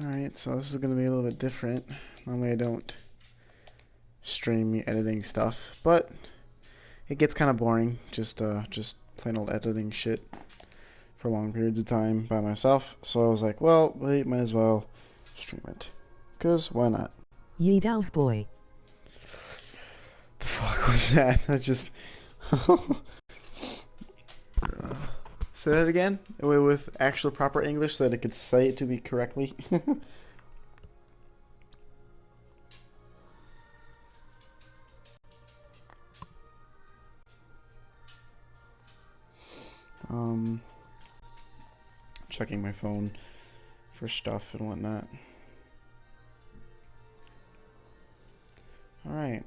Alright, so this is going to be a little bit different. Normally I don't stream me editing stuff, but it gets kind of boring just plain old editing shit for long periods of time by myself. So I was like, well, we might as well stream it. Because why not? Ye Dalf boy. The fuck was that? I just... Say that again? With actual proper English so that I could say it to me correctly. um, Checking my phone for stuff and whatnot. Alright.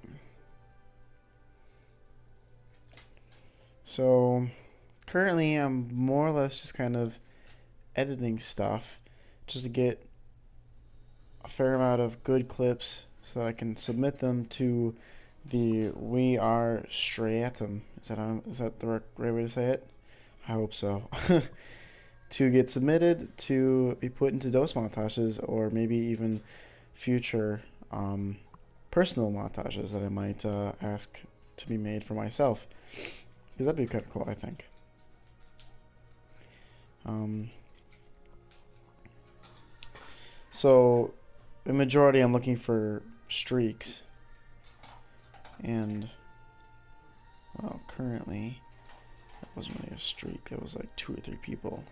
So, currently I'm more or less just kind of editing stuff just to get a fair amount of good clips so that I can submit them to the We Are Stratum. Is that the right way to say it? I hope so. To get submitted to be put into those montages or maybe even future personal montages that I might ask to be made for myself. Because that'd be kind of cool, I think. Um, so, the majority I'm looking for streaks. And, well, currently, that wasn't really a streak. That was like 2 or 3 people.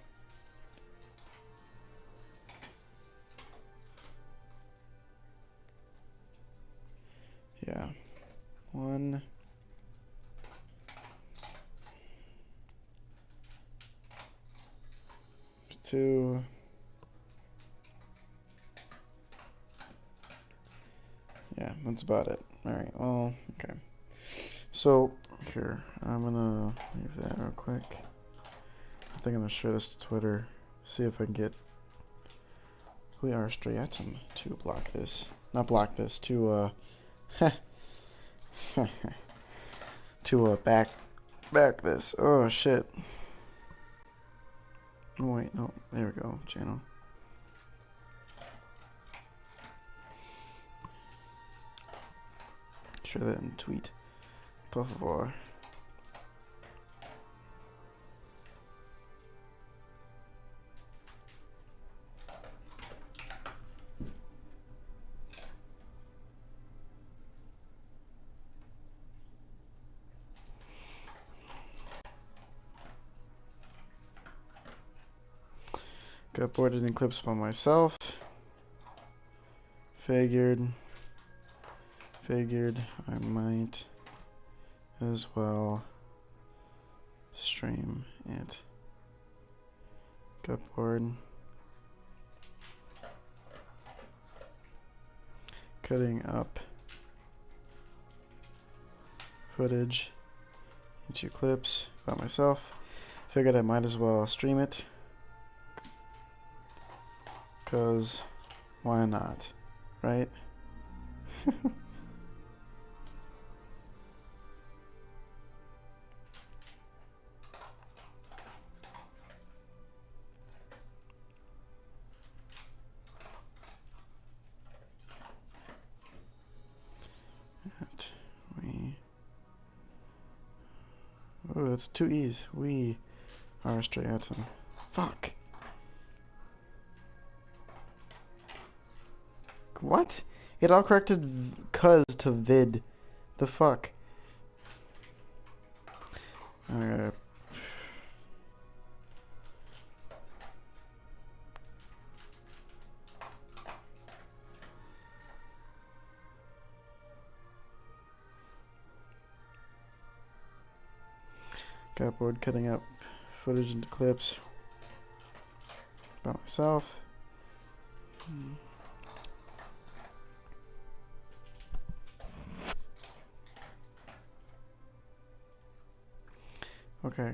Yeah. 1, 2. Yeah, that's about it. Alright, well, okay. So, here, I'm gonna leave that real quick. I think I'm gonna share this to Twitter. See if I can get We Are Stratum to block this. Not block this, to, to, back this. Oh, shit. Oh, wait, no. There we go, channel. Share that in tweet. Por favor. Got bored in clips by myself. Figured I might as well stream it. Got bored. Cutting up footage into clips by myself. Figured I might as well stream it. Cause why not? Right? Oh, that's 2 E's. We are Stratum. Fuck. What? It all corrected cuz to vid. The fuck? Uh, Got bored cutting up footage into clips by myself. Okay.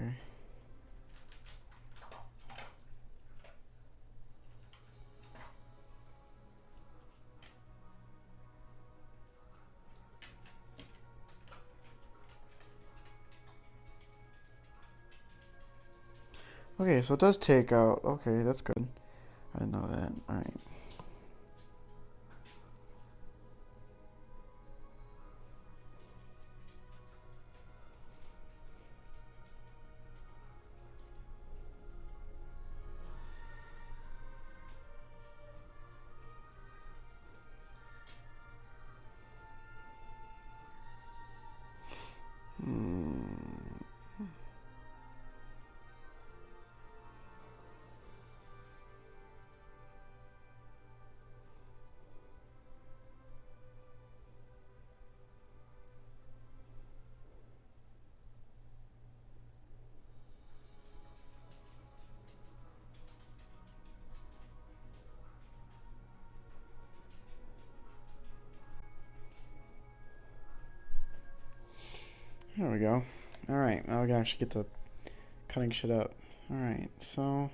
Okay, so it does take out. Okay, that's good. I didn't know that. Alright. Hmm. There we go. Alright, now we can actually get to cutting shit up. Alright, so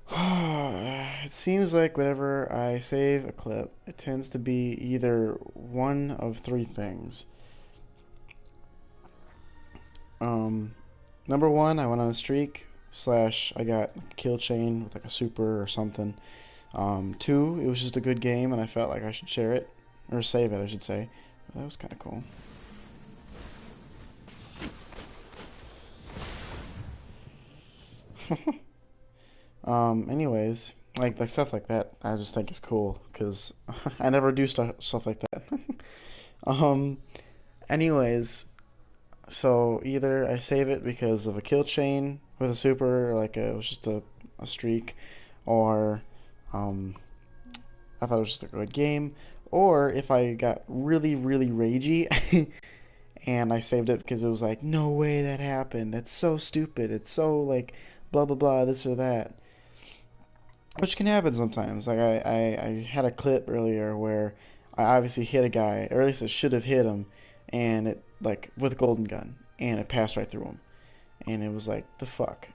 it seems like whenever I save a clip, it tends to be either one of three things. Number one, I went on a streak, slash, I got a kill chain with like a super or something. Two, it was just a good game and I felt like I should share it, or save it, I should say. That was kind of cool. Anyways, like stuff like that, I just think is cool because I never do stuff like that. um, anyways, so either I save it because of a kill chain with a super, it was just a streak, or um, I thought it was just a good game, or if I got really, really ragey and I saved it because it was like, no way that happened. That's so stupid. It's so like blah blah blah this or that. Which can happen sometimes. Like I had a clip earlier where I obviously hit a guy, or at least I should have hit him, and it like with a golden gun, and it passed right through him, and it was like the fuck,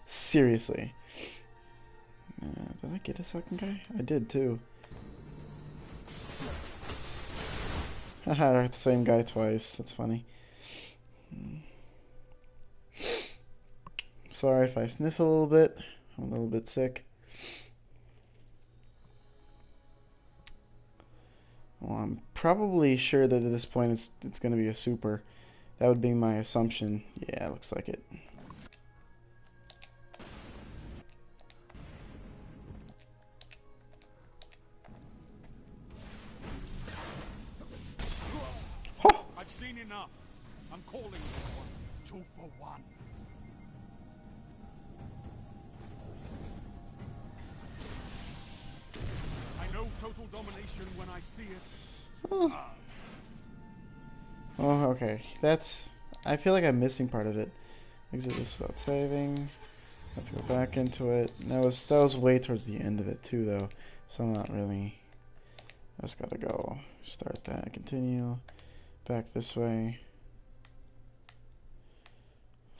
seriously. Did I get a second guy? I did too. Haha, I hit the same guy twice. That's funny. Sorry if I sniff a little bit. I'm a little bit sick. Well, I'm probably sure that at this point it's going to be a super. That would be my assumption. Yeah, it looks like it. Oh! I've seen enough. I'm calling this one 2 for 1. I know total domination when I see it. Oh. Oh, okay. That's... I feel like I'm missing part of it. Exit this without saving. Let's go back into it. That was way towards the end of it too, though. So I'm not really... I just gotta go start that. Continue. Back this way.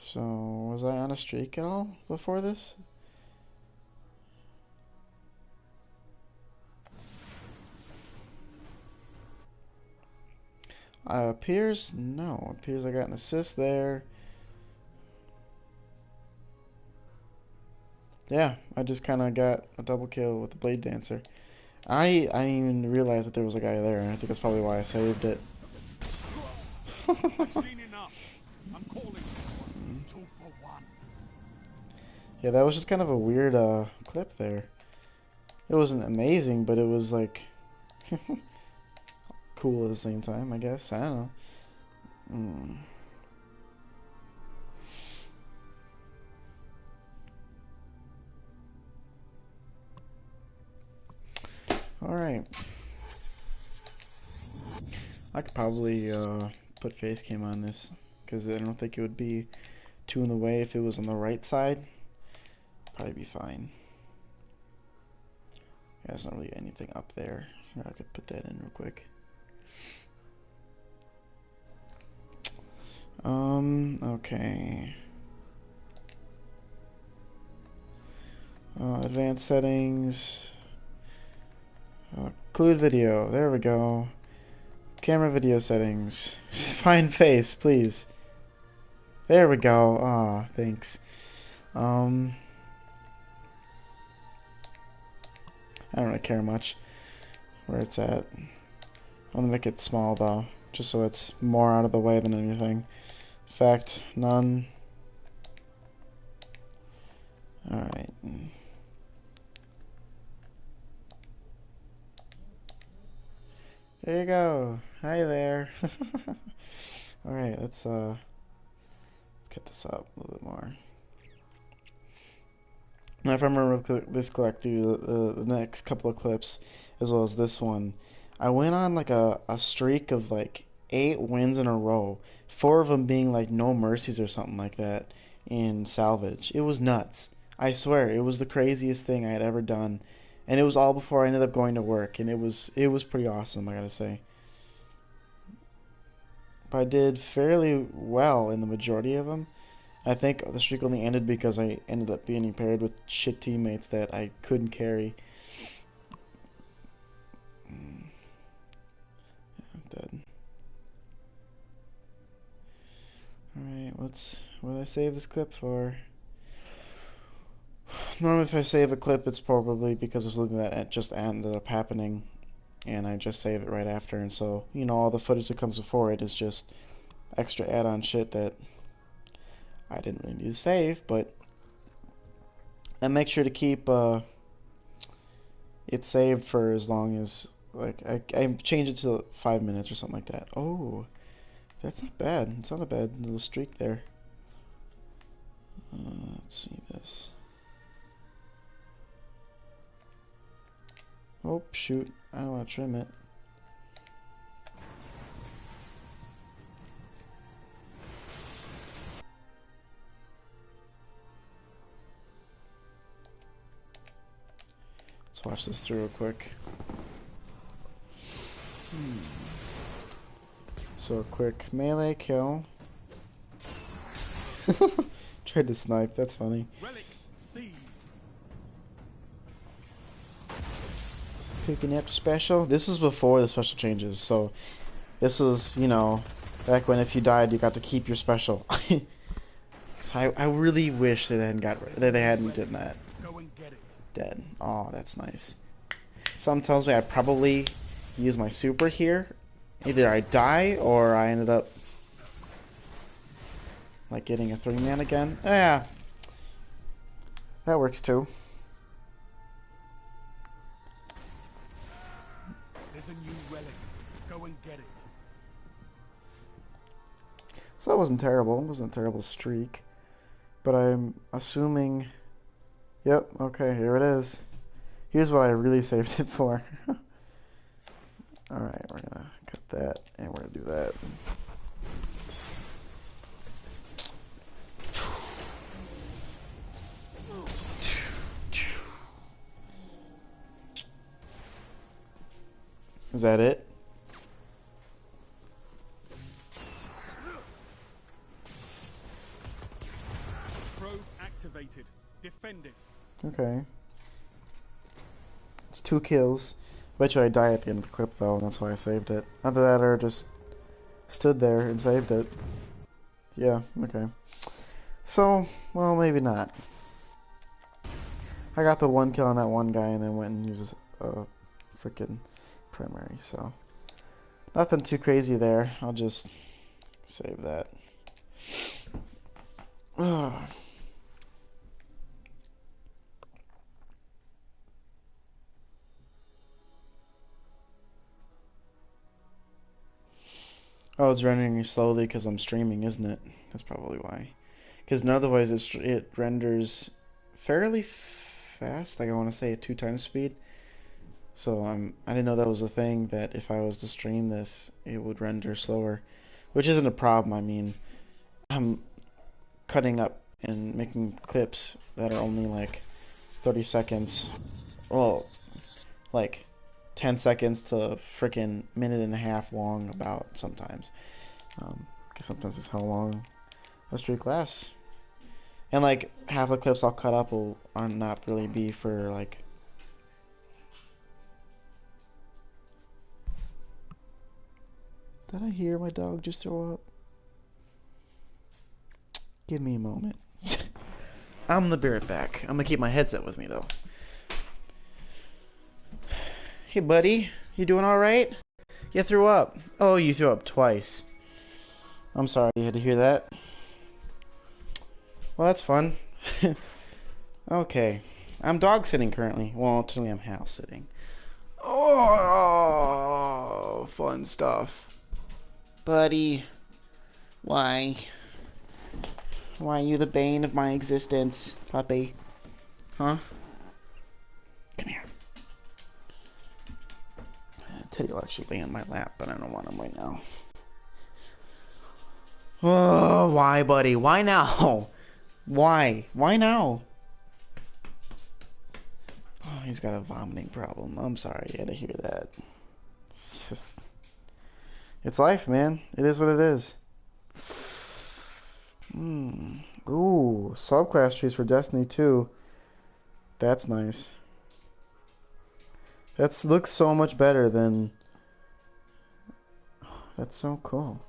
So, was I on a streak at all before this? Appears no. Appears I got an assist there. Yeah, I just kind of got a double kill with the Blade Dancer. I didn't even realize that there was a guy there. I think that's probably why I saved it. I've seen enough. I'm calling this one 2 for 1. Yeah, that was just kind of a weird clip there. It wasn't amazing, but it was like cool at the same time, I guess. I don't know. Mm. Alright. I could probably put face cam on this because I don't think it would be too in the way if it was on the right side. Probably be fine. Yeah, there's not really anything up there. I could put that in real quick. Okay. Advanced settings. Include video. There we go. Camera video settings. Find face, please. There we go. Ah, thanks. I don't really care much where it's at. I want to make it small though, just so it's more out of the way than anything. Effect, none. Alright. There you go. Hi there. Alright, let's get this up a little bit more. Now, if I remember this correctly, the next couple of clips, as well as this one, I went on like a streak of like 8 wins in a row, 4 of them being like no mercies or something like that in salvage. It was nuts. I swear, it was the craziest thing I had ever done, and it was all before I ended up going to work, and it was pretty awesome, I gotta say. But I did fairly well in the majority of them. I think the streak only ended because I ended up being paired with shit teammates that I couldn't carry. I'm dead. Alright, what did I save this clip for? Normally if I save a clip it's probably because of something that just ended up happening and I just save it right after, and so, you know, all the footage that comes before it is just extra add-on shit that I didn't really need to save, but I make sure to keep it saved for as long as, like, I change it to 5 minutes or something like that. Oh, that's not bad. It's not a bad little streak there. Let's see this. Oh, shoot. I don't want to trim it. Let's watch this through real quick. So, a quick melee kill. Tried to snipe, that's funny. Relic seized. Picking up the special. This was before the special changes, so this was, you know, back when if you died you got to keep your special. I really wish that they hadn't done that. Go and get it. Dead. Oh, that's nice. Something tells me I probably use my super here. Either I die or I ended up like getting a 3-man again. Yeah, that works too. There's a new relic. Go and get it. So that wasn't terrible. It wasn't a terrible streak. But I'm assuming... Yep, okay, here it is. Here's what I really saved it for. Alright, we're gonna cut that, and we're gonna do that. Is that it? Probe activated. Defend it. Okay. It's 2 kills. Bet you I die at the end of the clip though, and that's why I saved it. Either that or just stood there and saved it. Yeah, okay. So, well, maybe not. I got the 1 kill on that one guy and then went and used a freaking primary, so nothing too crazy there. I'll just save that. Oh, it's rendering slowly because I'm streaming, isn't it? That's probably why. Because otherwise it renders fairly fast. Like I want to say at 2 times speed. So I didn't know that was a thing, that if I was to stream this, it would render slower, which isn't a problem. I mean, I'm cutting up and making clips that are only like 30 seconds. Well, like 10 seconds to freaking minute and a half long about sometimes. Because sometimes it's how long a streak lasts. And like half the clips I'll cut up will not really be for like... Did I hear my dog just throw up? Give me a moment. I'm gonna be right back. I'm gonna keep my headset with me though. Hey buddy, you doing alright? You threw up. Oh, you threw up twice. I'm sorry you had to hear that. Well, that's fun. Okay. I'm dog sitting currently. Well, technically I'm house sitting. Oh! Oh, fun stuff. Buddy, why? Why are you the bane of my existence, puppy? Huh? Come here. Teddy will actually lay on my lap, but I don't want him right now. Oh, why, buddy? Why now? Why? Why now? Oh, he's got a vomiting problem. I'm sorry you had to hear that. It's just... It's life, man. It is what it is. Ooh, subclass trees for Destiny 2. That's nice. That looks so much better than... That's so cool.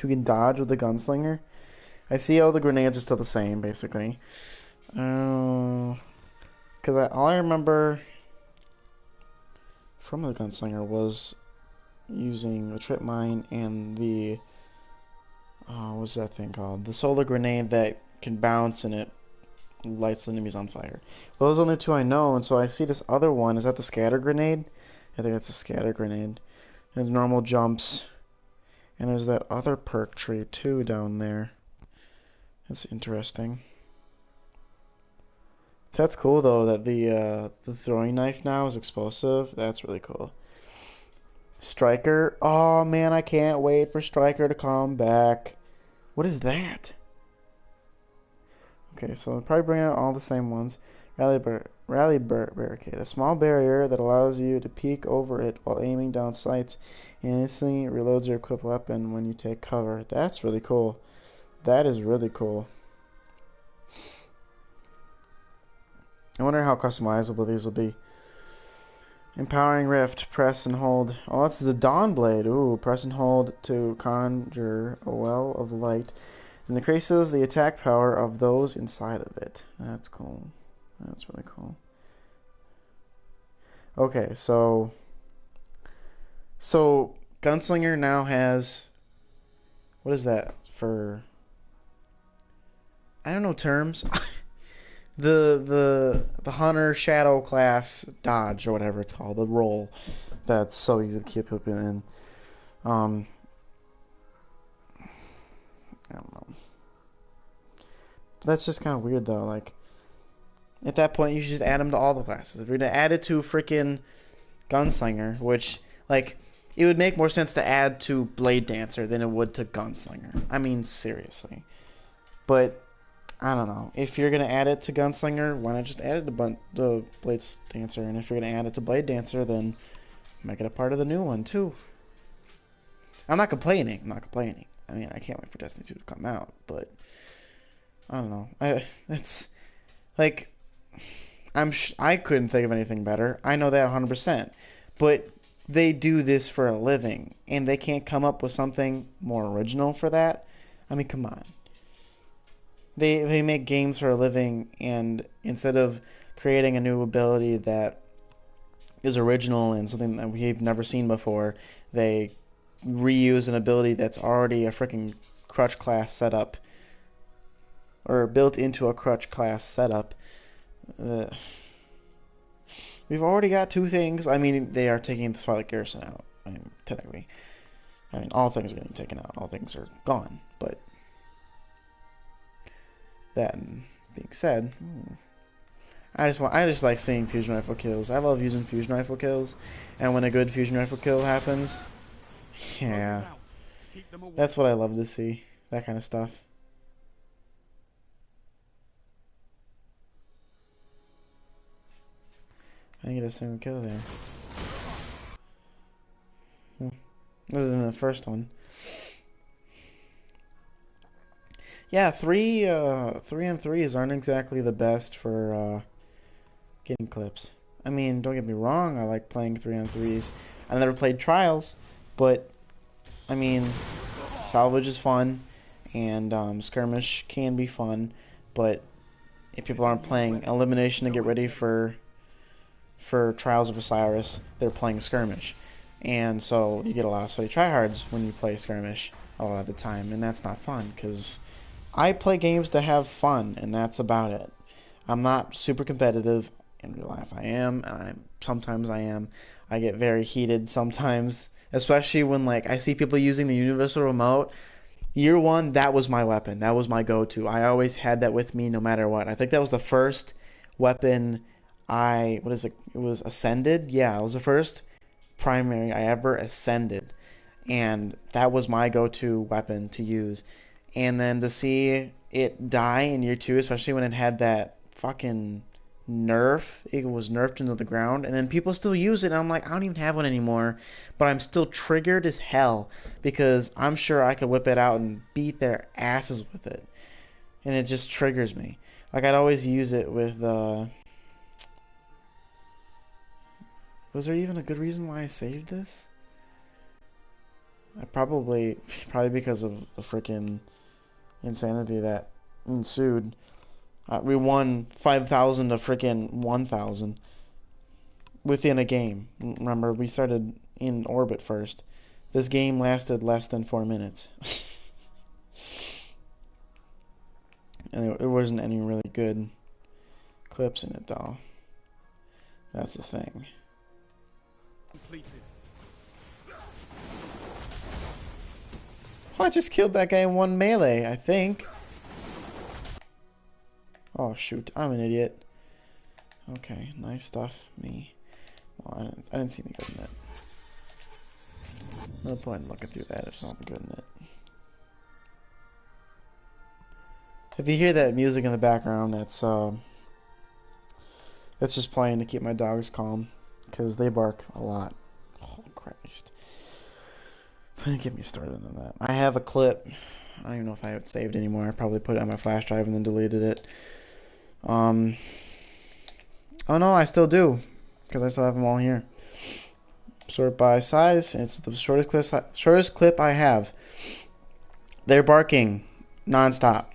You can dodge with the gunslinger. I see all the grenades are still the same, basically. Because all I remember from the gunslinger was using the trip mine and the what's that thing called? The solar grenade that can bounce and it lights the enemies on fire. Well, those are the only two I know, and so I see this other one. Is that the scatter grenade? I think that's a scatter grenade. And normal jumps. And there's that other perk tree too down there. That's interesting. That's cool though that the throwing knife now is explosive. That's really cool. Striker. Oh man, I can't wait for Striker to come back. What is that? Okay, so I'll probably bring out all the same ones. Rally barricade. A small barrier that allows you to peek over it while aiming down sights and instantly reloads your equipped weapon when you take cover. That's really cool. That is really cool. I wonder how customizable these will be. Empowering Rift. Press and hold. Oh, that's the Dawn Blade. Ooh, press and hold to conjure a well of light. And increases the attack power of those inside of it. That's cool. That's really cool. Okay, so Gunslinger now has, what is that for? I don't know terms. the Hunter Shadow class dodge or whatever it's called, the roll that's so easy to keep up in. I don't know. That's just kind of weird though. Like at that point, you should just add them to all the classes. If you're gonna add it to freaking Gunslinger, which like it would make more sense to add to Blade Dancer than it would to Gunslinger. I mean seriously, but I don't know. If you're gonna add it to Gunslinger, why not just add it to Blade Dancer? And if you're gonna add it to Blade Dancer, then make it a part of the new one too. I'm not complaining. I mean, I can't wait for Destiny 2 to come out, but I don't know. It's like I couldn't think of anything better. I know that 100%. But they do this for a living, and they can't come up with something more original for that. I mean, come on. They make games for a living, and instead of creating a new ability that is original and something that we've never seen before, they reuse an ability that's already a freaking crutch class setup or built into a crutch class setup. We've already got two things. I mean, they are taking the Twilight Garrison out. I mean, technically. I mean, all things are getting taken out. All things are gone. But that being said, I just like seeing fusion rifle kills. I love using fusion rifle kills, and when a good fusion rifle kill happens, yeah, that's what I love to see. That kind of stuff. I didn't get a single kill there. Other than the first one. Yeah, 3-on-3s aren't exactly the best for getting clips. I mean, don't get me wrong, I like playing 3-on-3s. I never played Trials, but I mean, salvage is fun, and skirmish can be fun, but if people aren't playing elimination to get ready for Trials of Osiris, they're playing skirmish. And so you get a lot of sweaty tryhards when you play skirmish a lot of the time, and that's not fun, because I play games to have fun, and that's about it. I'm not super competitive. In real life, I am, and sometimes I am. I get very heated sometimes, especially when like I see people using the universal remote. Year one, that was my weapon. That was my go-to. I always had that with me no matter what. I think that was the first weapon what is it? It was Ascended. Yeah, it was the first primary I ever ascended. And that was my go-to weapon to use. And then to see it die in year two, especially when it had that fucking nerf, it was nerfed into the ground, and then people still use it, and I'm like, I don't even have one anymore, but I'm still triggered as hell because I'm sure I could whip it out and beat their asses with it, and it just triggers me. Like I'd always use it with. Was there even a good reason why I saved this? I probably because of the freaking insanity that ensued. We won 5,000 to freaking 1,000 within a game. Remember, we started in orbit first. This game lasted less than 4 minutes. And there wasn't any really good clips in it, though. That's the thing. Completed. Oh, I just killed that guy in one melee, I think. Oh, shoot. I'm an idiot. Okay, nice stuff. Me. Well, I didn't see any good in it. No point in looking through that if there's nothing good in it. If you hear that music in the background, that's just playing to keep my dogs calm, because they bark a lot. Oh, Christ. Don't get me started on that. I have a clip. I don't even know if I have it saved anymore. I probably put it on my flash drive and then deleted it. Oh no, I still do, because I still have them all here. Sort by size. It's the shortest clip I have. They're barking non-stop.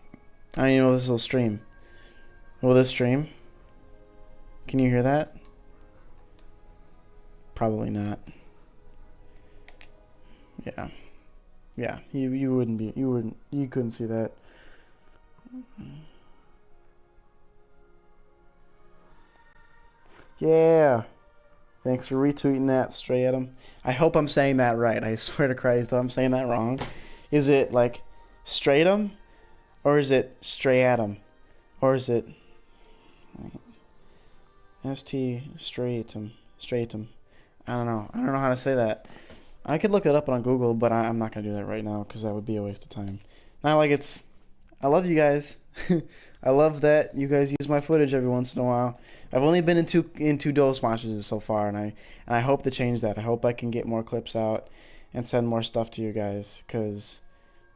I don't even know if this will stream. Will this stream? Can you hear that? Probably not. Yeah. Yeah, you couldn't see that. Yeah. Thanks for retweeting that, Stray Adam. I hope I'm saying that right. I swear to Christ, if I'm saying that wrong. Is it like Stratum? Or is it Stray Adam? Or is it ST Stratum? Stratum. I don't know. I don't know how to say that. I could look it up on Google, but I'm not gonna do that right now because that would be a waste of time. Not like it's. I love you guys. I love that you guys use my footage every once in a while. I've only been in two Dose watches so far, and I hope to change that. I hope I can get more clips out and send more stuff to you guys because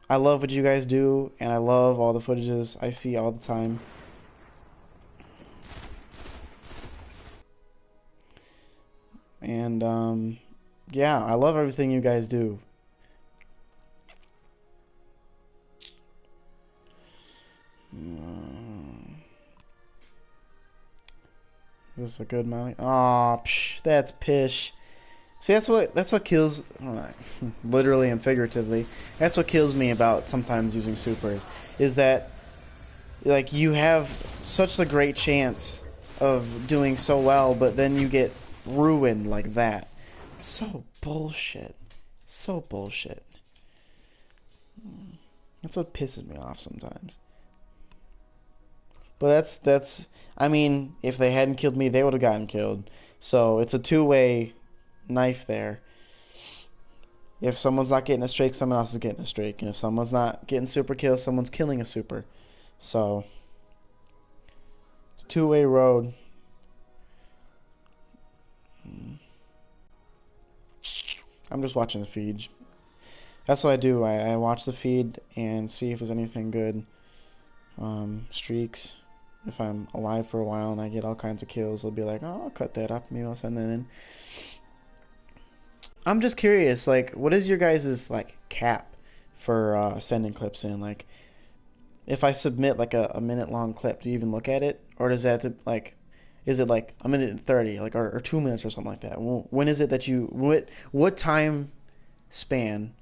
I love what you guys do, and I love all the footages I see all the time. And yeah, I love everything you guys do. This is a good money. Aw, that's pish. See, that's what kills, literally and figuratively. That's what kills me about sometimes using supers, is that like you have such a great chance of doing so well, but then you get ruined like that. So bullshit. So bullshit. That's what pisses me off sometimes. But that's I mean, if they hadn't killed me, they would have gotten killed. So it's a two-way knife there. If someone's not getting a streak, someone else is getting a streak. And if someone's not getting super kills, someone's killing a super. So it's a two-way road. I'm just watching the feed. That's what I do. I watch the feed and see if there's anything good. Streaks. If I'm alive for a while and I get all kinds of kills, I'll be like, oh, I'll cut that up. Maybe I'll send that in. I'm just curious, like, what is your guys' like cap for sending clips in? Like, if I submit like a minute long clip, do you even look at it, or does that have to, like, is it like a minute and 30, like, or 2 minutes or something like that? When is it that what time span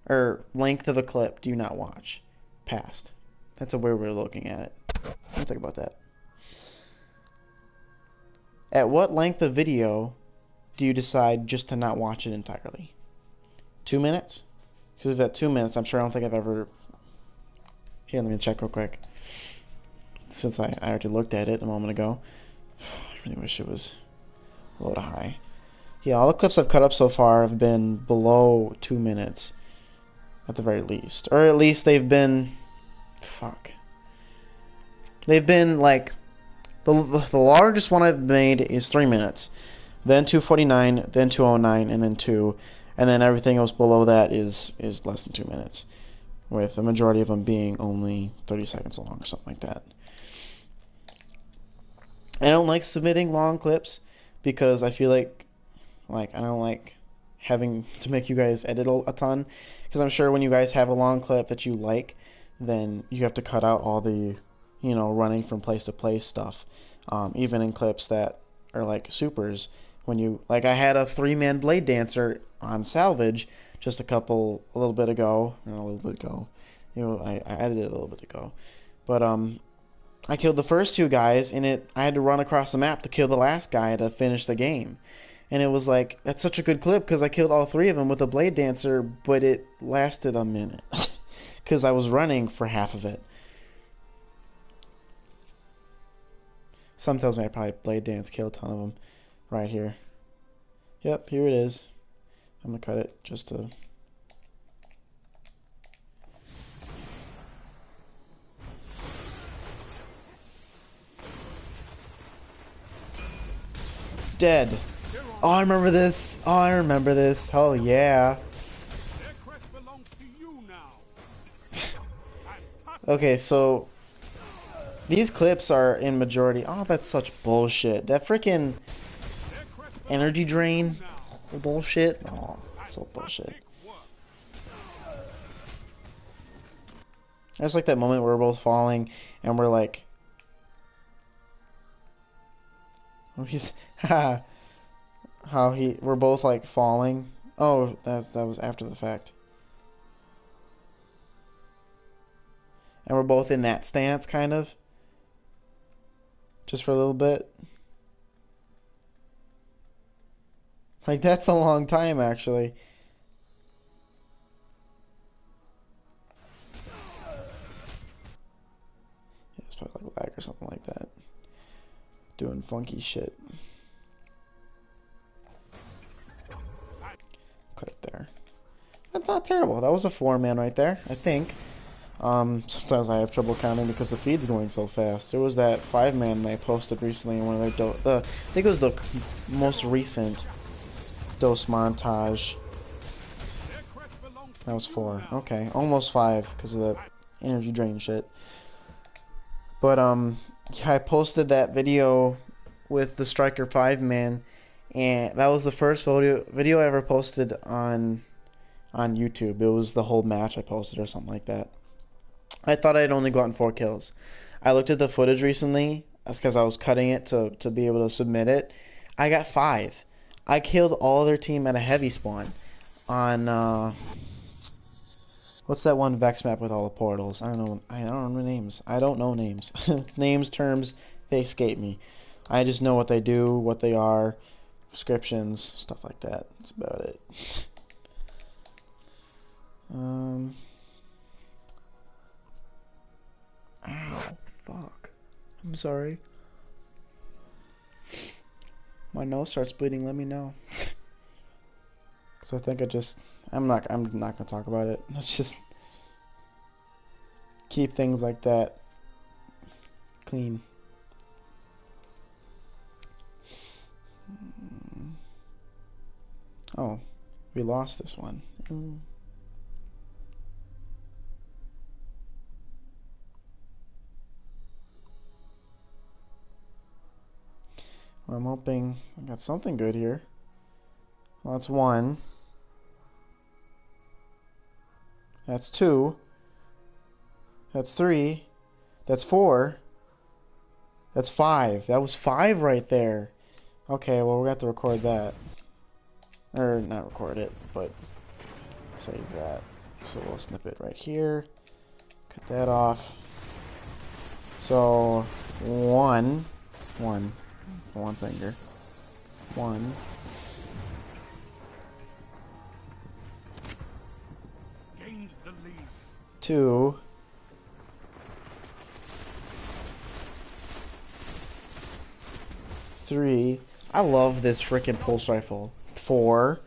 or length of a clip do you not watch past? That's a weird way of looking at it. What do you think about that? At what length of video do you decide just to not watch it entirely? 2 minutes? Because if at 2 minutes, I'm sure I don't think I've ever... Here, let me check real quick. Since I already looked at it a moment ago. I really wish it was a little high. Yeah, all the clips I've cut up so far have been below 2 minutes. At the very least. Or at least they've been... Fuck. They've been like... The largest one I've made is 3 minutes. Then 249, then 209, and then 2. And then everything else below that is less than 2 minutes. With the majority of them being only 30 seconds long or something like that. I don't like submitting long clips because I feel like I don't like having to make you guys edit a ton. Because I'm sure when you guys have a long clip that you like, then you have to cut out all the, running from place to place stuff. Even in clips that are like supers. When you, I had a 3-man blade dancer on Salvage just a little bit ago. Not a little bit ago. I edited it a little bit ago. But, I killed the first 2 guys, and I had to run across the map to kill the last guy to finish the game. And it was like, that's such a good clip because I killed all 3 of them with a blade dancer, but it lasted a minute. Because I was running for half of it. Some tells me I probably blade dance, kill a ton of them right here. Yep, here it is. I'm going to cut it just to... Dead. Oh, I remember this. Oh, I remember this. Oh, yeah. Their crest belongs to you now. Okay, so these clips are in majority. Oh, that's such bullshit. That freaking energy drain bullshit. Oh, so bullshit. It's like that moment where we're both falling and we're like, we're both like falling. Oh, that was after the fact. And we're both in that stance, kind of. Just for a little bit. Like, that's a long time, actually. Yeah, it's probably like lag or something like that. Doing funky shit. Put it there. That's not terrible. That was a 4-man right there, I think. Sometimes I have trouble counting because the feed's going so fast. There was that 5-man I posted recently in one of their I think it was the most recent dose montage. That was 4. Okay, almost 5 because of the energy drain shit. But yeah, I posted that video with the Striker 5-man, and that was the first video I ever posted on YouTube. It was the whole match I posted or something like that. I thought I'd only gotten 4 kills. I looked at the footage recently. That's because I was cutting it to be able to submit it. I got 5. I killed all their team at a heavy spawn on what's that one Vex map with all the portals? I don't know names. I don't know names. Names, terms, they escape me. I just know what they do, what they are, descriptions, stuff like that. That's about it. Ow, fuck. I'm sorry. My nose starts bleeding, let me know. Cause I think I'm not gonna talk about it. Let's just keep things like that clean. Oh, we lost this one. Well, I'm hoping I got something good here. Well, that's 1. That's 2. That's 3. That's 4. That's 5. That was 5 right there. Okay, well, we're going to have to record that. Or, not record it, but save that. So we'll snip it right here. Cut that off. So, one finger. One. Gains the lead. Two. Three. I love this freaking pulse rifle. Four.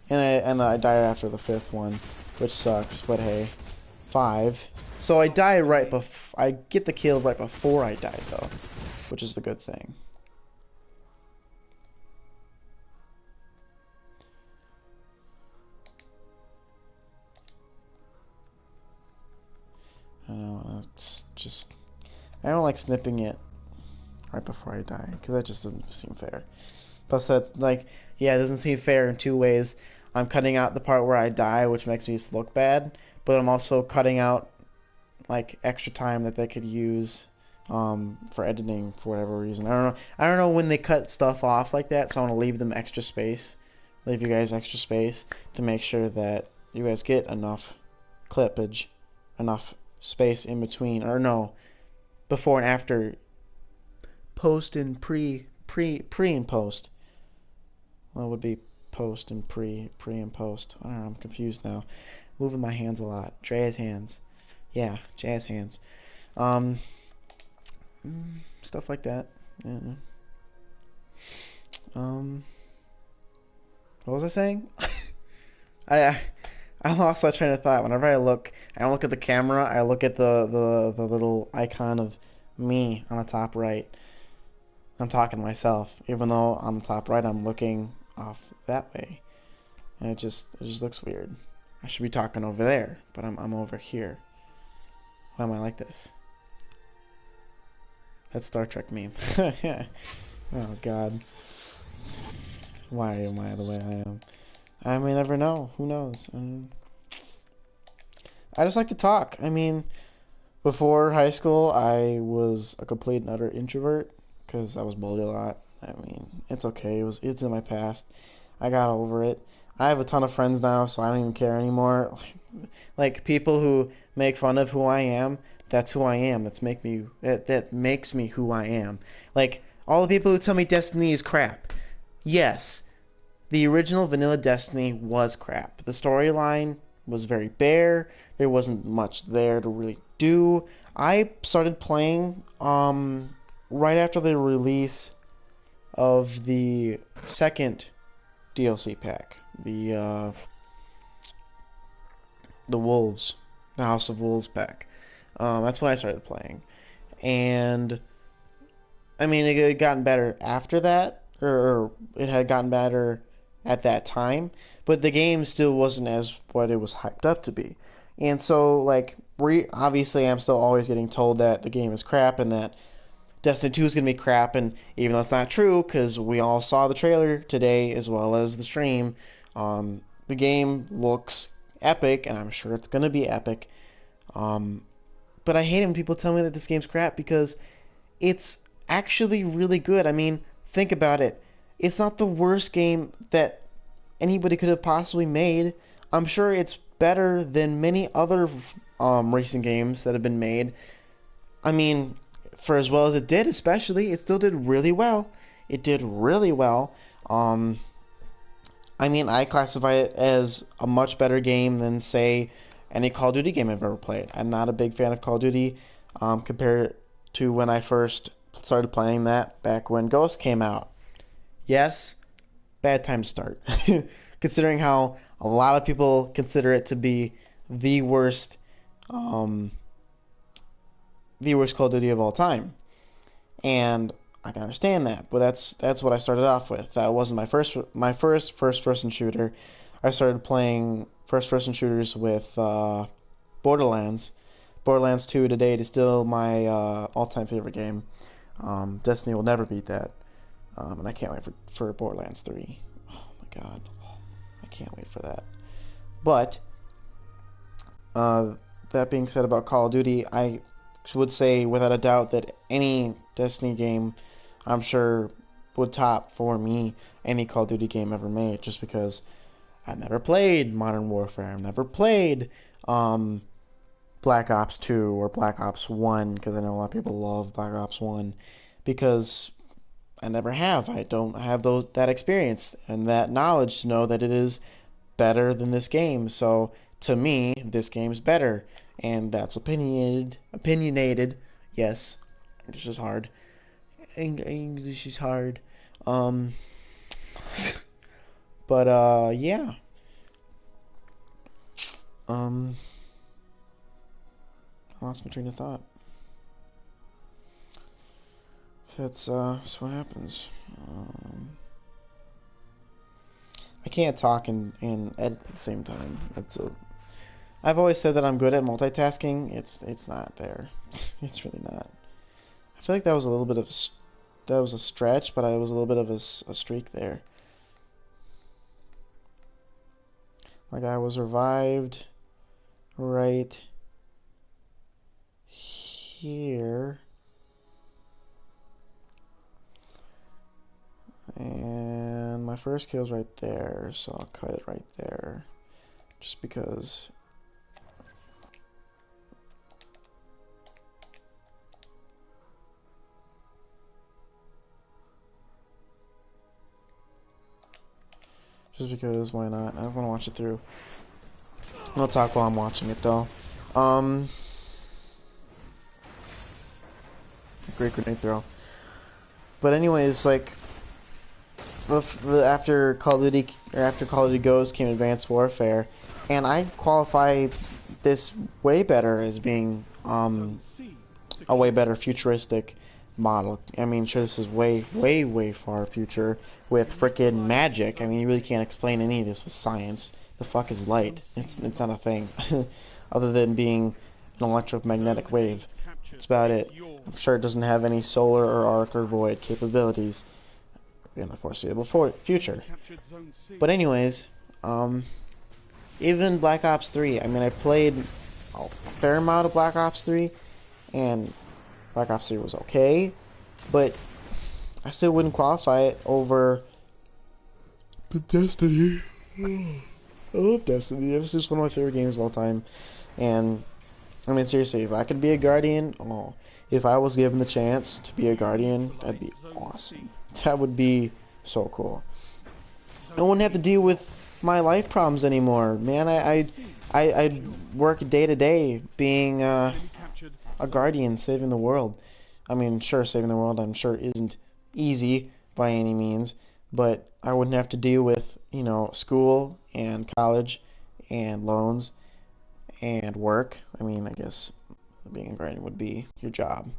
And I died after the fifth one, which sucks, but hey. Five. So I die right I get the kill right before I die though, which is the good thing. I don't know, it's just I don't like snipping it right before I die because that just doesn't seem fair. Plus that's like, yeah, it doesn't seem fair in two ways. I'm cutting out the part where I die, which makes me look bad, but I'm also cutting out like extra time that they could use for editing for whatever reason. I don't know when they cut stuff off like that, so I want to leave them extra space. Leave you guys extra space to make sure that you guys get enough clippage, enough space in between, or no, before and after, post and pre and post. Well, it would be post and pre and post. I don't know, I'm confused now. Moving my hands a lot. Jazz hands. Yeah, jazz hands. Um, Stuff like that. Yeah. What was I saying? I I lost my train of thought. Whenever I don't look at the camera. I look at the little icon of me on the top right. I'm talking to myself, even though on the top right I'm looking off that way, and it just looks weird. I should be talking over there, but I'm over here. Why am I like this? That's Star Trek meme. Oh God. Why am I the way I am? I may never know. Who knows? I just like to talk. I mean, before high school, I was a complete and utter introvert because I was bullied a lot. I mean, it's okay. It's in my past. I got over it. I have a ton of friends now, so I don't even care anymore. Like people who make fun of who I am, that's who I am. That makes me who I am. Like all the people who tell me Destiny is crap. Yes, the original vanilla Destiny was crap. The storyline was very bare. There wasn't much there to really do. I started playing right after the release of the second DLC pack, the Wolves, the House of Wolves pack. That's when I started playing, and I mean it had gotten better after that, or it had gotten better at that time, but the game still wasn't as what it was hyped up to be. And so, like, obviously, I'm still always getting told that the game is crap and that Destiny 2 is going to be crap. And even though it's not true, because we all saw the trailer today as well as the stream, the game looks epic, and I'm sure it's going to be epic. But I hate it when people tell me that this game's crap because it's actually really good. I mean, think about it. It's not the worst game that anybody could have possibly made. I'm sure it's better than many other racing games that have been made. I mean, for as well as it did, especially, it still did really well. It did really well. I mean, I classify it as a much better game than, say, any Call of Duty game I've ever played. I'm not a big fan of Call of Duty compared to when I first started playing that back when Ghost came out. Yes, bad time to start. Considering how a lot of people consider it to be the worst, the worst Call of Duty of all time, and I can understand that. But that's what I started off with. That wasn't my first person shooter. I started playing first person shooters with Borderlands. Borderlands 2 to date is still my all-time favorite game. Destiny will never beat that. And I can't wait for Borderlands 3. Oh my god. I can't wait for that. But, that being said about Call of Duty, I would say without a doubt that any Destiny game, I'm sure, would top for me any Call of Duty game ever made, just because I've never played Modern Warfare. I've never played Black Ops 2 or Black Ops 1, because I know a lot of people love Black Ops 1, because I never have. I don't have that experience and that knowledge to know that it is better than this game. So to me, this game's better, and that's opinionated. Opinionated, yes. English is hard. English is hard. Um, but yeah. I lost my train of thought. That's what happens. I can't talk and edit at the same time. I've always said that I'm good at multitasking. It's not there. It's really not. I feel like that was a little bit of that was a stretch, but I was a little bit of a streak there. Like I was revived right here. And my first kill's right there, so I'll cut it right there. Just because. Just because, why not? I don't want to watch it through. I'll talk while I'm watching it though. Great grenade throw. But anyways, like after Call of Duty Ghosts came Advanced Warfare, and I qualify this way better as being a way better futuristic model. I mean, sure, this is way far future with frickin' magic. I mean, you really can't explain any of this with science. The fuck is light? It's not a thing, other than being an electromagnetic wave. That's about it. I'm sure it doesn't have any solar or arc or void capabilities in the foreseeable future. But anyways, even Black Ops 3. I mean, I played a fair amount of Black Ops 3, and Black Ops 3 was okay, but I still wouldn't qualify it over the Destiny. I love Destiny. It's just one of my favorite games of all time. And I mean, seriously, if I could be a Guardian, if I was given the chance to be a Guardian, that'd be awesome. That would be so cool. I wouldn't have to deal with my life problems anymore, man. I'd work day to day being a Guardian, saving the world. I mean, sure, saving the world, I'm sure, isn't easy by any means, but I wouldn't have to deal with, you know, school and college and loans and work. I mean, I guess being a Guardian would be your job,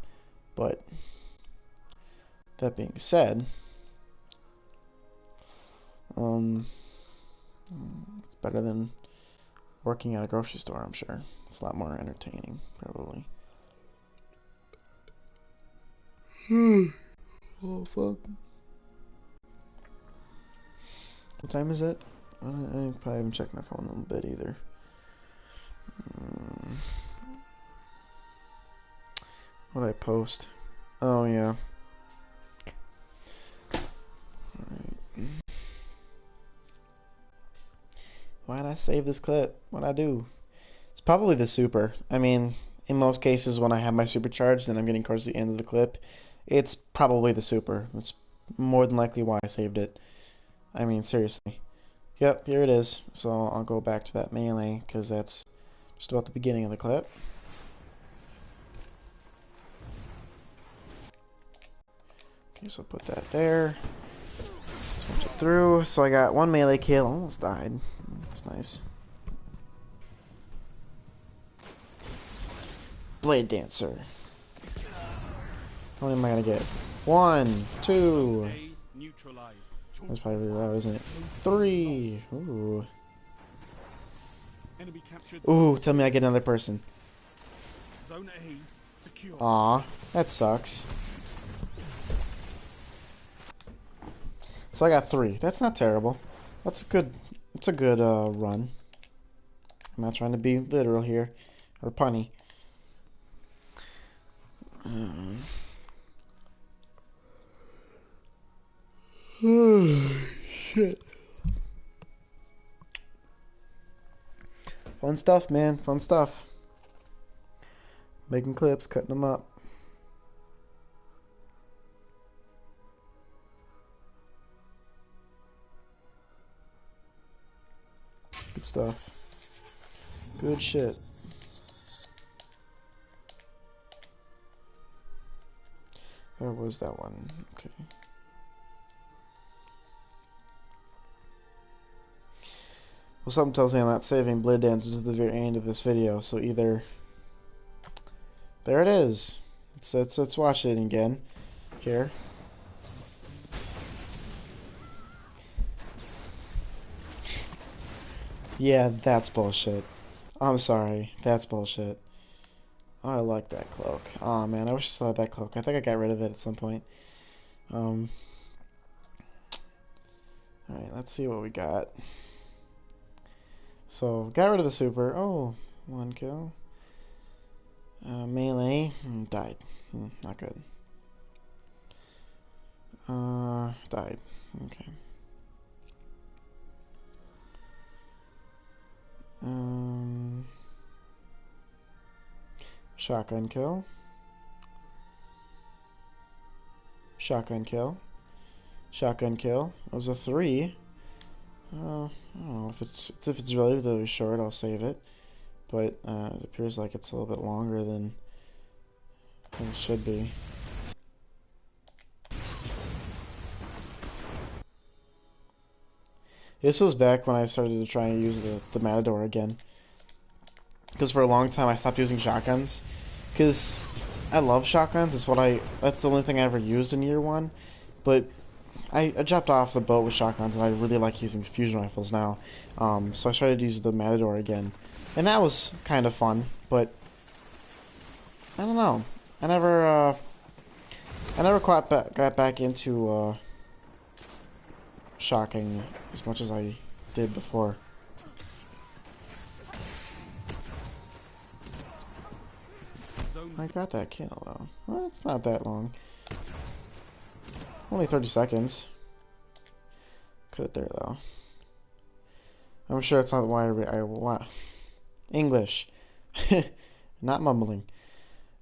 but that being said, it's better than working at a grocery store, I'm sure. It's a lot more entertaining, probably. Oh, fuck. What time is it? I probably haven't checked my phone in a little bit either. What did I post? Oh, yeah. Alright. Why'd I save this clip? What'd I do? It's probably the super. I mean, in most cases when I have my supercharged and I'm getting towards the end of the clip, it's probably the super. It's more than likely why I saved it. I mean, seriously. Yep, here it is. So I'll go back to that melee, because that's just about the beginning of the clip. Okay, so put that there. Switch it through. So I got one melee kill. Almost died. That's nice. Blade Dancer. How many am I gonna get? 1, 2. That's probably really loud, isn't it? 3. Ooh. Ooh, tell me I get another person. Aw, that sucks. So I got 3. That's not terrible. That's a good. It's a good run. I'm not trying to be literal here, or punny. Shit. Fun stuff, man. Fun stuff. Making clips, cutting them up. Good stuff. Good shit. Where was that one? Okay. Well, something tells me I'm not saving Blade Dancer to the very end of this video, so either... There it is. Let's watch it again. Here. Yeah, that's bullshit. I'm sorry. That's bullshit. Oh, I like that cloak. Oh man, I wish I still had that cloak. I think I got rid of it at some point. Alright, let's see what we got. So, got rid of the super. Oh, one kill. Melee. Died. Not good. Died. Okay. Shotgun kill. Shotgun kill. Shotgun kill. That was a 3. I don't know if it's relatively short, I'll save it. But it appears like it's a little bit longer than it should be. This was back when I started to try and use the Matador again. Because for a long time I stopped using shotguns. Because I love shotguns. That's the only thing I ever used in year 1. But I dropped off the boat with shotguns, and I really like using fusion rifles now. So I started to use the Matador again, and that was kind of fun. But I don't know. I never quite got back into shocking as much as I did before. I got that kill though. Well, it's not that long. Only 30 seconds. Cut it there though. I'm sure it's not why I want English. Not mumbling.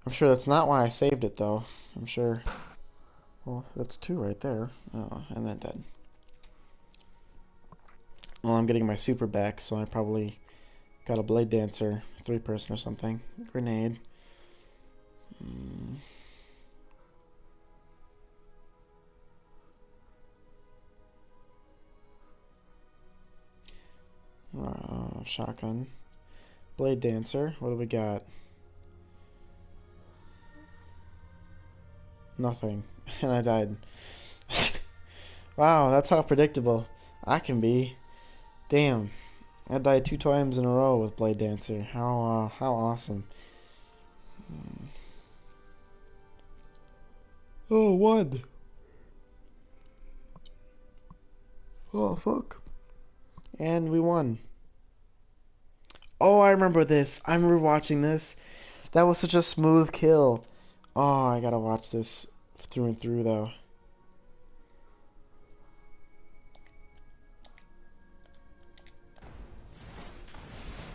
I'm sure that's not why I saved it though. I'm sure. Well, that's 2 right there. Oh, and then dead. Well, I'm getting my super back, so I probably got a Blade Dancer, 3-person or something. Grenade. Shotgun. Blade Dancer. What do we got? Nothing. And I died. Wow, that's how predictable I can be. Damn. I died 2 times in a row with Blade Dancer. How awesome. Oh, 1. Oh, fuck. And we won. Oh, I remember this. I remember watching this. That was such a smooth kill. Oh, I gotta watch this through and through, though.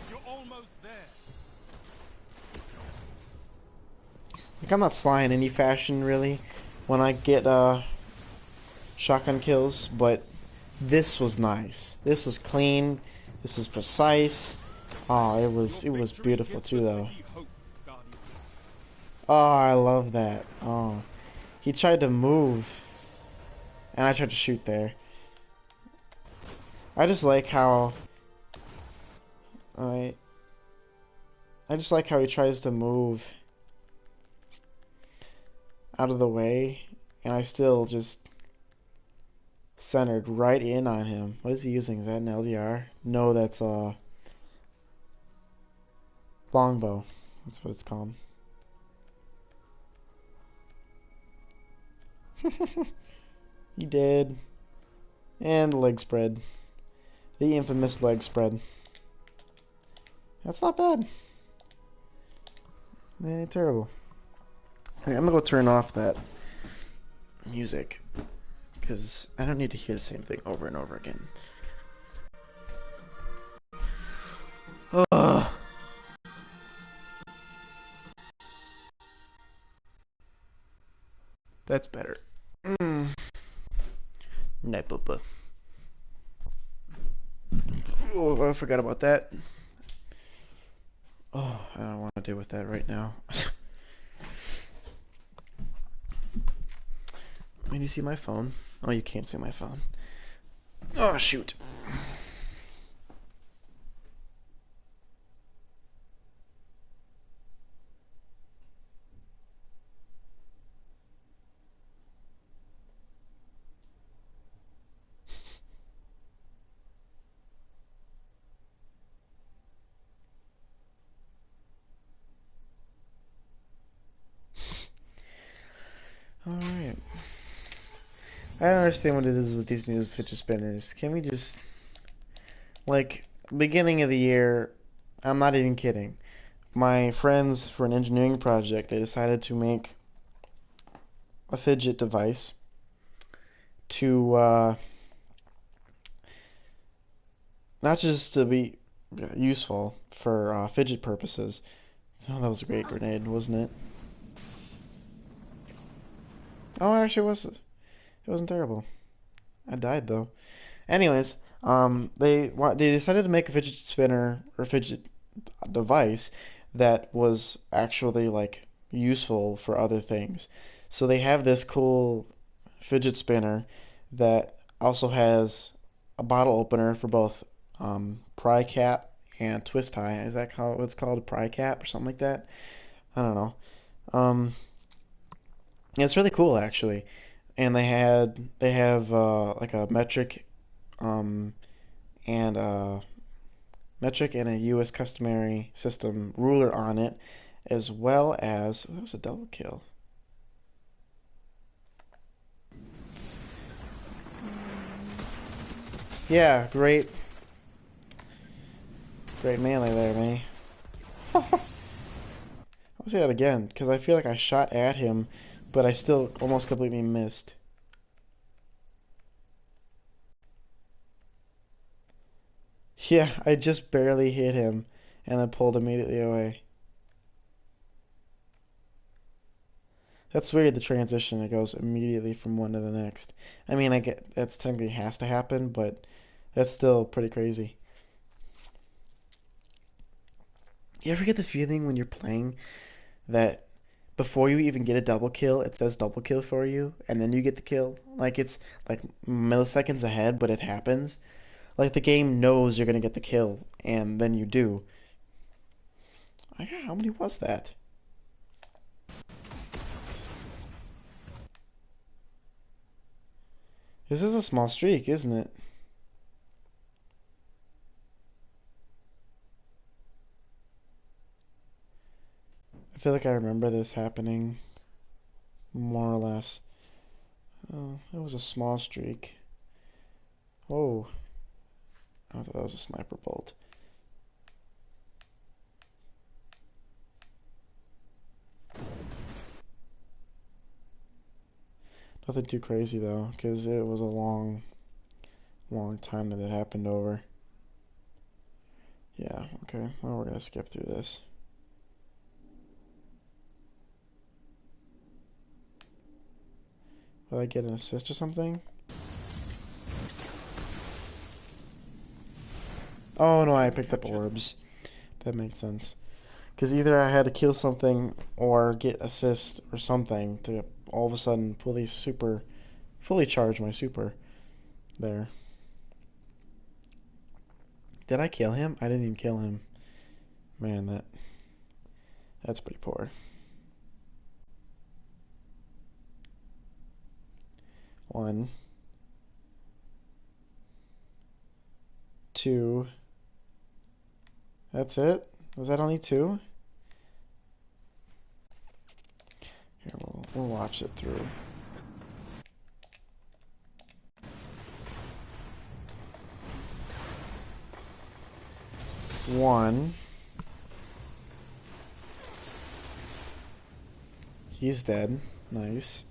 You're almost there. Like, I'm not sly in any fashion, really, when I get shotgun kills, but this was nice. This was clean. This was precise. Oh, it was beautiful too, though. Oh, I love that. Oh, he tried to move, and I tried to shoot there. I just like how I just like how he tries to move out of the way, and I still just centered right in on him. What is he using? Is that an LDR? No, that's a longbow. That's what it's called. He did. And leg spread. The infamous leg spread. That's not bad. That ain't terrible. Okay, I'm gonna go turn off that music, because I don't need to hear the same thing over and over again. Ugh. That's better. Night, Bubba. Oh, I forgot about that. Oh, I don't want to deal with that right now. Can you see my phone? Oh, you can't see my phone. Oh, shoot. Alright. I don't understand what it is with these new fidget spinners. Can we just, like, beginning of the year, I'm not even kidding. My friends, for an engineering project, they decided to make a fidget device to, not just to be useful for fidget purposes. Oh, that was a great grenade, wasn't it? Oh, actually, it wasn't terrible. I died though. Anyways, they decided to make a fidget spinner or fidget device that was actually like useful for other things. So they have this cool fidget spinner that also has a bottle opener for both pry cap and twist tie. Is that how it's called? A pry cap or something like that? I don't know. Um, yeah, it's really cool actually. And they have like a um, and metric and a U.S. customary system ruler on it, as well as that was a double kill. Yeah, great melee there, man. I'll say that again because I feel like I shot at him, but I still almost completely missed. Yeah, I just barely hit him and then pulled immediately away. That's weird, the transition. It goes immediately from one to the next. I mean, I get that's technically has to happen, but that's still pretty crazy. You ever get the feeling when you're playing that before you even get a double kill, it says double kill for you, and then you get the kill? Like it's like milliseconds ahead, but it happens. Like the game knows you're gonna get the kill, and then you do. How many was that? This is a small streak, isn't it? I feel like I remember this happening more or less. Oh, it was a small streak. Oh, I thought that was a sniper bolt. Nothing too crazy though, because it was a long time that it happened over. Yeah, okay. Well, we're gonna skip through this. Will I get an assist or something? Oh no, I picked up orbs. That makes sense. Because either I had to kill something or get assist or something to all of a sudden fully charge my super there. Did I kill him? I didn't even kill him. Man, that's pretty poor. One, two. That's it? Was that only two? Here, we'll watch it through. One. He's dead. Nice.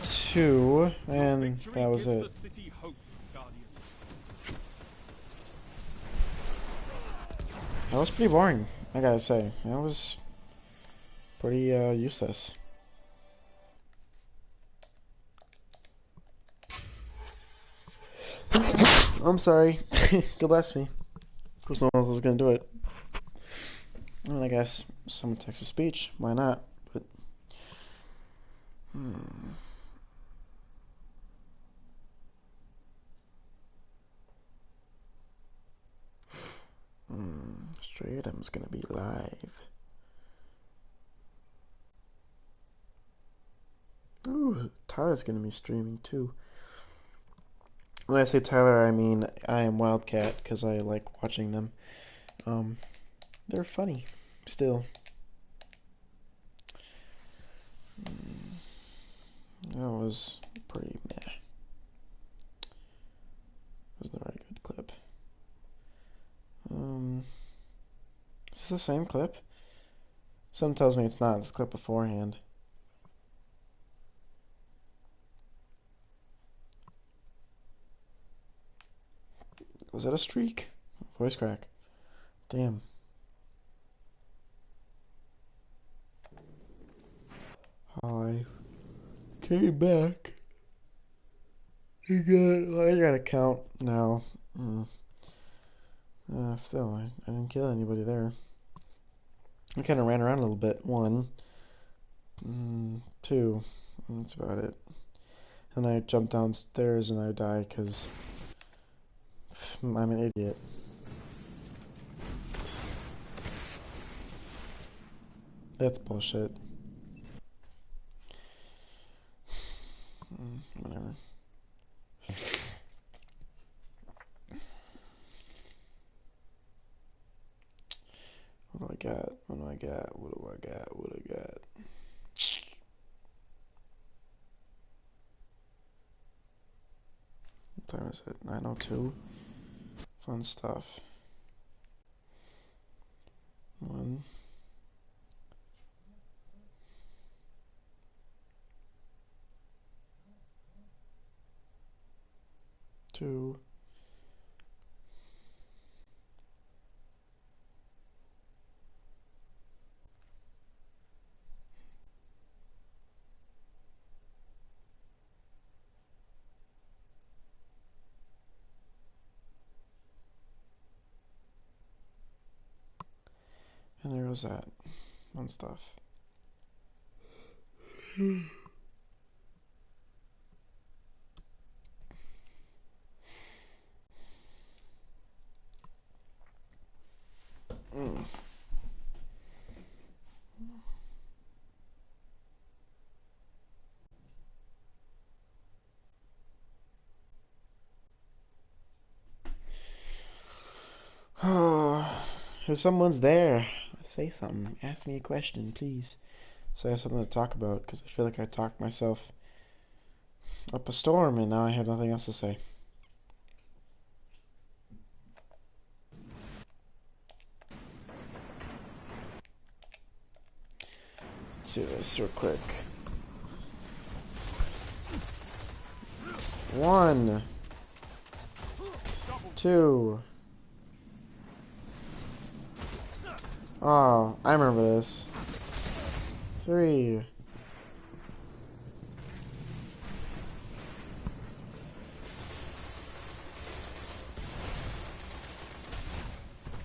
Two, and that was it. That was pretty boring. I gotta say, that was pretty useless. I'm sorry. God bless me. Of course, no one else was gonna do it. And I guess some text-to-speech. Why not? But Stray Adam's gonna be live. Ooh, Tyler's gonna be streaming too. When I say Tyler, I mean I am Wildcat because I like watching them. They're funny still. That was pretty meh. It was not a very good clip. Is this the same clip? Something tells me it's not. It's the clip beforehand. Was that a streak? Voice crack. Damn. I came back. I gotta count now. Still, I didn't kill anybody there. I kind of ran around a little bit. 1, 2. That's about it. And I jumped downstairs and I died because I'm an idiot. That's bullshit. Whatever. What do I got? What do I got? What do I got? What do I got? What time is it? 9:02. Fun stuff. 1. 2. And there goes that. Fun stuff. If someone's there, say something. Ask me a question, please. So I have something to talk about, because I feel like I talked myself up a storm and now I have nothing else to say. Let's see this real quick. 1, 2. Oh, I remember this. 3.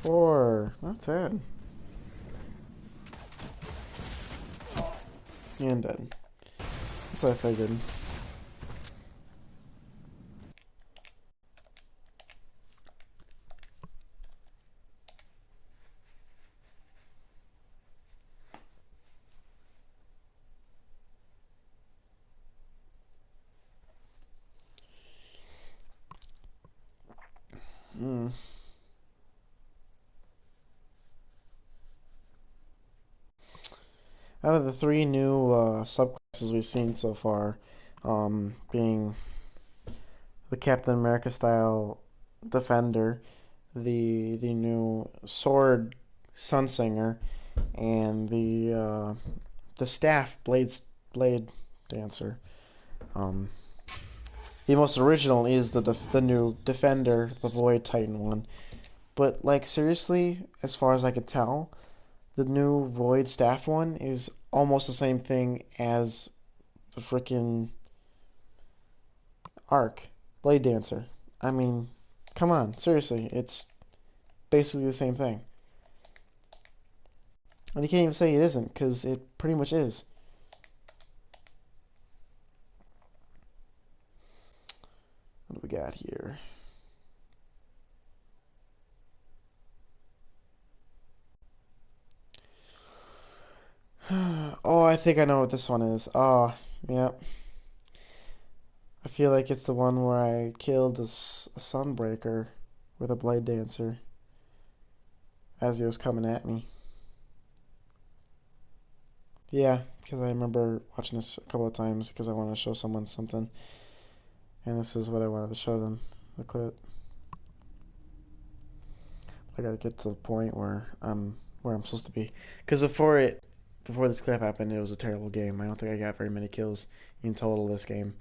4. That's it. And dead. That's what I figured. Out of the 3 new subclasses we've seen so far, being the Captain America style Defender, the new Sword Sunsinger, and the Staff Blade Dancer. The most original is the new Defender, the Void Titan one. But like seriously, as far as I could tell, The new Void Staff one is almost the same thing as the frickin' Arc Blade Dancer. I mean, come on, seriously, it's basically the same thing. And you can't even say it isn't, because it pretty much is. What do we got here? Oh, I think I know what this one is. Oh, yep. I feel like it's the one where I killed a Sunbreaker with a Blade Dancer as he was coming at me. Yeah, because I remember watching this a couple of times because I wanted to show someone something, and this is what I wanted to show them, the clip. I gotta get to the point where I'm supposed to be, because before this clip happened, it was a terrible game. I don't think I got very many kills in total this game.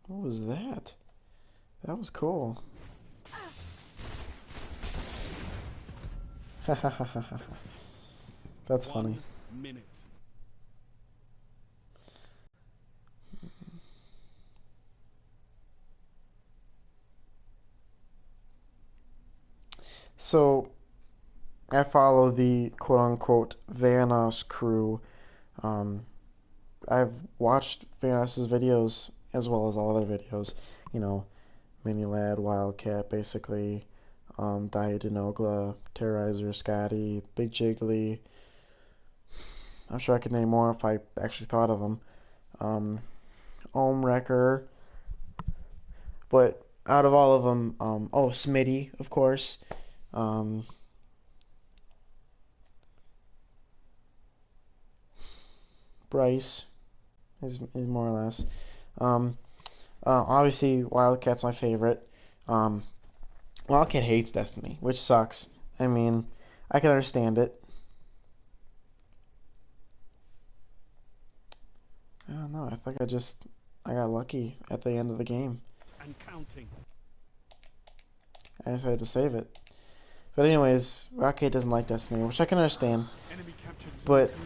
What was that? That was cool. That's funny. 1 minute. So I follow the quote unquote Vanoss crew. Um, I've watched Vanoss's videos as well as all other videos. You know, Mini Lad, Wildcat, basically, Diadenogla, Terrorizer, Scotty, Big Jiggly. I'm sure I could name more if I actually thought of them. Ohm Wrecker. But out of all of them, oh, Smitty, of course. Um, Bryce is more or less. Um, Obviously, Wildcat's my favorite. Um, Wildcat hates Destiny, which sucks. I mean, I can understand it. I don't know. I think I got lucky at the end of the game. And counting. I decided to save it. But anyways, Wildcat doesn't like Destiny, which I can understand. Enemy captured But zone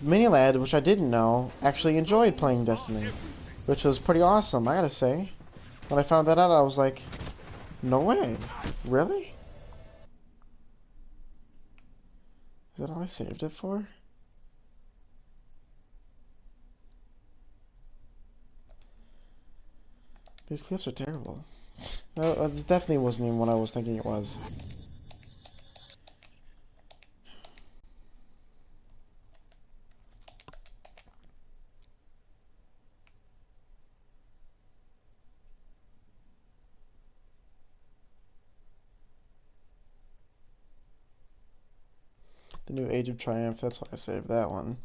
Minilad, which I didn't know, actually enjoyed playing Destiny, 3. which was pretty awesome, I gotta say. When I found that out, I was like, no way. Really? Is that all I saved it for? These clips are terrible. No, this definitely wasn't even what I was thinking it was. The new Age of Triumph, that's why I saved that one.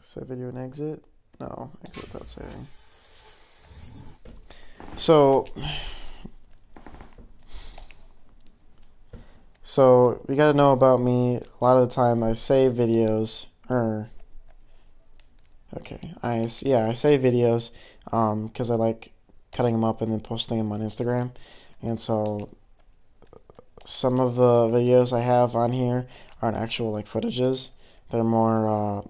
Save video and exit? No, exit without saving. So you gotta know about me. A lot of the time I save videos, I save videos, because I like cutting them up and then posting them on Instagram. And so some of the videos I have on here aren't actual like footages. They're more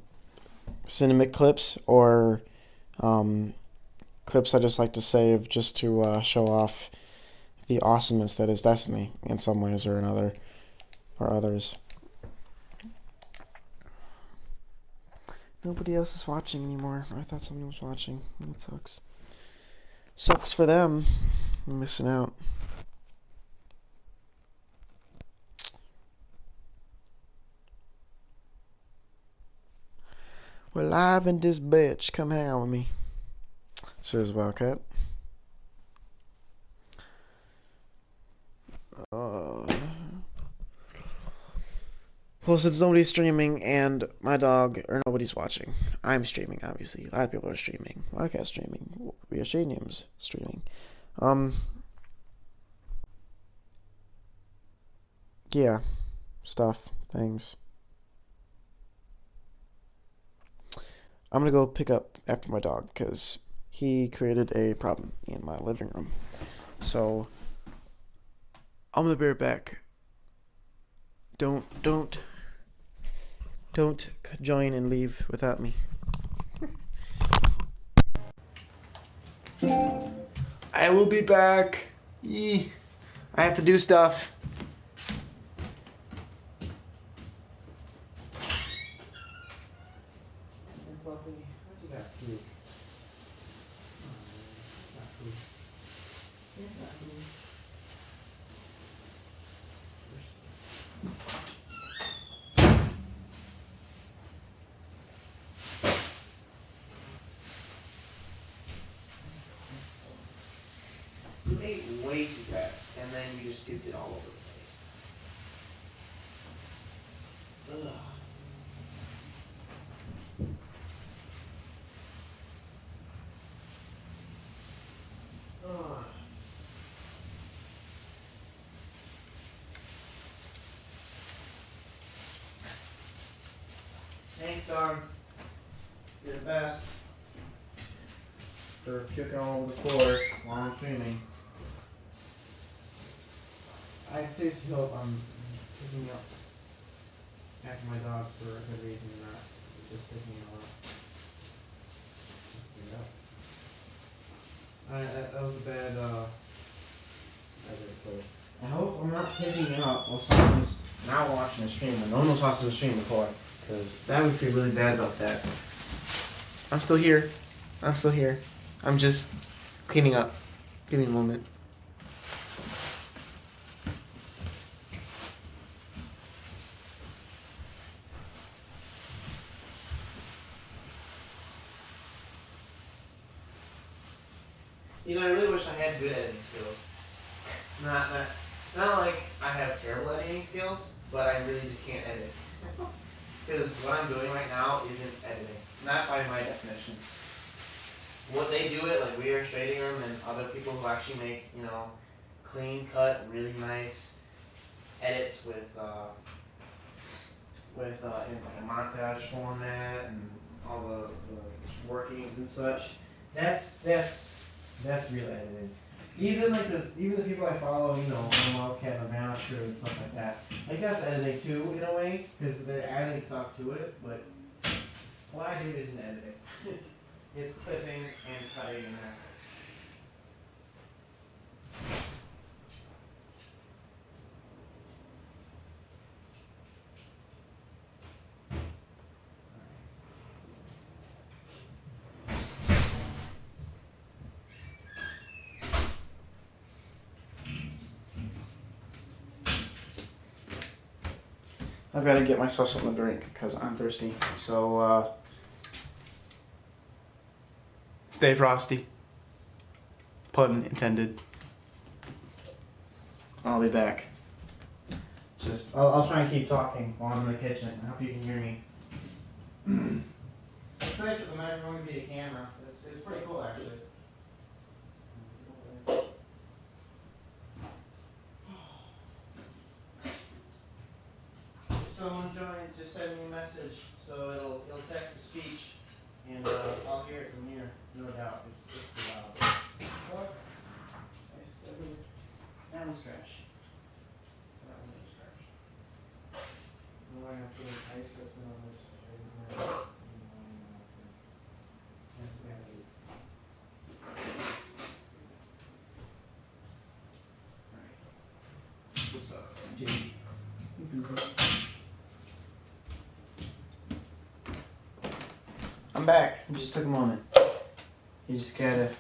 cinematic clips or um, clips I just like to save just to show off the awesomeness that is Destiny in some ways or another or others. Nobody else is watching anymore. I thought someone was watching. That sucks. Sucks for them. I'm missing out. We're live in this bitch. Come hang out with me. Says Wildcat. Well, since nobody's streaming and my dog, or nobody's watching, I'm streaming, obviously. A lot of people are streaming. Wildcat's streaming. We are Stadium's streaming. Um, yeah. Stuff. Things. I'm gonna go pick up after my dog, because he created a problem in my living room. So I'm gonna be right back. Don't join and leave without me. I will be back. Yee. I have to do stuff. What you got, food? You ate way too fast, and then you just puked it all over the place. Ugh. Ugh. Thanks, dog. You're the best. For puking all over the floor while I'm streaming. I seriously hope I'm picking up after my dog for a good reason, not just picking it up. Just pick it up. That was a bad play. I hope I'm not picking it up while someone's not watching the stream, when no one was watching the stream before, because that would feel really bad about that. I'm still here. I'm still here. I'm just cleaning up. Give me a moment. You know, I really wish I had good editing skills. Not like I have terrible editing skills, but I really just can't edit. Because what I'm doing right now isn't editing. Not by my definition. What they do it, like we are trading room and other people who actually make, you know, clean cut, really nice edits with in like a montage format and all the workings and such. That's real editing. Even the people I follow, you know, Wildcat and Master and stuff like that. Like that's editing too in a way, because they're adding stuff to it. But what I do isn't editing. It's clipping and cutting, and that's it. I've got to get myself something to drink because I'm thirsty. So, stay frosty. Pun intended. I'll be back. I'll try and keep talking while I'm in the kitchen. I hope you can hear me. It's nice that the microphone can be a camera. It's pretty cool, actually. If someone joins, just send me a message. So it'll text to speech, and I'll hear it from here, no doubt. It's pretty loud. What? Nice. That one's trash. That one is trash. I'm going to put an ice assessment on this. That's bad. Alright. Good stuff. Jimmy. I'm back. It just took a moment. You just gotta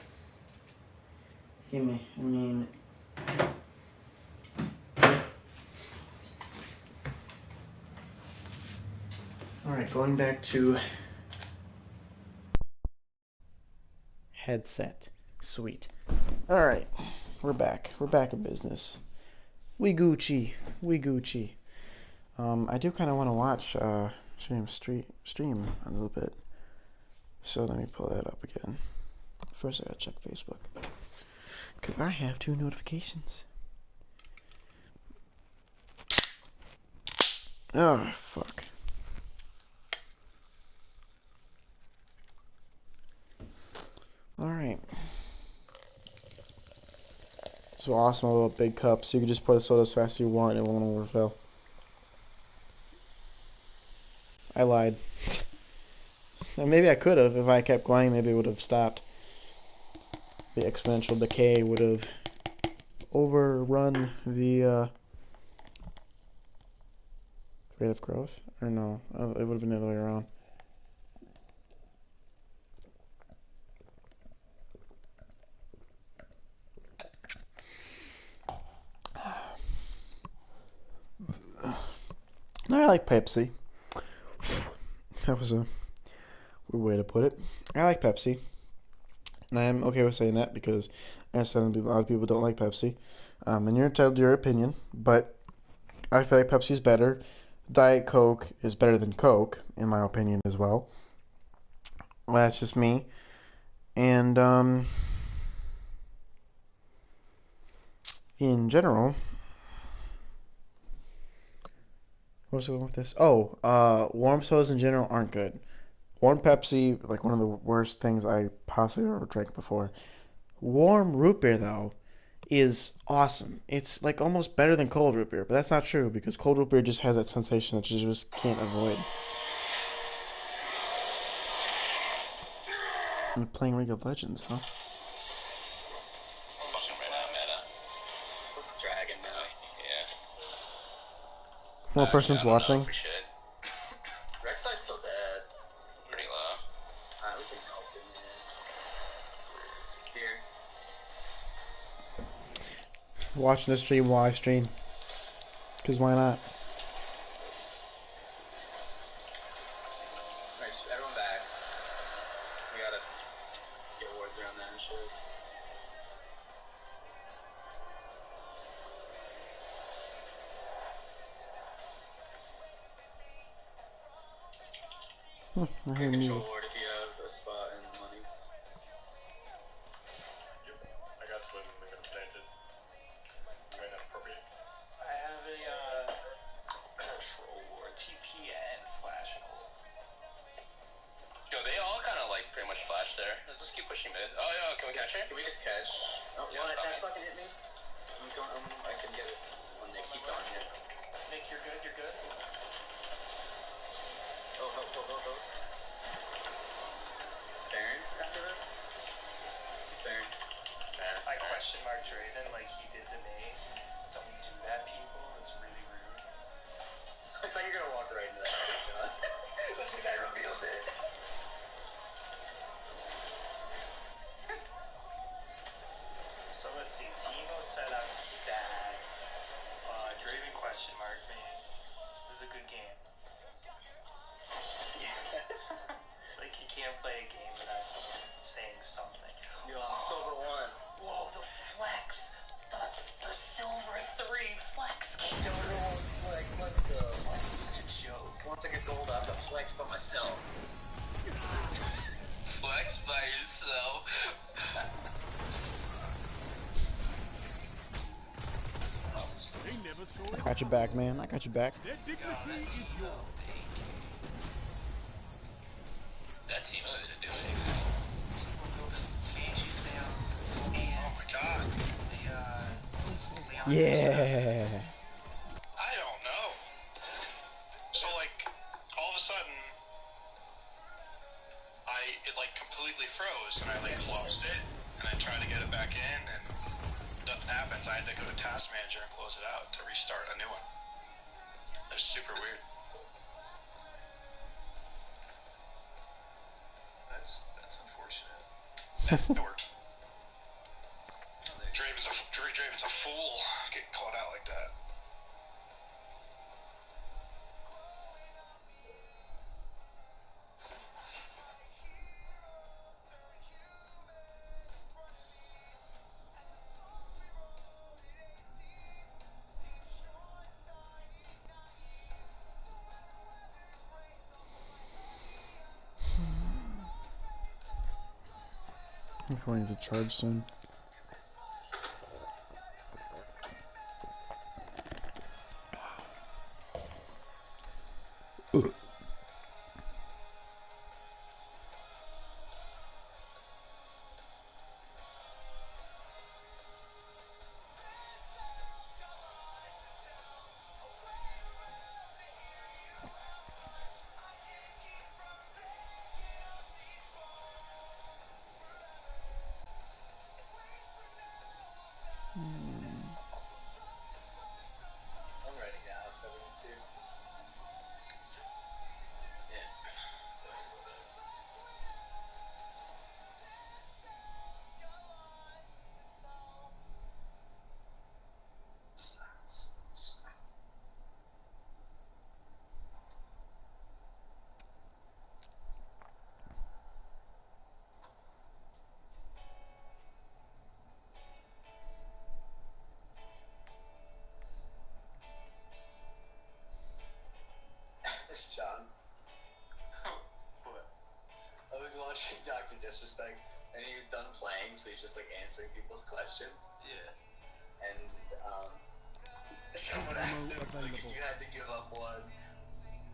give me, Alright, going back to headset. Sweet. Alright, we're back. We're back in business. We Gucci. I do kind of want to watch stream a little bit. So let me pull that up again. First I gotta check Facebook. Because I have 2 notifications. Oh, fuck. Alright. So awesome about big cups. You can just pour the soda as fast as you want and it won't overfill. I lied. And maybe I could have. If I kept going, maybe it would have stopped. The exponential decay would have overrun the rate of growth. Or no, it would have been the other way around. No, I like Pepsi. That was a weird way to put it. I like Pepsi. And I'm okay with saying that because I understand a lot of people don't like Pepsi. And you're entitled to your opinion, but I feel like Pepsi's better. Diet Coke is better than Coke, in my opinion, as well. Well, that's just me. And in general, what's going with this? Oh, warm sodas in general aren't good. Warm Pepsi, like one of the worst things I possibly ever drank before. Warm root beer, though, is awesome. It's like almost better than cold root beer, but that's not true because cold root beer just has that sensation that you just can't avoid. You're playing League of Legends, huh? Fucking right now, meta. What's Dragon now? Yeah. One person's I don't know watching. if we should. Rek'Sai's still dead. Pretty low. Alright, we can melt him, man. Here. Watching the stream while I stream. Because why not? Alright, so everyone back. We gotta get wards around that and shit. I hear Control music. ward if you have a spot and money. Yep, I got Twin and I'm gonna plant it. Right now, appropriate. I have a control ward, TP and flash hold. Yo, they all kind of like pretty much flash there. Let's just keep pushing mid. Oh, yeah, can we catch her? Can we just catch? Oh, Yeah, what? stop That it. fucking hit me. I'm going, I can get it. When they keep going, yeah. Nick, you're good, you're good. Oh, oh. Baron after this? He's Baron. I question Mark Draven like he did to me. Don't do that, people. It's really rude. I thought you were gonna walk right into that shot. Let's see if I revealed it. So let's see. Teemo set up that. Draven question mark me. It was a good game. Yeah. Like he can't play a game without someone saying something. You're on silver one. Whoa, the flex. The silver 3 flex game. Silver one flex, let's go. Such a joke. Once I get gold, I have to flex by myself. Flex by yourself. They never saw I it. got your back, man. I got your back. Their dignity is yours. That team didn't do anything. Aegis fail. And Oh my god. Leon. Yeah. I don't know. So like, all of a sudden, it like completely froze, and I like closed it, and I tried to get it back in, and nothing happens. I had to go to Task Manager and close it out to restart a new one. It was super weird. That's unfortunate. It worked. Draven's a fool getting caught out like that. Hopefully he's a charge soon. I'm ready now. If everyone's here. Yeah. John, What? I was watching Dr. Disrespect, and he was done playing, so he's just like answering people's questions. Yeah. And someone asked him like, if you had to give up one,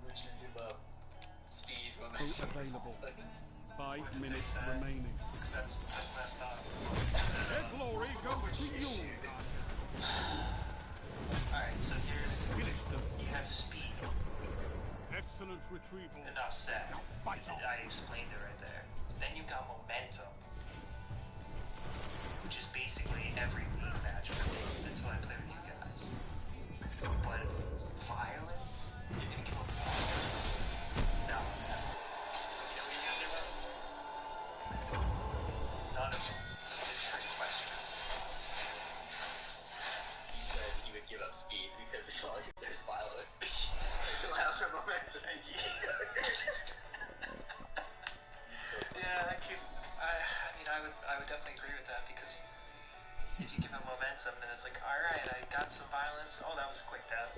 would you give up speed, momentum? Available. 5 minutes remaining. Because that's messed up. Their glory goes to you. Alright, so Finish them. you have speed. Excellent retrieval. Enough said. Now fight on. I explained it right there. Then you got momentum, which is basically every league match for me until I play with you guys. But violence? You're gonna give up violence? No, that's it. You know what you're gonna give up? None of them. It's a trick question. He said he would give up speed because as long as there's violence, it allows for momentum. Yeah, I mean, I would definitely agree with that because if you give him momentum, then it's like, all right, I got some violence. Oh, that was a quick death.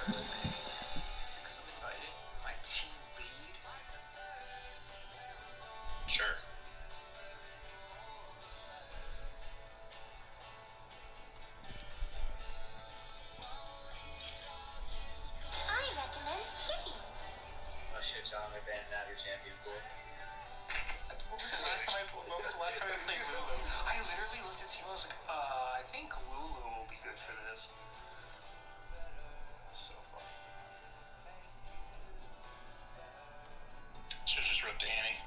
First pick. Is it 'cause I'm invited? My team lead? Sure. I recommend skipping. Oh shit, John, I banned out your champion pool. When was the last time I played Lulu? I literally looked at Timo, I was like, I think Lulu will be good for this. So funny. Should've just ripped Annie.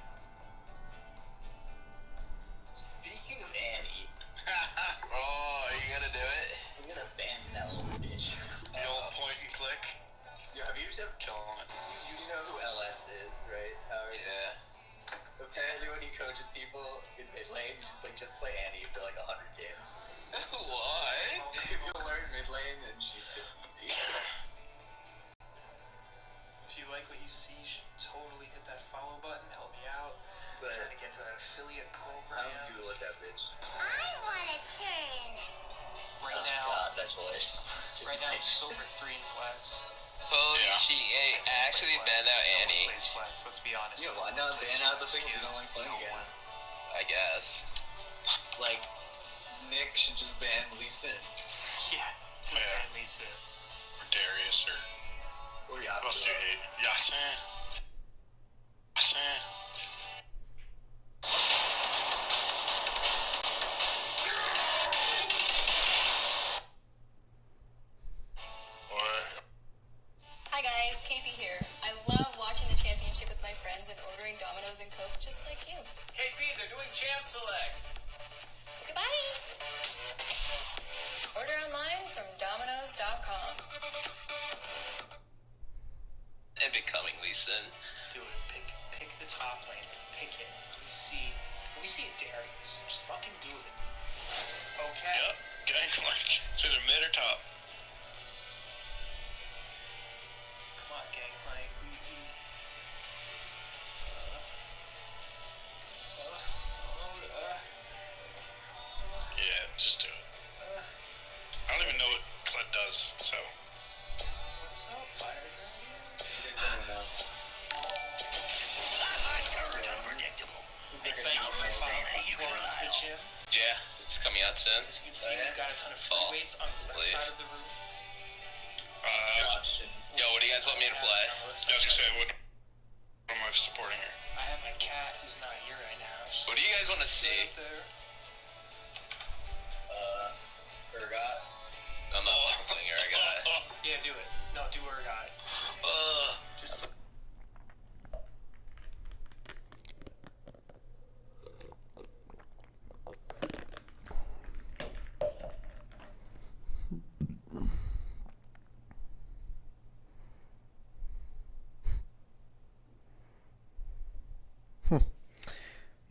Speaking of Annie, Oh, are you gonna do it? I'm gonna ban that little bitch. The old point and click? Yo, have you ever Killing it. you know who LS is, right? Howard? Yeah. Apparently when he coaches people in mid lane, he's just play Annie for like 100 games. Why? Because you'll learn mid lane and she's just easy. If you like what you see, you should totally hit that follow button, help me out. But Trying to get to that affiliate I program. don't do with that bitch. I want a turn. Right Oh now, God, that voice. Just right now I'm makes- silver 3 in flex. Holy Yeah. shit, hey, I actually banned out No one Annie, plays flex, let's be honest. You know why No one not plays ban out the flex. things you don't like playing No against? one. I guess. Like, Nick should just ban Lee Sin. Yeah, Yeah. and Lisa. Or Darius, or Or who else do you Yasuo. hate? Yasin. Yasin. Or Hi guys, Kathy here. I love watching the championship with my friends and ordering Domino's and Coke just like you. KP, they're doing champ select. Goodbye! Order online from Domino's.com. And becoming Leeson. Do it. Pick the top lane. Pick it. Let me see it, Darius. Just fucking do it. Okay. yep, Gangplank. It's either mid or top. Come on, Gangplank. Yeah, just do it. I don't even know what Clint does, so. What's up, fire dragon? Everyone else. Thank you for following. You going to the gym? Yeah, it's coming out soon. As you can see, Oh, yeah? we've got a ton of free Oh, weights on the left please. side of the room. Josh and Yo, what do you guys want me to play? I was gonna say, what am I supporting here? I have my cat who's not here right now. She's What do you guys want to see? right up there. Urgot. I'm not playing her, I got it. Yeah, do it. No, do Urgot. Just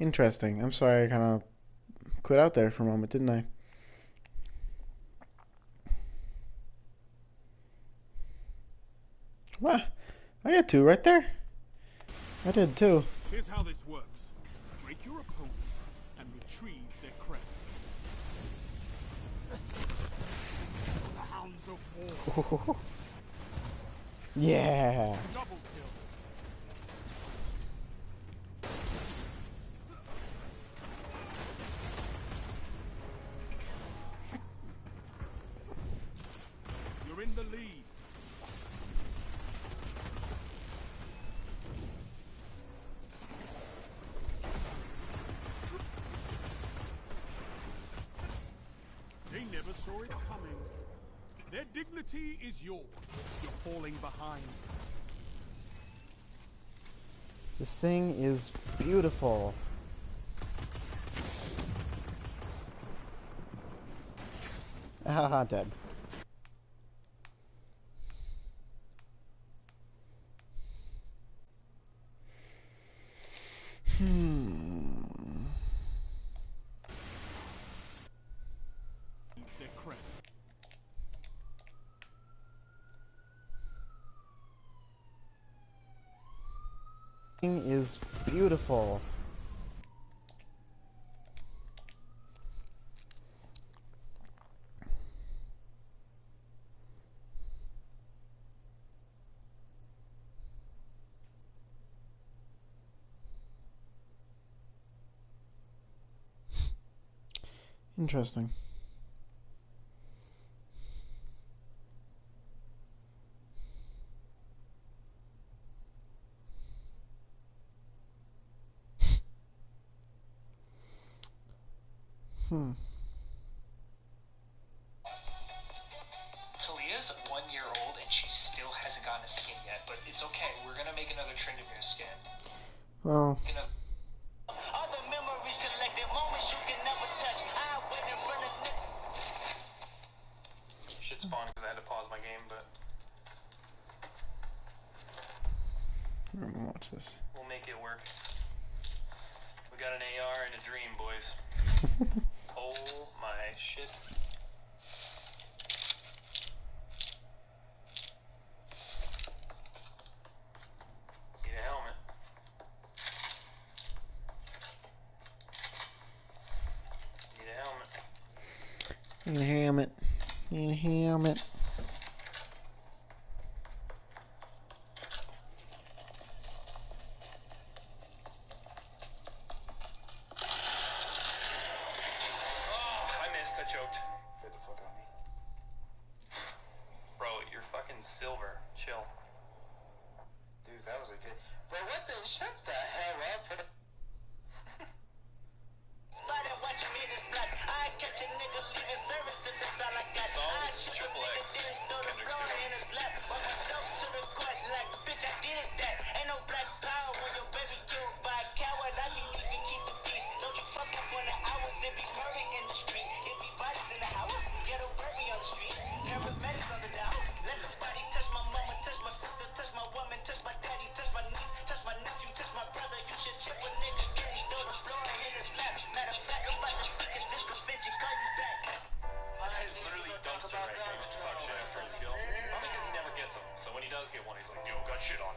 Interesting. I'm sorry I kind of quit out there for a moment, didn't I? What? I got two right there. I did too. Here's how this works. Break your opponent and retrieve their crest. The Hounds of War. Yeah. Double kill. You're in the lead. They never saw it coming. Their dignity is yours. You're falling behind. This thing is beautiful. Haha, dead. Their crest. Thing is beautiful. Interesting. Talia's 1 year old and she still hasn't gotten a skin yet, but it's okay. We're gonna make another Tryndamere skin. Well, Other memories collected, moments you can never touch. I went in front of Shit spawned because I had to pause my game, but I'm gonna watch this. we'll make it work. We got an AR and a dream, boys. Oh my shit. Need a helmet. Need a helmet. Need a helmet. Need a helmet. Oh, I missed. I choked. Get the fuck out of me. Bro, you're fucking silver. Chill. Dude, that was a good. Bro, what the? Shut the hell up. Started watching me this block. I catch a nigga leaving service and that's all I got. Song I is shoot a Triple nigga, X, then throw the Kendrick's floor hero. in his lap. Walk myself to the court like, bitch, I did that. Ain't no black power when your baby killed by a coward. I can even keep the peace. Don't you fuck up when the hours. It be murder in the street. It be bodies in the house. Get a baby on the street. Paramedics on the down. Let somebody touch my mama, touch my sister, touch my woman, touch my daddy, touch my niece, touch my nephew, touch my brother. You should chip a nigga, then he throw the floor in his lap. Matter of fact, I'm about to stick at this convention, call you back. He's literally dumpster right now. He's talk shit after his kill. Probably because he never gets them. So when he does get one, he's like, yo, got shit on.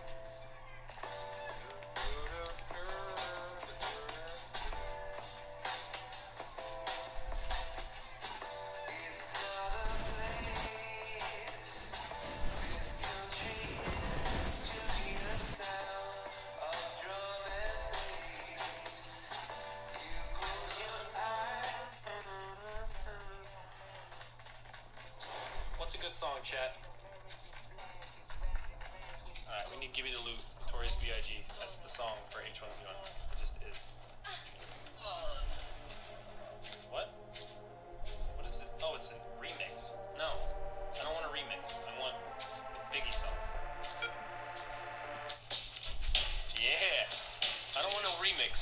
What's a good song, chat? Alright, we need Give Me the Loot, Notorious B.I.G. That's the song for H1Z1. It just is. What? What is it? Oh, it's a remix. No, I don't want a remix. I want the Biggie song. Yeah! I don't want no remix.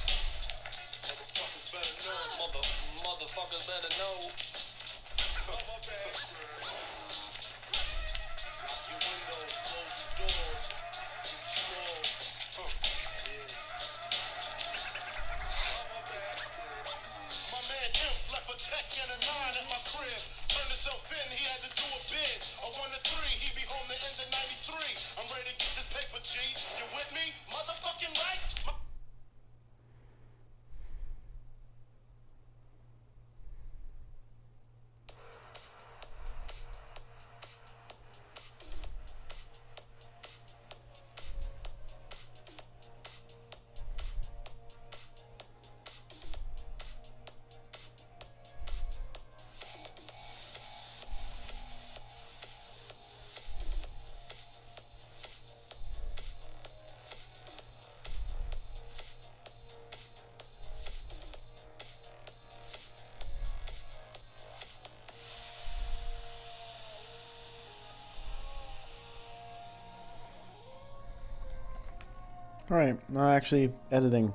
Motherfuckers better know. Motherfuckers better know. Your windows, close the doors. Keep strong. Yeah. had imp, left a tech and a 9 at my crib. Turned himself in, he had to do a bid. A 1 to 3, he be home the end of 93. I'm ready to get this paper, G. You with me? Motherfucking right? Alright, now actually editing.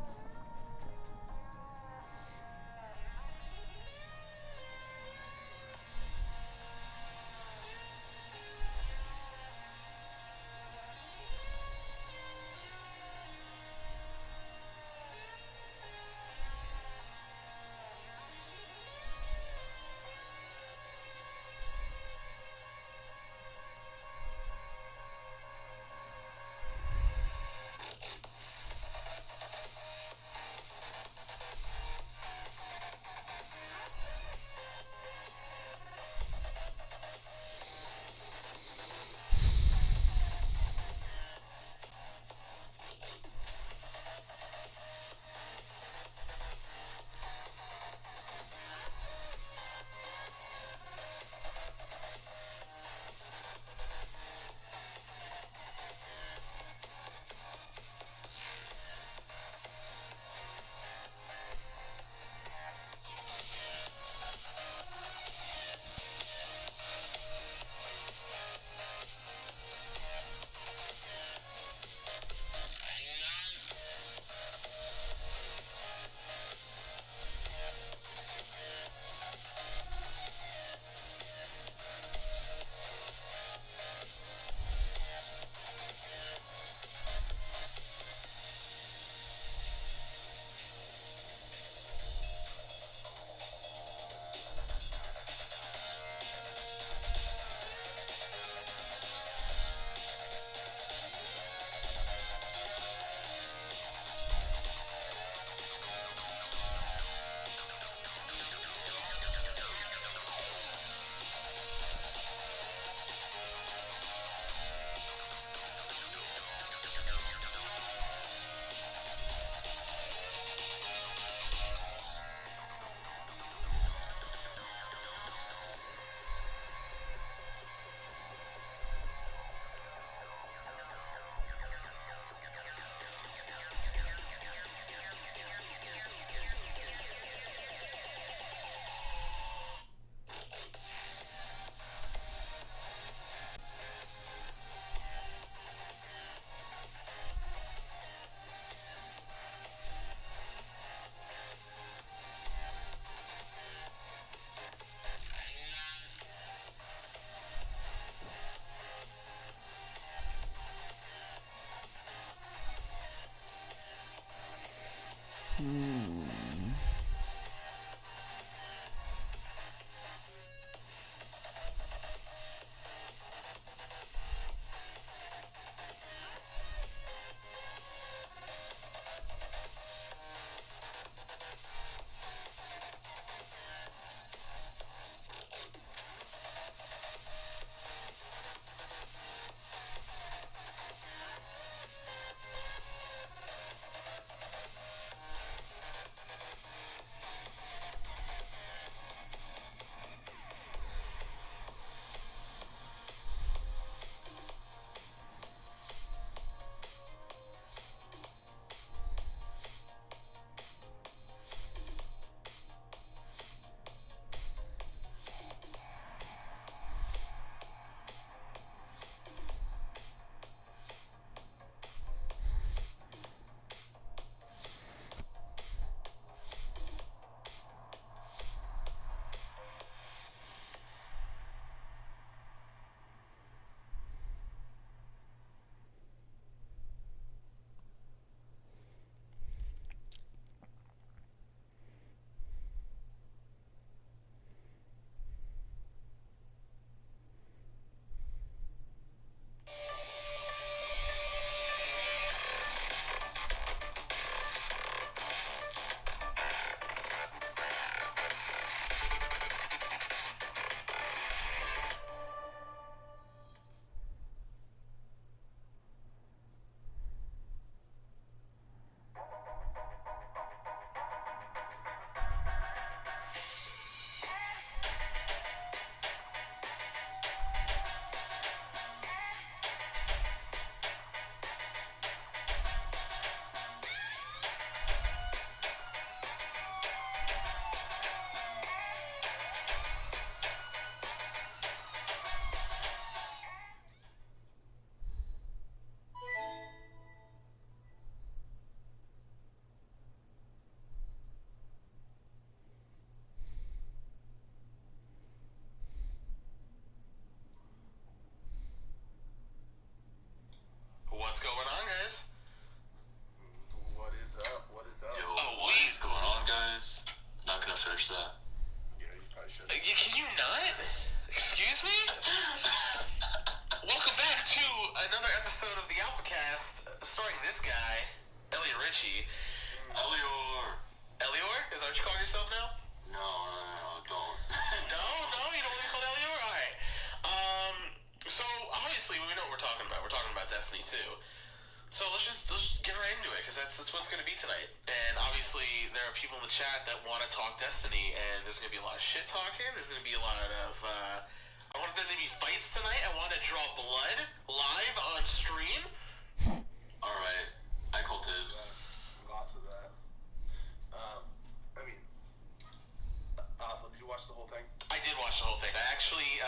No, don't. No, you don't want to be called Elior? Alright. So, obviously, we know what we're talking about. We're talking about Destiny 2. So let's just get right into it, because that's what it's going to be tonight. And obviously, there are people in the chat that want to talk Destiny, and there's going to be a lot of shit talking. There's going to be a lot of, I want there to be fights tonight. I want to draw blood live on stream. Alright, I call dibs. Lots of that. I mean, Alpha, did you watch the whole thing? I did watch the whole thing. I actually,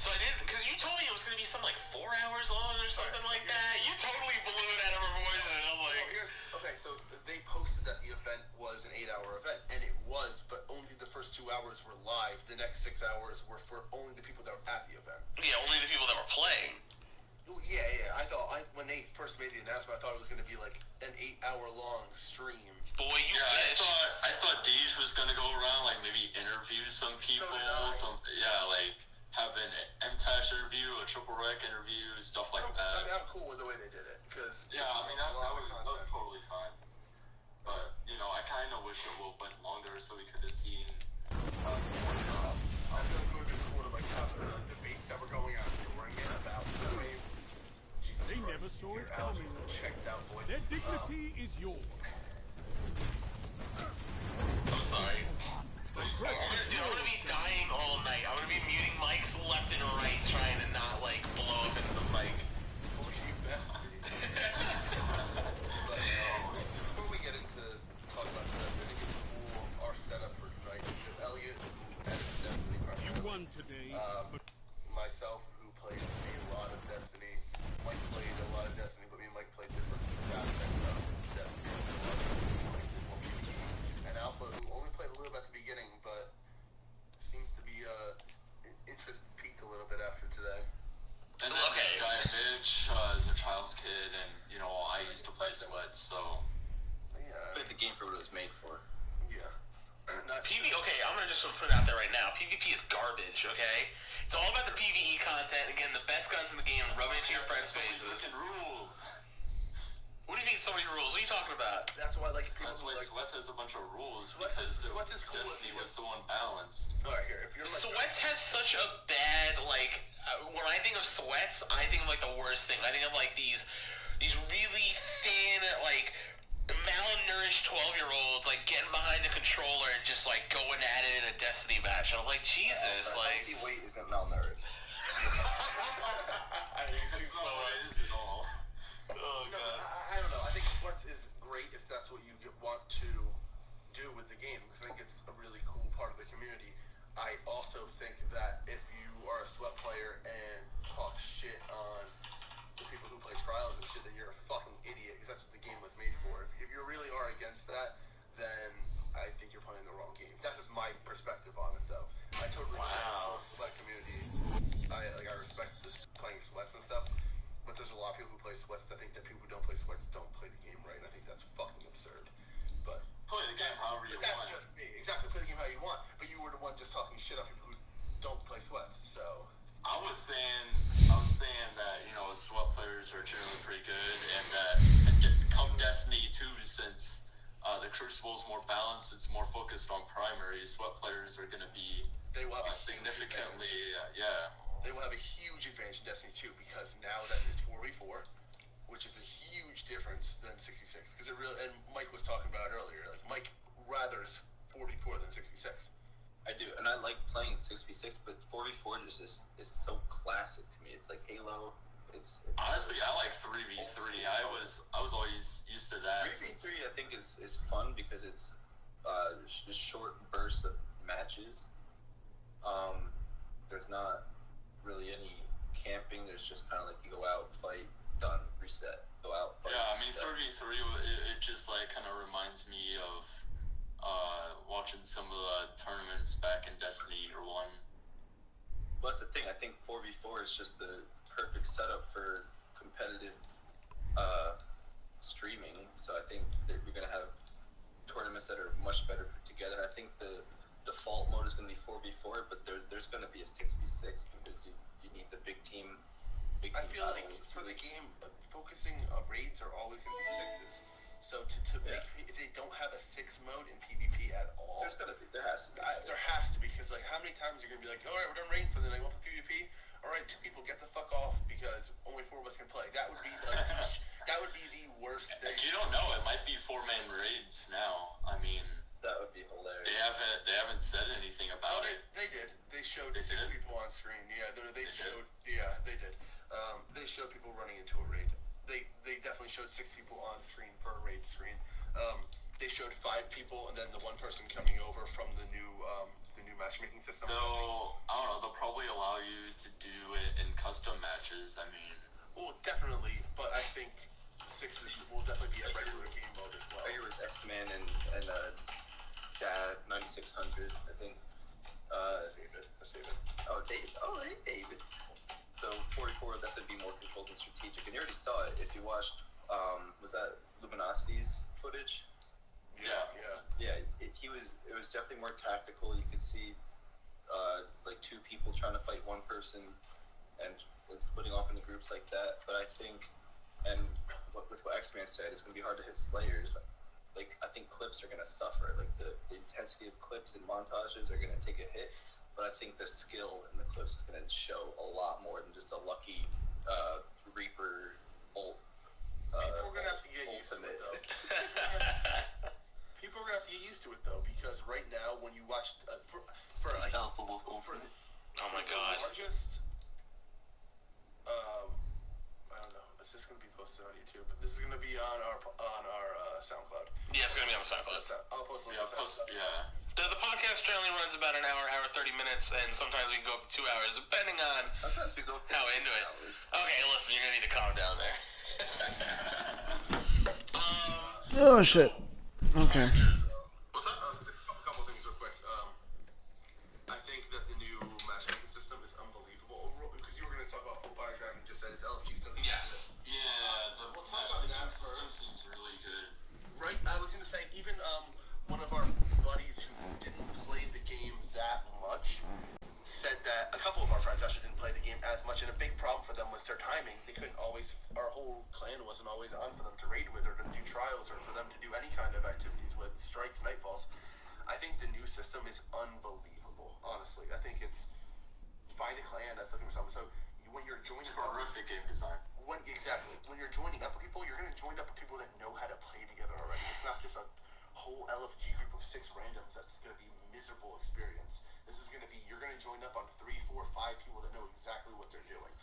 so I did, because you told me it was going to be something like 4 hours long or something like that. You totally blew it out of proportion. I'm like, Okay, so they posted that the event was an 8-hour event, and it was, but only the first 2 hours were live. The next 6 hours were for only the people that were at the event. yeah, only the people that were playing. Oh, yeah. I thought, when they first made the announcement, I thought it was going to be like an 8-hour long stream. Boy, you Yeah, wish. I thought Deej was gonna go around, like maybe interview some people, like have an MTash interview, a Triple Rec interview, stuff like I that. mean, I'm cool with the way they did it, because Yeah, I mean that was totally fine. But I kind of wish it would have went longer so we could have seen some more stuff. I feel like it would have been cool to have the debates that were going on during it about the way. They never saw it coming. Checked out, boys. Their dignity is yours. I'm sorry. I'm gonna be dying all night. I'm gonna be muting mics left and right, trying to not blow up into the mic. Before we get into talk about this, I think it's cool our setup for tonight because Elliot has definitely You won today. myself, who plays a lot of Destiny, Mike played a lot of Destiny, but me and Mike played different aspects of Destiny. And Alpha, who only played a little bit at the beginning, but seems to be interest peaked a little bit after today. And then this guy Mitch is a child's kid, and I used to play Sweat, so Yeah. Played the game for what it was made for. Yeah. Okay, I'm gonna just put it out there right now. PvP is garbage, okay? It's all about the PvE content. Again, the best guns in the game, rub it into your friends' faces. rules. What do you mean so many rules? What are you talking about? That's why people That's why like. Sweat has a bunch of rules Sweat because is cool Destiny was so unbalanced. Alright, here, if you're Sweats has such a bad, when I think of Sweats, I think of the worst thing. I think of these really thin, malnourished 12-year-olds getting behind the controller and just going at it in a Destiny match. And I'm like, Jesus, Healthy weight isn't malnourished. It's not what it is at all. Oh No, god. I don't know. I think Sweats is great if that's what you want to do with the game, because I think it's a really cool part of the community. I also think that if you are a Sweat player and talk shit on the people who play Trials and shit, then you're a fucking idiot, because that's what the game was made for. If you really are against that, then I think you're playing the wrong game. That's just my perspective on it, though. I totally respect the Sweat community. I respect this playing Sweats and stuff. But there's a lot of people who play Sweats that think that people who don't play Sweats don't play the game right, and I think that's fucking absurd. But Play the game however you that's want. just me. Exactly, play the game how you want. But you were the one just talking shit on people who don't play Sweats, so. I was saying that Sweat players are generally pretty good, and that come Destiny 2, since the Crucible is more balanced, it's more focused on primary. Sweat players are going to be They will have a significantly, They will have a huge advantage in Destiny 2 because now that it's 4v4, which is a huge difference than 66. Because it really, and Mike was talking about it earlier. Mike rathers 4v4 than 66. I do, and I like playing 6v6, but 4v4 is so classic to me. It's like Halo. It's honestly, I like 3v3. I was always used to that. 3v3 I think is fun because it's just short bursts of matches. There's not really any camping. There's just kind of you go out, fight, done, reset, go out, fight. Yeah, I mean, reset. 3v3, it just kind of reminds me of watching some of the tournaments back in Destiny Year 1. Well, that's the thing. I think 4v4 is just the perfect setup for competitive streaming. So I think that we're going to have tournaments that are much better put together. I think the default mode is going to be 4v4, but there's going to be a 6v6 because you need the big team. I feel like for the game, focusing raids are always going to be 6s. So to make if they don't have a 6 mode in PvP at all, There has to be. there has to be, because like how many times you're gonna be like, all right, we're done raiding for the night, want for PvP? All right, 2 people get the fuck off because only 4 of us can play. That would be like that would be the worst thing. You don't know. It might be 4-man raids now. I mean, That would be hilarious. they haven't said anything about it. They did. They showed They 6 did? people on screen. Yeah, they They showed. Yeah, they did. They showed people running into a raid. They definitely showed 6 people on screen for a raid screen. They showed 5 people and then the 1 person coming over from the new matchmaking system. Though, I don't know, they'll probably allow you to do it in custom matches. I mean, Well, definitely, but I think 6 will definitely be a regular game mode as well. I agree with X-Man and Dad 9600. I think. That's David. Oh, David. Oh, hey, David. So 44 would definitely be more controlled and strategic, and you already saw it if you watched. Was that Luminosity's footage? Yeah. It was definitely more tactical. You could see like 2 people trying to fight 1 person and splitting off into groups like that. But I think, and with what X-Man said, it's going to be hard to hit Slayers. Like, I think clips are going to suffer. Like, the intensity of clips and montages are going to take a hit. But I think the skill in the clips is going to show a lot more than just a lucky Reaper ult. People are going to have to get used to it, though. People are going to have to get used to it, though, because right now, when you watch, for like, Oh my god. the largest, I don't know, it's just going to be posted on YouTube, but this is going to be on our SoundCloud. Yeah, it's gonna be on the SoundCloud. I'll post a link yeah, on SoundCloud. The podcast generally runs about an hour, 30 minutes, and sometimes we can go up to 2 hours, depending on Sometimes we go up to how into it. hours. Okay, listen, you're gonna need to calm down there. Oh shit. Okay. What's up? A couple things real quick. I think that the new matchmaking system is unbelievable. Because you were going to talk about Full Fire Dragon, just said his LFG still. Yes. yeah, the We'll talk about that system first. seems really good. Right, I was going to say, even one of our buddies who didn't play the game that much said that a couple of our friends actually didn't play the game as much, and a big problem for them was their timing. They couldn't always, our whole clan wasn't always on for them to raid with or to do trials or for them to do any kind of activities with strikes, nightfalls. I think the new system is unbelievable, honestly. I think it's find a clan that's looking for something. So when you're joining Terrific game design. when you're joining up with people, you're going to join up with people that know how to play together already. It's not just a whole LFG group of 6 randoms that's going to be a miserable experience. This is going to be, you're going to join up on 3, 4, 5 people that know exactly what they're doing.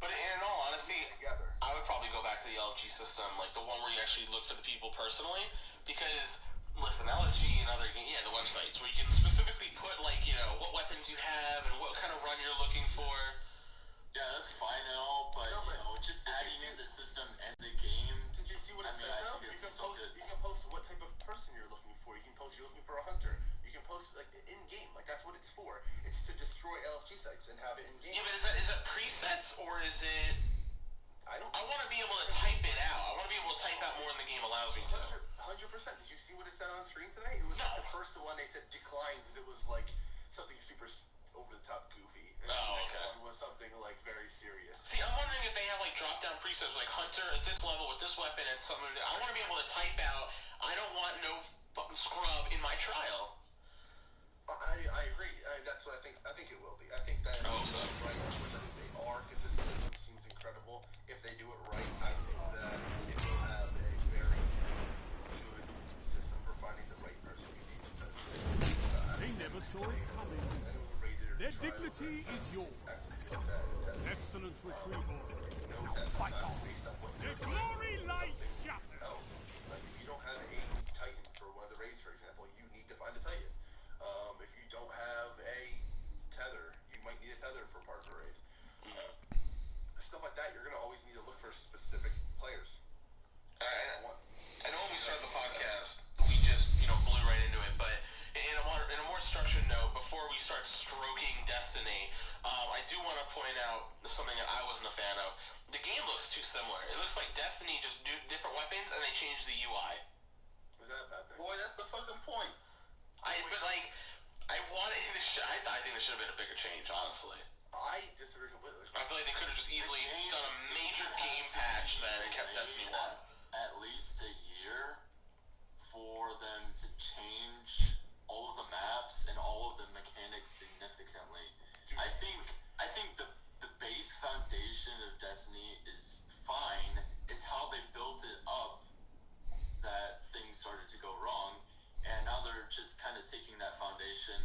But in all honesty, Together. I would probably go back to the LFG system, like the one where you actually look for the people personally, because listen, LFG and other the websites where you can specifically put like what weapons you have and what kind of run you're looking for. Yeah, that's fine and all, but just adding in the system and the game. Did you see what it said I though? think You it's can so post. good. You can post what type of person you're looking for. You can post you're looking for a hunter. You can post like in game. Like that's what it's for. It's to destroy LFG sites and have it in game. Yeah, but is that presets or is it? I want to be able to type it out. I want to be able to type out more than the game allows me to. 100%. Did you see what it said on screen today? It was No. the first one they said decline because it was like something super over the top goofy. And Oh, the next okay. one was something like very serious. See, I'm wondering if they have like drop down presets like Hunter at this level with this weapon and something. I want to be able to type out. I don't want no fucking scrub in my trial. I agree. That's what I think. I think it will be. I think that I hope so. right, which I think they are, because this system seems incredible. If they do it right, I think that it will have a very good system for finding the right person you need. Because They never saw it coming. Their dignity is yours. Excellent retrieval. Fight on. Their glory lies shattered. Like if you don't have a Titan for one of the raids, for example, you need to find a Titan. If you don't have a tether, you might need a tether for part of a raid. Stuff like that, you're gonna always need to look for specific players. I know when we started the podcast, we just blew right into it. But in a more structured note, before we start stroking Destiny, I do want to point out something that I wasn't a fan of. The game looks too similar. It looks like Destiny just do different weapons and they change the UI. Is that a bad thing? Boy, that's the fucking point. I think this should have been a bigger change, honestly. I disagree completely. I feel like they could have just easily done a major game patch that and kept Destiny 1. at least a year for them to change all of the maps and all of the mechanics significantly. I think the base foundation of Destiny is fine. It's how they built it up that things started to go wrong, and now they're just kind of taking that foundation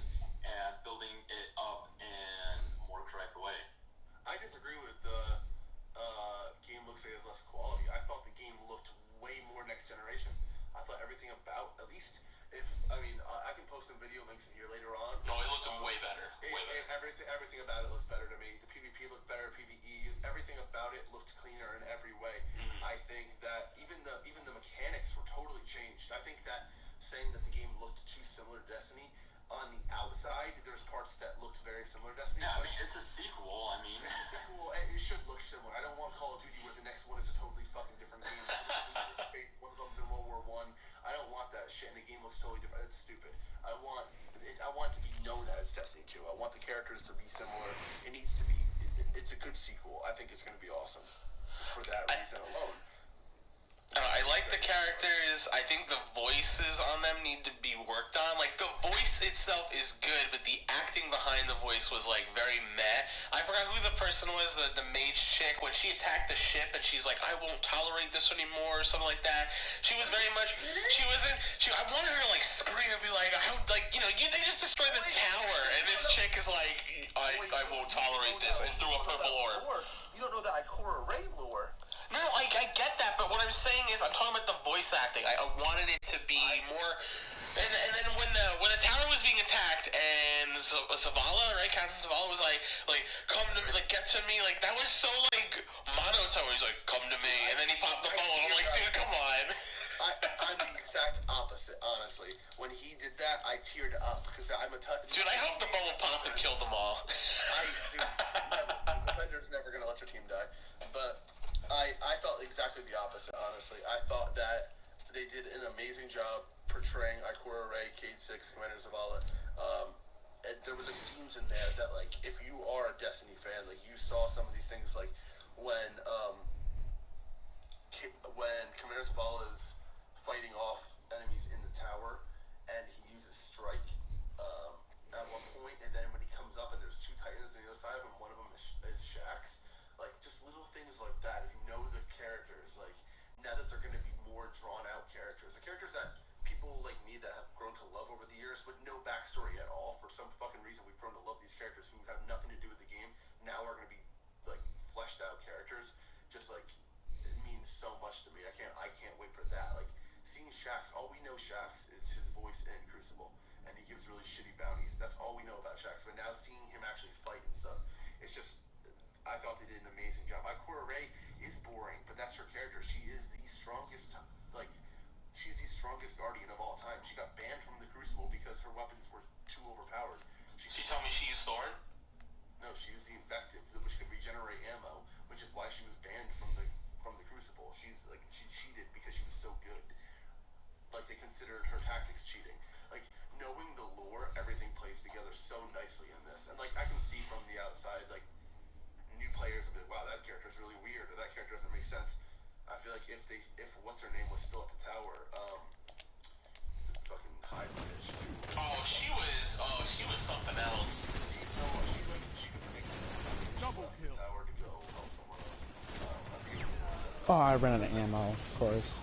and building it up in a more correct way. I disagree with the game looks like it has less quality. I thought the game looked way more next generation. I thought everything about, at least, I can post some video links in here later on. No, it looked way better. Everything about it looked better to me. The PvP looked better, PvE, everything about it looked cleaner in every way. Mm-hmm. I think that even the mechanics were totally changed. I think that saying that the game looked too similar to Destiny, on the outside, there's parts that looked very similar to Destiny. Yeah, I mean, it's a sequel. I mean, it's a sequel, and it should look similar. I don't want Call of Duty where the next one is a totally fucking different game. One of them's in World War I. I don't want that shit, and the game looks totally different. It's stupid. I want it to be known that it's Destiny 2. I want the characters to be similar. It needs to be. It's a good sequel. I think it's going to be awesome for that reason alone. I like the characters. I think the voices on them need to be worked on. Like, the voice itself is good, but the acting behind the voice was, like, very meh. I forgot who the person was, the mage chick, when she attacked the ship and she's like, I won't tolerate this anymore, or something like that. She was very much, I wanted her to, like, scream and be like, they just destroyed the tower, and this chick is like, I won't tolerate this, and threw a purple orb. You don't know the Ikora Ray lore. No, I get that, but what I'm saying is, I'm talking about the voice acting. I wanted it to be more. And then when the tower was being attacked, and Zavala, right, Captain Zavala was like, come to me, like, get to me, like, that was so, like, monotone. He's like, come to me, and then he popped the bubble. I'm like, dude, come on. I'm the exact opposite, honestly. When he did that, I teared up because I'm a dude, I hope the bubble popped and killed them all. Defender's never gonna let your team die, but. I felt exactly the opposite, honestly. I thought that they did an amazing job portraying Ikora Ray, Cade 6, Commander Zavala. And there was scenes in there that, like, if you are a Destiny fan, like, you saw some of these things, like, when Commander Zavala is fighting off enemies in the tower, and he uses Strike at one point, and then when he comes up and there's two Titans on the other side of him, one of them is Shaxx. Like, just little things like that. If you know the characters, like, now that they're going to be more drawn-out characters. The characters that people like me that have grown to love over the years with no backstory at all, for some fucking reason we've grown to love these characters who have nothing to do with the game, now are going to be, like, fleshed-out characters. Just, like, it means so much to me. I can't wait for that. Like, seeing Shaxx, all we know Shaxx is his voice in Crucible, and he gives really shitty bounties. That's all we know about Shaxx. But now seeing him actually fight and stuff, it's just... I thought they did an amazing job. Ikora Ray is boring, but that's her character. She is the strongest, she's the strongest Guardian of all time. She got banned from the Crucible because her weapons were too overpowered. So you tell me she used Thorn? No, she used the Invective, which could regenerate ammo, which is why she was banned from the Crucible. She cheated because she was so good. Like, they considered her tactics cheating. Like, knowing the lore, everything plays together so nicely in this. And, like, I can see from the outside, like, new players will be like, wow, that character's really weird, or that character doesn't make sense. I feel like if what's her name was still at the tower, the fucking high bitch. She was something else. She could make Double kill. Tower to go help someone else. Oh, I ran out of ammo, of course.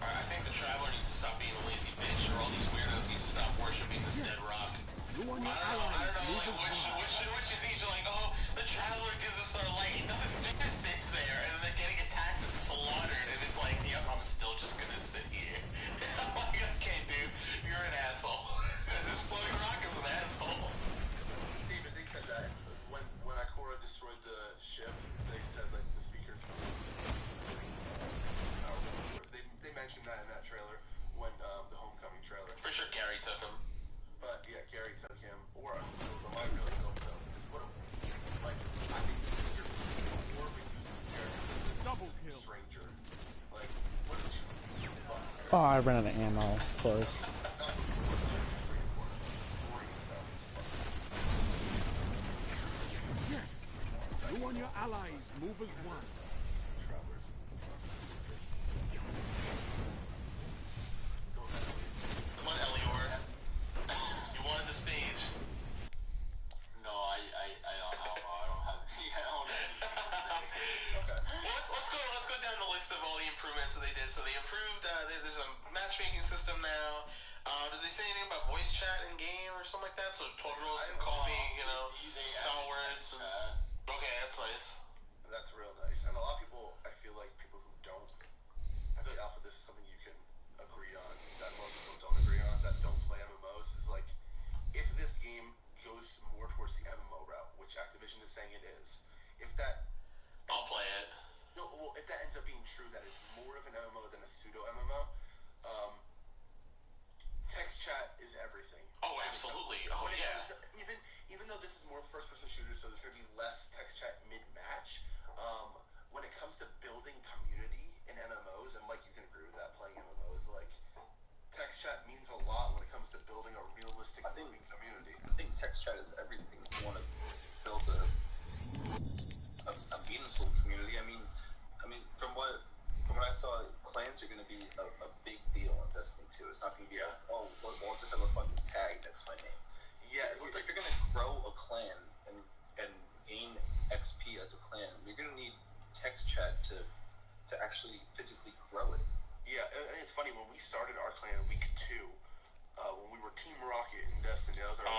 I think the Traveler needs to stop being a lazy bitch, or all these weirdos need to stop worshiping this dead rock. You want your I don't allies know, move like, as one. which is each like, oh, the Traveler gives us our light. It doesn't, it just sits there, and then getting attacked and slaughtered, and it's like, yep, I'm still just gonna sit here. I'm like, okay, dude, you're an asshole. This floating rock is an asshole. Steven, they said that when Ikora destroyed the ship, they said, like, the speakers. They mentioned that in that trailer when the Homecoming trailer. Pretty sure Gary took him. But yeah, Gary took him, or I really hope so. I think the speaker before we use this character, Double kill. Stranger. Like, what did you use? Oh, I ran out of ammo, of course. Yes. You and your allies move as one. them now. Did they say anything about voice chat in game or something like that? So 12-year-olds can call me, foul words. Okay, that's nice. That's real nice. And a lot of people, I feel like people who don't, I feel like Alpha, this is something you can agree on, that most people don't agree on, that don't play MMOs, is like, if this game goes more towards the MMO route, which Activision is saying it is, if that... I'll play it. No, well, if that ends up being true, that it's more of an MMO than a pseudo-MMO, text chat is everything. Oh, absolutely. Oh, yeah. Even though this is more first-person shooters, so there's going to be less text chat mid-match, when it comes to building community in MMOs, and Mike, you can agree with that, playing MMOs, like, text chat means a lot when it comes to building a realistic moving community. I think text chat is everything. If you want to build a meaningful community, I mean, from what I saw, clans are going to be a big deal in Destiny 2. It's not going to be we'll just have a fucking tag next to my name. Yeah, if you're going to grow a clan and gain XP as a clan, you're going to need text chat to actually physically grow it. Yeah, and it's funny, when we started our clan week 2, when we were Team Rocket in Destiny, that was our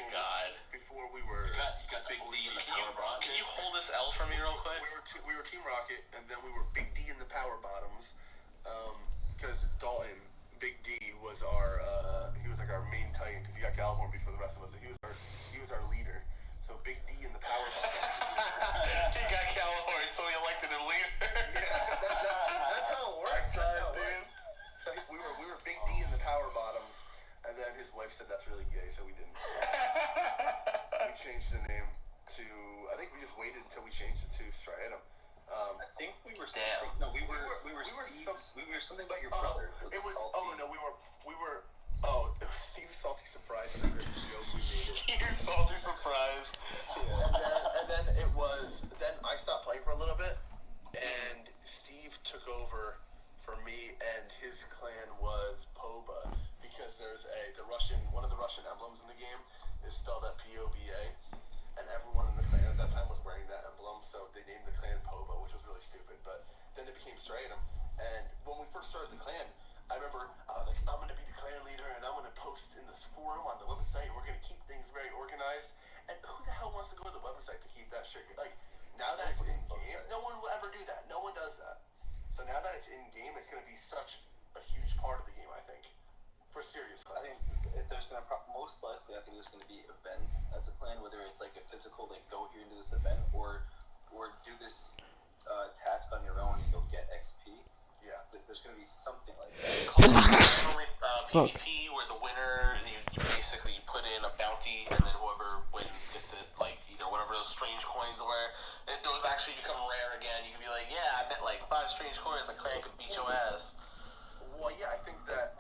God. Before we were You got Big D in the power bottom. Can you hold this L for me real quick? We were Team Rocket, and then we were Big D in the power bottoms, because Dalton, Big D, was he was like our main titan, because he got Galhorn before the rest of us, so he was our leader. So Big D in the power bottoms. He got Galhorn, so he elected him leader. Yeah, that's how it worked. Dude. So we were Big D in the power bottoms, and then his wife said that's really gay, so we didn't. We changed the name to, I think we just waited until we changed it to Striatum. I think we were something. No, we were something about your brother. It was Steve's Salty Surprise. I think that's the joke we made. Steve's Salty Surprise. Yeah. And then it was. Then I stopped playing for a little bit, and Steve took over for me, and his clan was Poba, because there's one of the Russian emblems in the game is spelled at P-O-B-A, and everyone in the clan at that time was wearing that emblem, so they named the clan Poba, which was really stupid, but then it became Striatum, and when we first started the clan, I remember I was like, I'm going to be the clan leader, and I'm going to post in this forum on the website, and we're going to keep things very organized, and who the hell wants to go to the website to keep that shit? Like, now that it's in game, no one will ever do that. No one does that. So now that it's in game, it's going to be such a huge part of the game, I think. For serious. I think there's going to most likely, I think there's going to be events as a clan, whether it's like a physical, like go here and do this event, or do this task on your own and you'll get XP. Yeah, there's going to be something like that. PvP, where the winner, you basically put in a bounty, and then whoever wins gets it, like either whatever those strange coins were. If those actually become rare again, you can be like, yeah, I bet like 5 strange coins, a clan could beat your ass. Well, yeah, I think that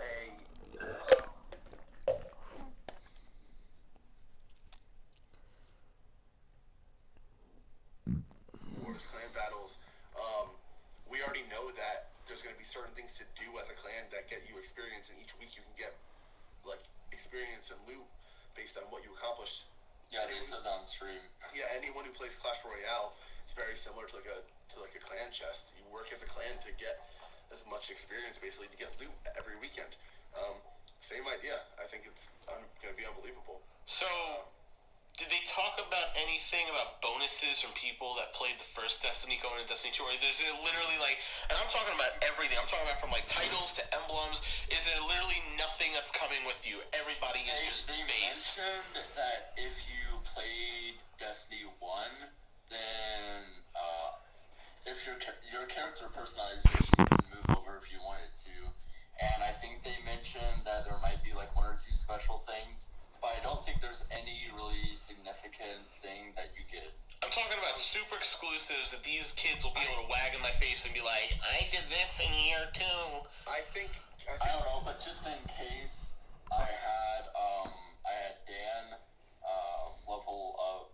Wars, clan battles, we already know that there's going to be certain things to do as a clan that get you experience, and each week you can get like experience and loot based on what you accomplished. Yeah, they said that on stream. Yeah, anyone who plays Clash Royale, it's very similar to like a clan chest. You work as a clan to get as much experience, basically, to get loot every weekend. Same idea. I think it's going to be unbelievable. So, did they talk about anything about bonuses from people that played the first Destiny going into Destiny 2? Or is it literally like, and I'm talking about everything, I'm talking about from like titles to emblems, is there literally nothing that's coming with you? Everybody is just They base. mentioned that if you played Destiny 1, then if your character personalization, you can move over if you wanted to. And I think they mentioned that there might be like 1 or 2 special things, but I don't think there's any really significant thing that you get. I'm talking about super exclusives that these kids will be able to wag in my face and be like, I did this in year 2. I don't know, but just in case, I had Dan level up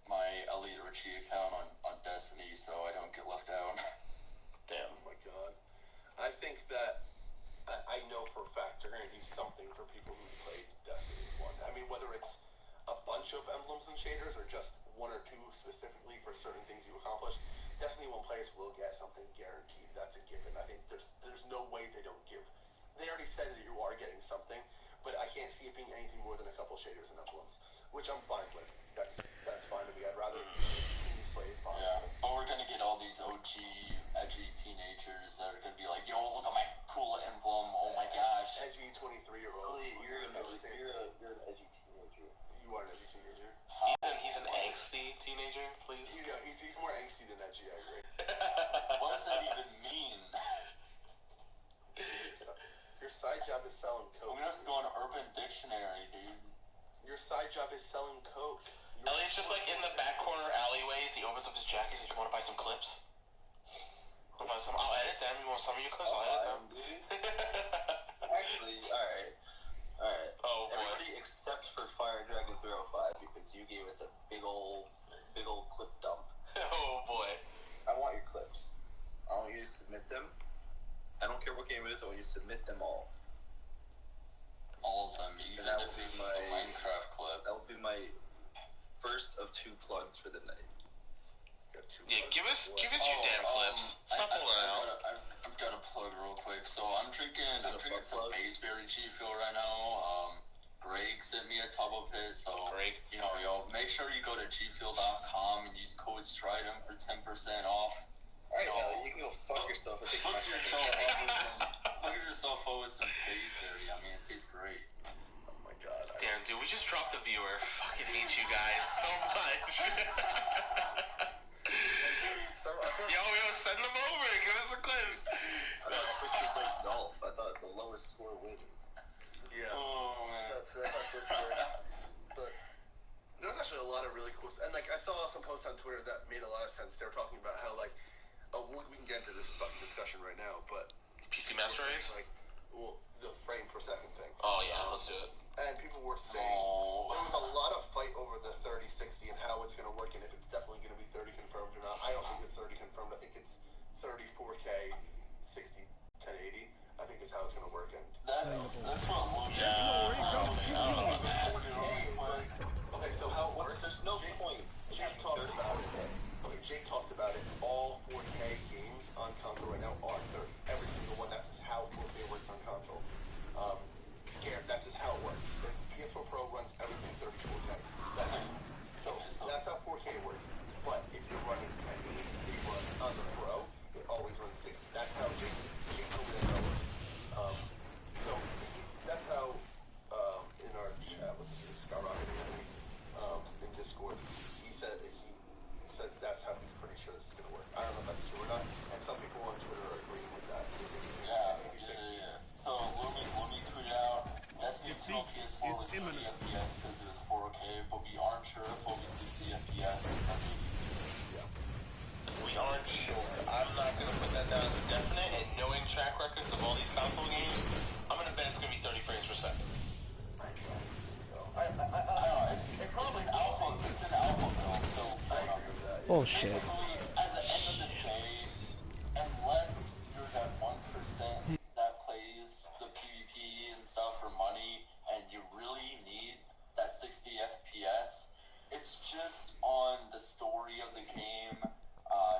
my Elite Richie account on Destiny, so I don't get left out. Damn. Oh my god. I think that I know for a fact they're going to do something for people who played Destiny 1. I mean, whether it's a bunch of emblems and shaders or just 1 or 2 specifically for certain things you accomplish, Destiny 1 players will get something guaranteed. That's a given. I think there's no way they don't give they already said that you are getting something, but I can't see it being anything more than a couple shaders and emblems, which I'm fine with. That's fine with me. I'd rather be slay as possible. Yeah, but we're gonna get all these OG, edgy teenagers that are gonna be like, yo, look at my cool emblem, oh my gosh. Edgy 23-year-olds. You're an edgy teenager. You are an edgy teenager. He's an angsty teenager, please. Yeah, he's more angsty than edgy, I agree. What does that even mean? Your side job is selling coke. We're gonna have to go on Urban Dictionary, dude. Your side job is selling coke. Elliot's just like in the back corner alleyways. He opens up his jacket. He says, "You want to buy some clips? I'll edit them. You want some of your clips? I'll edit them." Actually, alright. Oh boy. Everybody except for Fire Dragon 305 because you gave us a big old clip dump. Oh boy. I want your clips. I want you to submit them. I don't care what game it is. I want you to submit them all. All of them, even that if will be it's my a Minecraft clip. That will be my first of 2 plugs for the night. Yeah, give us your damn clips. Stop pulling out. I've got a plug real quick. So I'm drinking some Baseberry G Fuel right now. Greg sent me a tub of his. So Greg, make sure you go to gfuel.com and use code Stridem for 10% off. Alright, Ellie, you can go fuck yourself. I think Look at yourself up with some Baseberry. I mean, it tastes great. Oh my god. Damn, dude, we just dropped a viewer. Fucking hate you guys so much. Yo, send them over. Give us the clips. I thought Twitch was like golf. I thought the lowest score wins. Yeah. Oh man. That's how Twitch works. But there's actually a lot of really cool stuff. And like I saw some posts on Twitter that made a lot of sense. They were talking about how like, we can get into this fucking discussion right now, but PC Master Race? Like, well, the frame per second thing. Oh yeah, let's do it. And people were saying there was a lot of fight over the 3060 and how it's going to work and if it's definitely going to be 30 confirmed or not. I don't think it's 30 confirmed. I think it's 30 4K 60 1080. I think is how it's going to work. And that's what I'm looking Okay, so how it works? There's no point. Jake talked about it. Okay, Jake talked about it. All 4K games on console right now are 30. Every single one. That's just how 4K works on console. That's just how it works. The PS4 Pro runs everything 30 4K. That's how 4K works. But if you're running 1080 run on the Pro, it always runs 60. That's how Jake told me that works. So that's how in our chat with Skyrocket in Discord, he said that's how he's pretty sure this is gonna work. I don't know if that's true or not, and some people on Twitter are agreeing with that. Yeah. So let me tweet out. Destiny 2 on PS4 was 30 FPS because it was 4K, but we aren't sure if it'll be 60 FPS. We aren't sure. I'm not gonna put that down as definite, and knowing track records of all these console games, I'm gonna bet it's gonna be 30 frames per second. I don't know, it's probably an alpha build, so Bullshit. At the end of the day, unless you're that 1% that plays the PvP and stuff for money, and you really need that 60 FPS, it's just on the story of the game,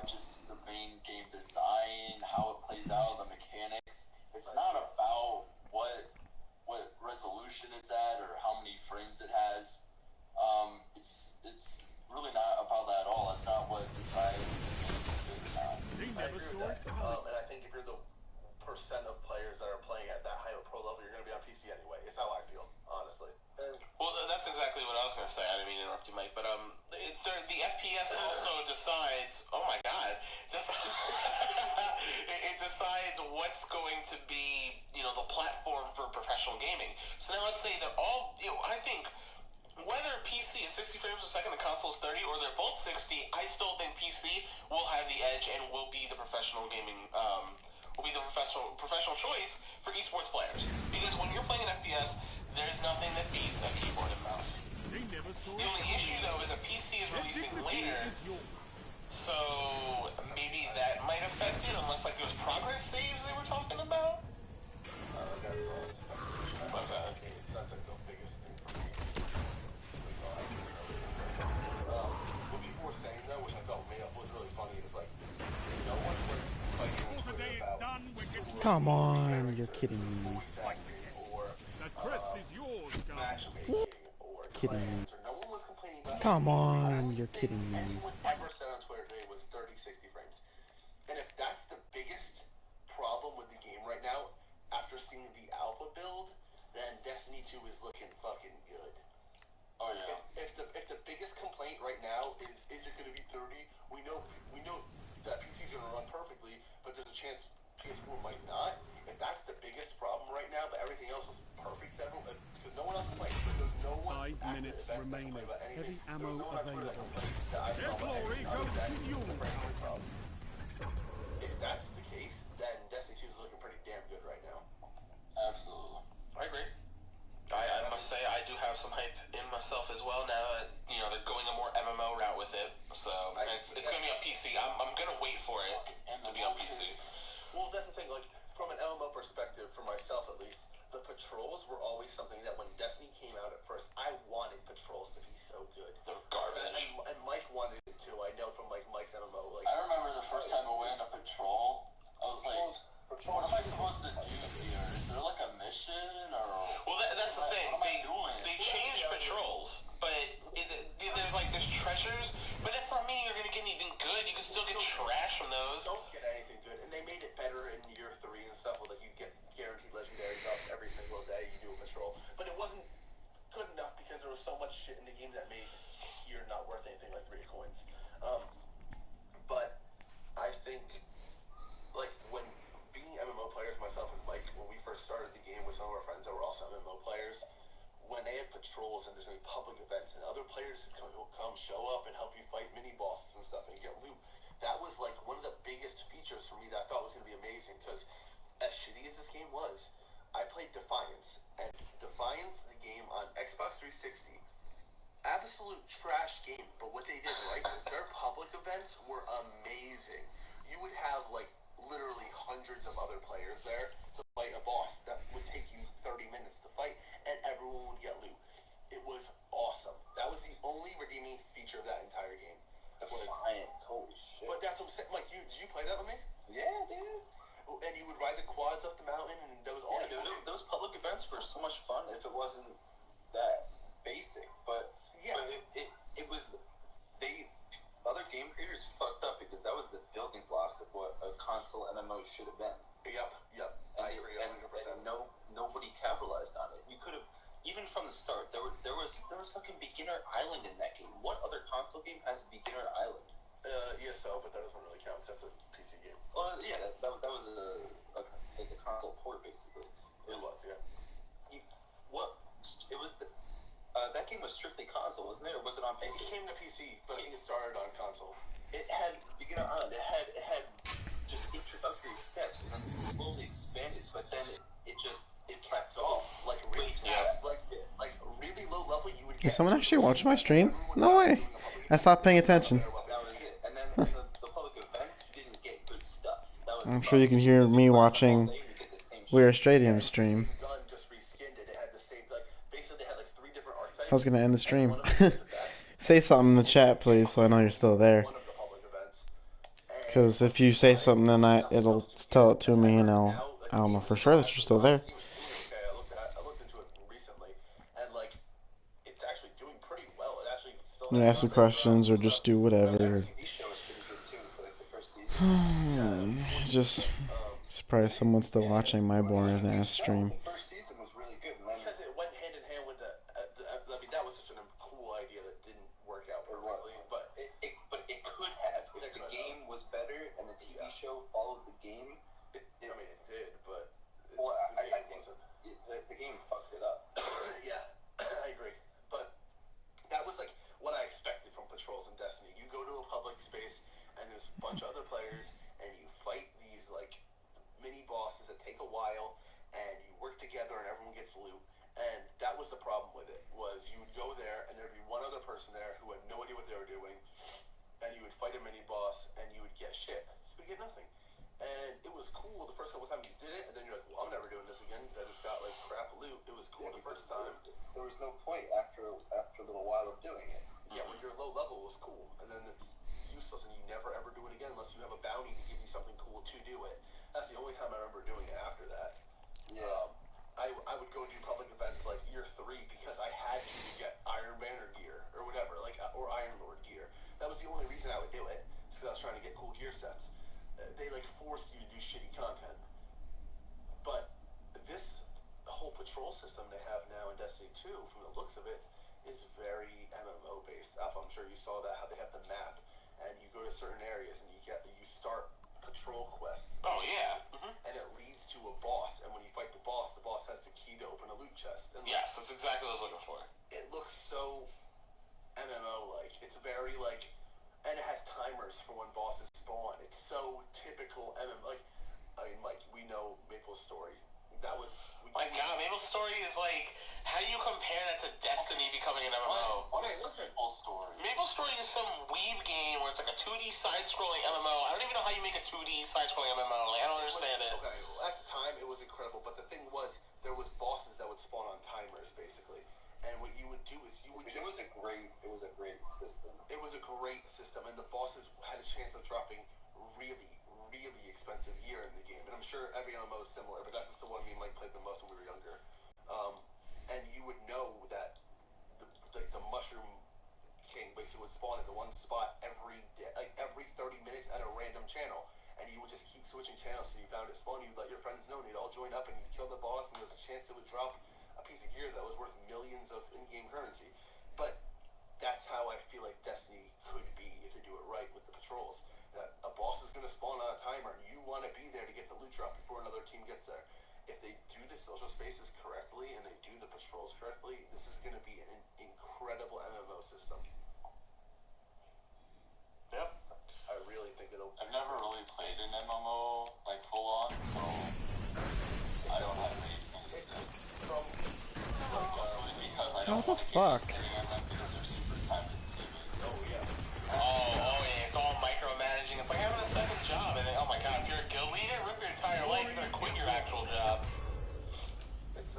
just the main game design, how it plays out, the mechanics. It's not about what resolution it's at or how many frames it has. It's really not about that at all. That's not what decides if it's not. I agree with that. And I think if you're the percent of players that are playing at that high of pro level, you're going to be on PC anyway. It's how I feel, honestly. Well, that's exactly what I was going to say. I didn't mean to interrupt you, Mike. But the FPS also decides. Oh my God! It decides what's going to be, the platform for professional gaming. So now let's say they're all. I think whether PC is 60 frames per second and console is 30, or they're both 60, I still think PC will have the edge and will be the professional gaming. Will be the professional choice for esports players. Because when you're playing an FPS, there's nothing that beats a keyboard and mouse. The only issue, though, is a PC is releasing later, so maybe that might affect it, unless like those progress saves they were talking about. That's like the biggest thing for me. What people were saying though, which I felt made up was really funny, is like no one was fighting on Twitter about Come on, you're kidding me. That crest is yours, guys. Matchmaking or Kidding me. clans, or no one was complaining about Come anything. on, you're kidding me. Anyone ever said on Twitter today was 30, 60 frames. And if that's the biggest problem with the game right now, after seeing the alpha build, then Destiny 2 is looking fucking good. Oh yeah. If the biggest complaint right now is it going to be 30? We know that PC's going to run perfectly, but there's a chance PS4 might not. If that's the biggest problem right now, but everything else is perfect, because no one else plays. There's no one 5 minutes at the event that remaining. can play about anything. Heavy ammo There's no one on Twitter that available. complains that I Their saw about glory anything other goes than to you. the primary problem. If that's the case, then Destiny 2 is looking pretty damn good right now. Absolutely. I agree. I must say I do have some hype in myself as well now that they're going a more MMO route with it. So it's going to be on PC. I'm going to wait for it to be on PC. Well, that's the thing. Like from an MMO perspective, for myself at least, the patrols were always something that when Destiny came out at first, I wanted patrols to be so good. They're garbage. And Mike wanted it too. I know from Mike's MMO. Like I remember the first time I went on a patrol, I was like, what am I supposed to do here? Is there like a mission or? Well, that's the thing. What am I doing? They changed patrols, but there's treasures, but that's not meaning you're gonna get anything good. You can still get trash from those. Don't get anything good, and they made it better in year 3 and stuff. Where like you get guaranteed legendary stuff every single day you do a patrol, but it wasn't good enough because there was so much shit in the game that made gear not worth anything like 3 coins. But I think like when being MMO players, myself and Mike, when we first started the game with some of our friends that were also MMO players, when they had patrols and there's any public events and other players would come show up and help you fight mini bosses and stuff and get loot, that was like one of the biggest features for me that I thought was going to be amazing, because as shitty as this game was, I played Defiance, and Defiance, the game on Xbox 360, absolute trash game, but what they did right was their public events were amazing. You would have like literally hundreds of other players there to fight a boss that would take you 30 minutes to fight, and everyone would get loot. It was awesome. That was the only redeeming feature of that entire game. Defiance, holy shit. But that's what I'm saying. Like, did you play that with me? Yeah, dude. And you would ride the quads up the mountain, and that was all. Yeah, dude. Those public events were so much fun if it wasn't that basic. But yeah, but it was. Other game creators fucked up because that was the building blocks of what a console MMO should have been. Yep. I agree 100%. And nobody capitalized on it. You could have, even from the start, there was fucking Beginner Island in that game. What other console game has a Beginner Island? ESO, but that doesn't really count. That's a PC game. Well, yeah, that was like a console port basically. It was, yeah. That game was strictly console, wasn't it? Or was it on PC? It came to PC, but I think it started on console. It had Beginner Island. It had just introductory steps, and then slowly expanded. But then it kept off like really fast, like really low level. You would get. Is someone actually watching my stream? No way. I stopped paying attention. That was it. And then the public events, you didn't get good stuff. That was I'm sure you can hear me watching We're Stadium stream. I was gonna end the stream. Say something in the chat, please, so I know you're still there. Because if you say something, then it'll tell it to me, and I'll know for sure that you're still there. You ask some questions or just do whatever. Just surprised someone's still watching my boring ass stream. Followed the game. It did, but I think the game fucked it up. Yeah, I agree. But that was like what I expected from patrols in Destiny. You go to a public space and there's a bunch of other players and you fight these like mini bosses that take a while, and you work together and everyone gets loot. And that was the problem with it, was you would go there and there'd be one other person there who had no idea what they were doing, and you would fight a mini boss and you would get shit. You would get nothing. And it was cool the first couple times you did it, and then you're like, well, I'm never doing this again because I just got like crap loot. It was cool the first time. There was no point after a little while of doing it. Yeah, when you're low level, it was cool, and then it's useless, and you never ever do it again unless you have a bounty to give you something cool to do it. That's the only time I remember doing it after that. Yeah. I would go do public events like year 3 because I had to get Iron Banner gear or whatever, like or Iron Lord gear. That was the only reason I would do it, because I was trying to get cool gear sets. They like forced you to do shitty content. But this whole patrol system they have now in Destiny 2, from the looks of it, is very MMO based. Alpha, I'm sure you saw that, how they have the map, and you go to certain areas and you start patrol quests. Oh yeah. And it leads to a boss, and when you fight the boss has the key to open a loot chest. And Yes, that's exactly what I was looking for. it looks so MMO-like. It's very like, and it has timers for when bosses spawn. It's so typical MMO. Like, I mean, Mike, we know Maple's story. That was. My God, Maple's story is like, how do you compare that to Destiny becoming an MMO? What is Maple's story? Maple's story is some weeb game where it's like a 2D side-scrolling MMO. I don't even know how you make a 2D side-scrolling MMO. Like, I don't understand it. Okay, well, at the time it was incredible, but the thing was, there was bosses that would spawn on timers, basically. And what you would do is you would It was a great system. It was a great system, and the bosses had a chance of dropping really, really expensive gear in the game. And I'm sure every MMO is similar, but that's just the one me and Mike played the most when we were younger. And you would know that the Mushroom King basically would spawn at the one spot every day, like every 30 minutes at a random channel. And you would just keep switching channels, so you found it spawn, you'd let your friends know, and you'd all join up, and you'd kill the boss, and there was a chance it would drop a piece of gear that was worth millions of in-game currency. But that's how I feel like Destiny could be if they do it right with the patrols. That a boss is going to spawn on a timer, and you want to be there to get the loot drop before another team gets there. If they do the social spaces correctly, and they do the patrols correctly, this is going to be an incredible MMO system. Yep. I really think it'll... I've never really played an MMO, like, full on, so I don't have anything to say. Mostly because I don't What the want to fuck? keep getting them because they're super time consuming. Oh, yeah. Oh yeah, it's all micromanaging. It's like having a second job, and then, oh my God, if you're a guild leader, rip your entire life, you're gonna quit your actual job. It's,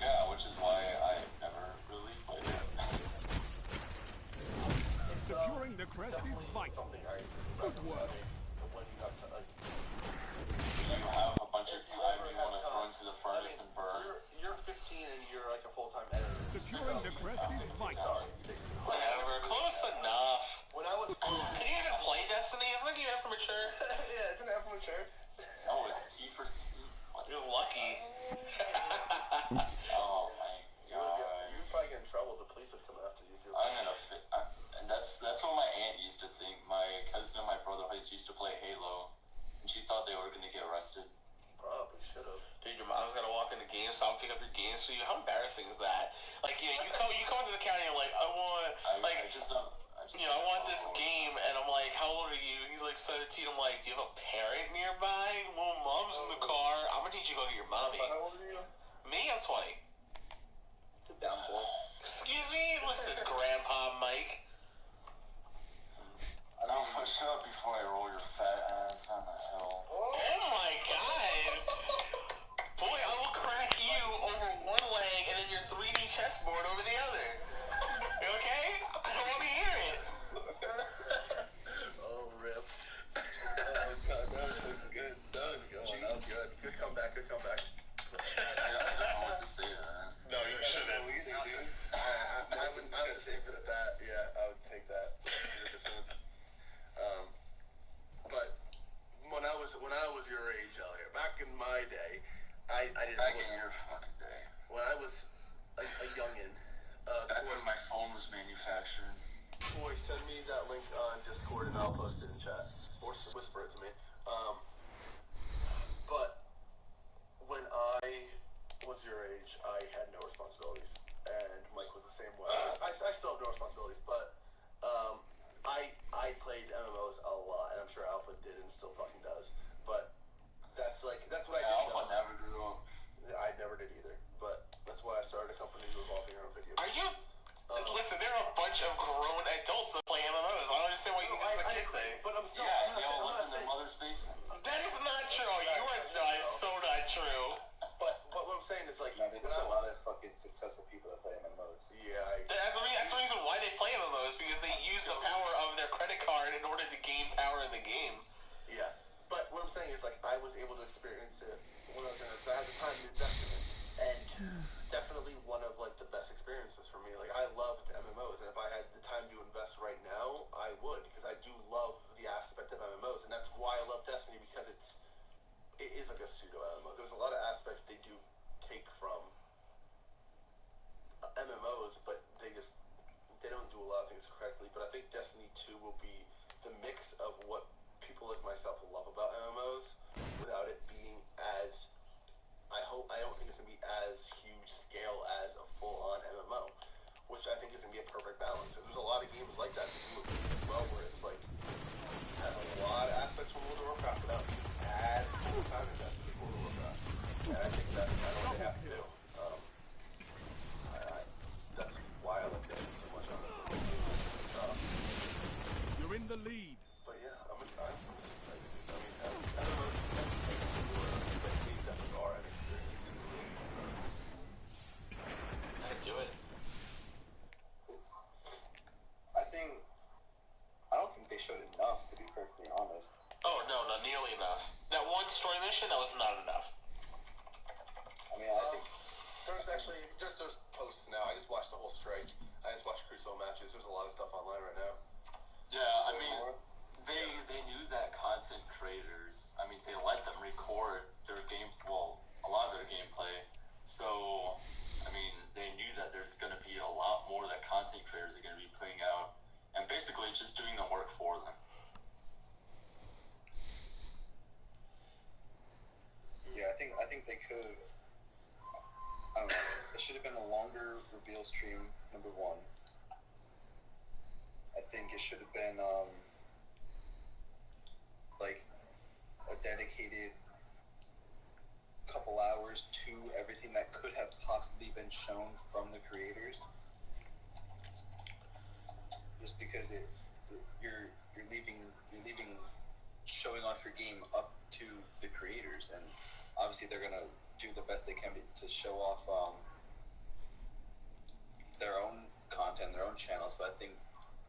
Yeah, which is why I never really played it. Securing the crest is vital. Good work. You have a bunch of time you want to throw into the furnace and burn. You're 15 and you're like a full-time editor. Securing the crest is vital. Whatever, close enough. When I was... Can you even play Destiny? Isn't that game out for mature? Yeah, isn't that for mature? No, it's T for T. What? You're lucky. Oh my God. You'd probably get in trouble. The police would come after you if you're... I'm in a fit. And that's what my aunt used to think. My cousin and my brother used to play Halo, and she thought they were gonna get arrested. Probably should have. Dude, your mom's gotta walk into GameStop, pick up your games for you. How embarrassing is that? Like, you know, you come into the counter and you're like, I want this game, and I'm like, how old are you? He's like 17. I'm like, do you have a parent nearby? Well, mom's in the car. I'm gonna need you to go get your mommy. How old are you? Me, I'm 20. Sit down, boy. Excuse me? Listen, Grandpa Mike. No, shut up before I roll your fat ass on the hill. Oh my God! Boy, I will crack you over one leg and then your 3D chessboard over the other. You okay? I don't want to hear it. Oh, rip. That was good. That was good. That was good. Good comeback. Good comeback. I don't know what to say to that. No, you shouldn't. I would take it at that. Yeah, I would take that. 100%. But when I was your age, Elliot, back in my day, I didn't. Back in your fucking day. When I was a youngin. Back when my phone was manufactured. Boy, send me that link on Discord and I'll post it in chat. Or whisper it to me. But when I was your age, I had no responsibilities. And Mike was the same way. I still have no responsibilities, but I played MMOs a lot, and I'm sure Alpha did and still fucking does. But that's what I did. Alpha never grew up. I never did either. But that's why I started a company revolving around video. Are you? Listen, there are a bunch of grown adults that play MMOs. I don't understand why you think this is a kid thing. But I'm still. Yeah, they all live in their mother's basement. That is not true. That is so not true. But what I'm saying is like, There's a lot of fucking successful people that play MMOs. Yeah, That's the reason why they play MMOs, because they use the power of their credit card in order to gain power in the game. Yeah, but what I'm saying is like, I I was able to experience it when I was in it, so I had the time to invest in it, and definitely one of like the best experiences for me. Like I loved MMOs, and if I had the time to invest right now, I would, because I do love the aspect of MMOs, and that's why I love Destiny, because it is like a pseudo MMO. There's a lot of aspects they do take from MMOs, but they don't do a lot of things correctly. But I think Destiny 2 will be the mix of what people like myself love about MMOs, without it being as, I don't think it's going to be as huge scale as a full-on MMO, which I think is going to be a perfect balance. And there's a lot of games like that do it as well, where it's like, have a lot of aspects from World of Warcraft without as full time invested in World of Warcraft. And I think that's kind of what they have to do. That's why I like Destiny so much, honestly. You're in the lead. But yeah, I'm excited. I mean, I don't know if that's the these definitely are an experience. I'd do it. I don't think they showed enough, to be perfectly honest. Oh no, not nearly enough. That one story mission, that was not enough. I mean, I think there's actually just those posts now. I just watched the whole strike. I just watched Crucible matches. There's a lot of stuff online right now. Yeah, I mean, they knew that content creators, I mean, they let them record their game, well, a lot of their gameplay. So, I mean, they knew that there's going to be a lot more that content creators are going to be putting out, and basically just doing the work for them. Yeah, I think they could. I don't know. It should have been a longer reveal stream. Number one. I think it should have been like a dedicated couple hours to everything that could have possibly been shown from the creators. Just because you're leaving showing off your game up to the creators, and obviously they're gonna do the best they can to show off their own content, their own channels. But I think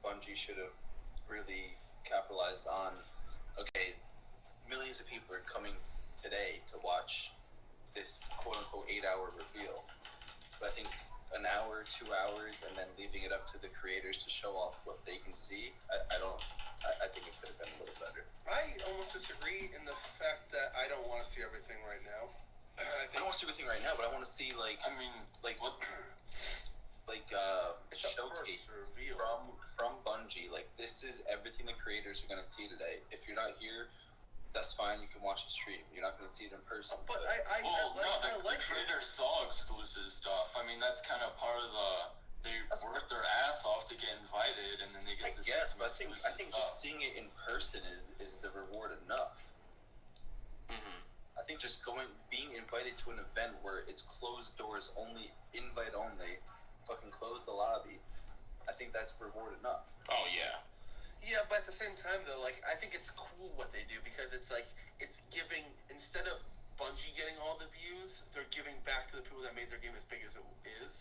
Bungie should have really capitalized on, okay, millions of people are coming today to watch this quote-unquote 8-hour reveal. But I think an hour, 2 hours, and then leaving it up to the creators to show off what they can see, I think it could have been a little better. I almost disagree in the fact that I don't want to see everything right now. I don't want to see everything right now, but I want to see, like, what, like, showcase from Bungie. Like, this is everything the creators are going to see today. If you're not here, that's fine. You can watch the stream. You're not going to see it in person. But the creators saw exclusive stuff. I mean, that's kind of part of they work their ass off to get invited, and then they get to see some exclusive stuff. I think just seeing it in person is the reward enough. Mm-hmm. I think just being invited to an event where it's closed doors only, invite only, fucking close the lobby, I think that's reward enough. Oh, yeah. Yeah, but at the same time, though, like, I think it's cool what they do, because it's like, it's giving, instead of Bungie getting all the views, they're giving back to the people that made their game as big as it is,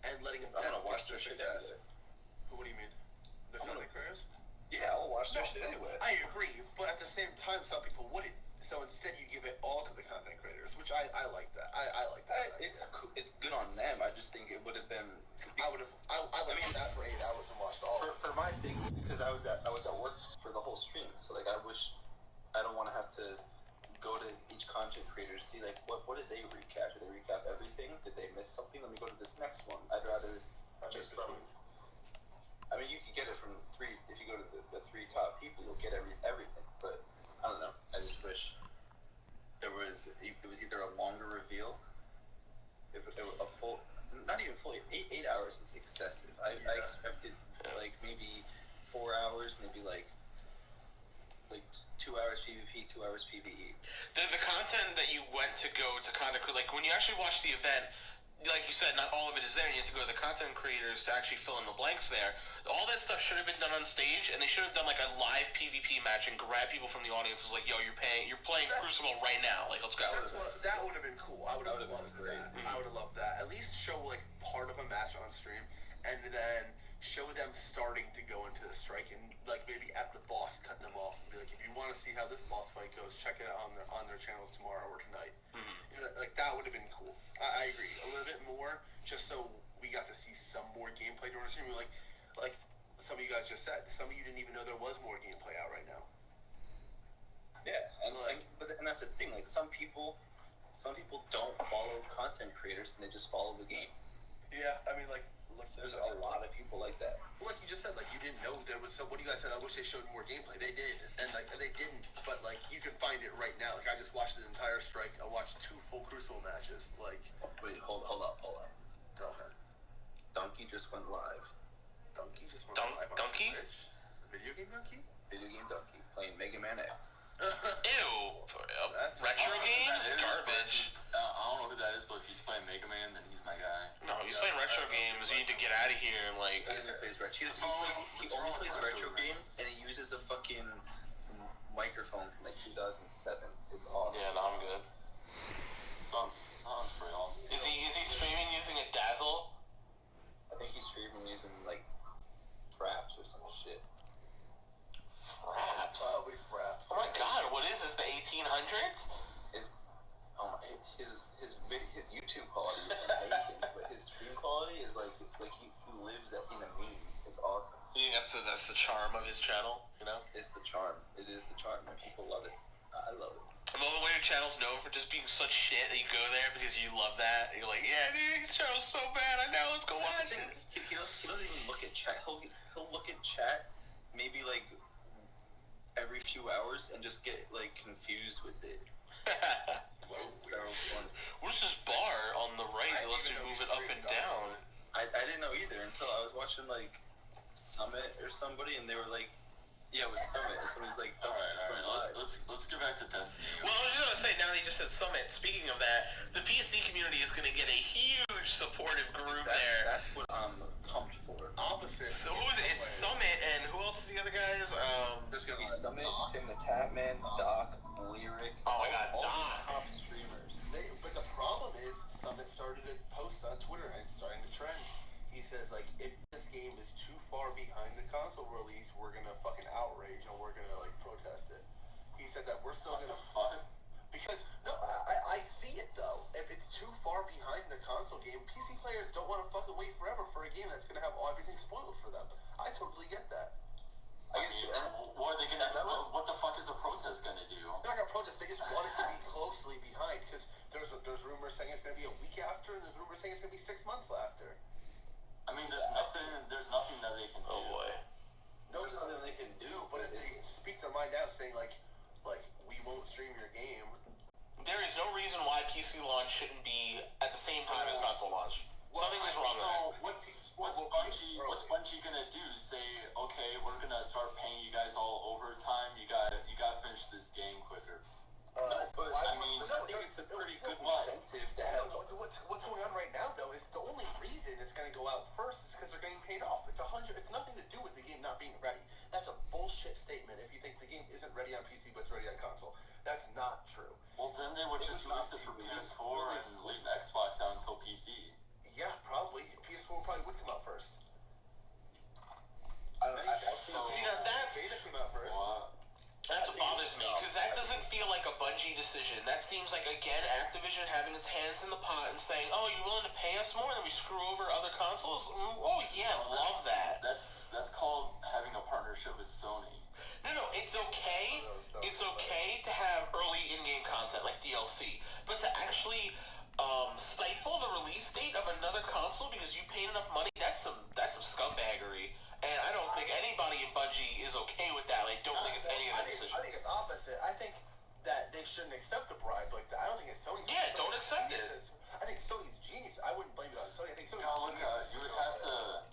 and letting them watch their shit anyway. What do you mean? The content creators? Yeah, I'll watch their shit anyway. I agree, but at the same time, some people wouldn't. So instead, you give it all to the content creators, which I like that. I like that. It's good on them. I just think it would have been. I would have sat for 8 hours and watched all. For my sake, because I was at work for the whole stream, so like I don't want to have to go to each content creator to see like what did they recap? Did they recap everything? Did they miss something? Let me go to this next one. I'd rather just from. I mean, you could get it from three. If you go to the three top people, you'll get everything. But I don't know. I just wish it was either a longer reveal, if it was a full, not even fully. 8 hours is excessive. I expected like maybe 4 hours, maybe like 2 hours PvP, 2 hours PvE. The content that you went to go to kind of, like, when you actually watch the event, like you said, not all of it is there. You have to go to the content creators to actually fill in the blanks there. All that stuff should have been done on stage, and they should have done like a live PvP match and grab people from the audience. It's like, yo, you're playing Crucible right now. Like, let's go. That would have been cool. I would have loved that. I would have loved that. At least show like part of a match on stream, and then show them starting to go into the strike and like maybe at the boss cut them off and be like, if you want to see how this boss fight goes, check it out on their channels tomorrow or tonight. You know, like that would have been cool. I agree a little bit more, just so we got to see some more gameplay during the stream. Like some of you guys just said, some of you didn't even know there was more gameplay out right now. Yeah, and that's the thing. Like some people don't follow content creators and they just follow the game. Yeah, I mean, like, look, there's a lot of people like that. Well, like you just said, like you didn't know there was some. What you guys said, I wish they showed more gameplay. They did, and like they didn't. But like you can find it right now. Like I just watched the entire strike. I watched 2 full Crucible matches. Like, wait, hold up. Go ahead. Donkey just went live. Donkey just went live. Donkey? Video game Donkey? Video game Donkey playing Mega Man X. Ew. Retro games? Garbage. I don't know who that is, but if he's playing Mega Man, then he's my guy. No, he's playing retro games. You need to get out of here and like. He only plays retro games, and he uses a fucking microphone from like 2007. It's awesome. Yeah, no, I'm good. Sounds pretty awesome. Is he streaming using a Dazzle? I think he's streaming using like Fraps or some shit. Fraps? Probably Fraps. Oh my god, what is this, the 1800s? His YouTube quality is amazing, but his stream quality is like he lives in a meme. It's awesome. You think that's the charm of his channel, you know? It's the charm. It is the charm, and people love it. I love it. The moment where your channel's known for just being such shit that you go there because you love that, and you're like, yeah, dude, his channel's so bad, I know, let's go watch it. He doesn't even look at chat. He'll look at chat maybe like every few hours and just get like confused with it. It's so funny. Where's this bar on the right that lets you move it up and down? I didn't know either until I was watching like Summit or somebody, and they were like, yeah, it was Summit, and somebody's like, all right, let's get back to Destiny. Well, I was just gonna say, now that you just said Summit, speaking of that, the PC community is gonna get a huge supportive group there. That's what I'm pumped for. Opposite. So who is it? It's Summit, and who else is the other guys? There's gonna be Summit, Tim the Tatman, Doc, Lyric. Oh my god, all Doc. top streamers. But the problem is, Summit started a post on Twitter and it's starting to trend. He says, like, if this game is too far behind the console release, we're gonna fucking outrage and we're gonna, like, protest it. He said that we're still gonna fun. Because, no, I see it, though. If it's too far behind the console game, PC players don't want to fucking wait forever for a game that's gonna have everything spoiled for them. I totally get that. I mean, what are they gonna? What the fuck is a protest gonna do? They're not gonna protest. They just want it to be closely behind because there's rumors saying it's gonna be a week after, and there's rumors saying it's gonna be 6 months after. I mean, there's nothing that they can do. Oh boy. No, there's nothing they can do. But if they speak their mind out, saying like we won't stream your game. There is no reason why PC launch shouldn't be at the same time as console launch. Something is wrong there. What's Bungie gonna do? Say, okay, we're gonna start paying you guys all overtime. You gotta finish this game quicker. But I think it's a pretty good incentive to have. What's going on right now, though, is the only reason it's going to go out first is because they're getting paid off. It's nothing to do with the game not being ready. That's a bullshit statement if you think the game isn't ready on PC but it's ready on console. That's not true. Well, then they would just release it for PS4 and leave Xbox out until PC. Yeah, probably. PS4 probably would come out first. See, now that's... Beta came out first. That's what bothers me, because that doesn't feel like a Bungie decision. That seems like, again, Activision having its hands in the pot and saying, oh, you willing to pay us more than we screw over other consoles? Oh, yeah, love that. That's called having a partnership with Sony. No, it's okay. It's okay to have early in-game content, like DLC. But to actually stifle the release date of another console because you paid enough money, that's some scumbaggery. And I don't think anybody in Bungie is okay with that. I don't think it's any of their decisions. I think it's opposite. I think that they shouldn't accept a bribe like that. I don't think it's Sony's. Yeah, don't accept it. I think Sony's genius. I wouldn't blame it on Sony. I think Sony's genius. You would have to.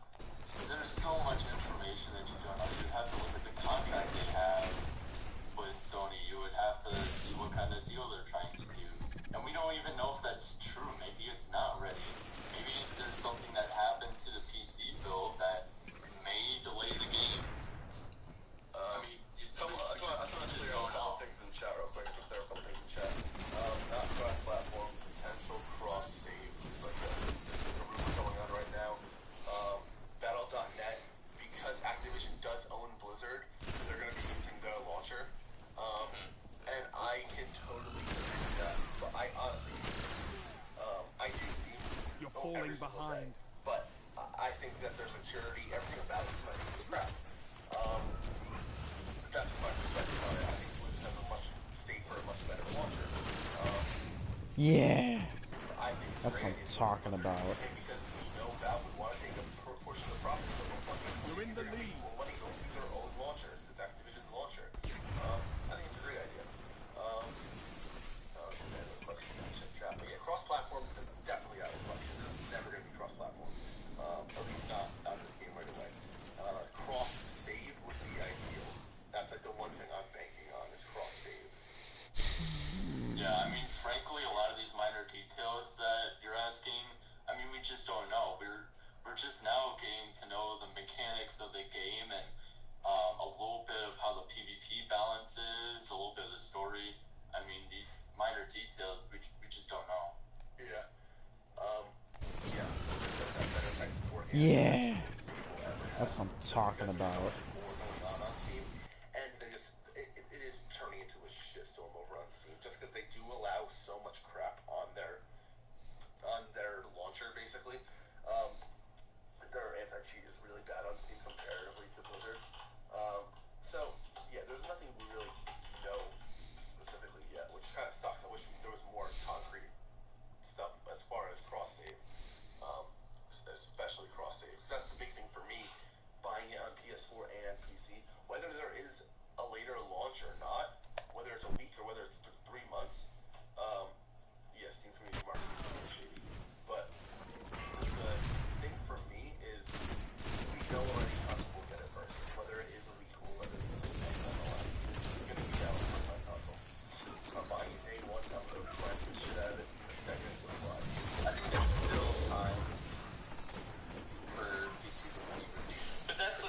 There's so much information that you don't know. You'd have to look at the contract they have with Sony. You would have to see what kind of deal they're trying to do. And we don't even know if that's true. Maybe it's not ready. Maybe there's something that happened to the PC build that may delay the game. I mean, I just want to clear up a couple things in the chat real quick. So clear up a couple things in the chat. Not cross-platform, potential cross-save. Like a behind. But I think that their security, everything about it might be crap. That's my perspective on it. I think Blizzard has a much safer, much better launcher. Yeah. I think it's That's what great. I'm talking about. And because Valve would want to take a portion of the profits of the money. You're in the lead. More money goes to their own launcher. It's Activision's launcher. I think it's a great idea. But yeah, cross-platform is definitely out of question. It's never going to be cross-platform. At least not on this game right away. Cross-save would be ideal. That's like the one thing I'm banking on is cross-save. Yeah, I mean, frankly, a lot of these minor details that you're asking, I mean, we just don't know. We're just now getting to know the mechanics of the game and a little bit of how the PvP balance is, a little bit of the story. I mean, these minor details, we just don't know. Yeah. Yeah. That's what I'm talking about. And they just, it is turning into a shitstorm over on Steam, just because they do allow so much crap on their launcher, basically. Their anti-cheat is really bad on Steam comparatively to Blizzard's. So, yeah, there's nothing we really know specifically yet, which kind of sucks. I wish there was more concrete stuff as far as cross-save, especially cross-save. Because that's the big thing for me, buying it on PS4 and PC. Whether there is a later launch or not, whether it's a week or whether it's 3 months, yeah, Steam Community Marketing is really shady. But the thing for me is we know already console will get it first. Whether it is a week or whether it's 6 months down the line, it's going to be out on my console. I'm buying it day one, I'm going to try the shit out of it the second it goes live. I think there's still time for PC to be released. But that's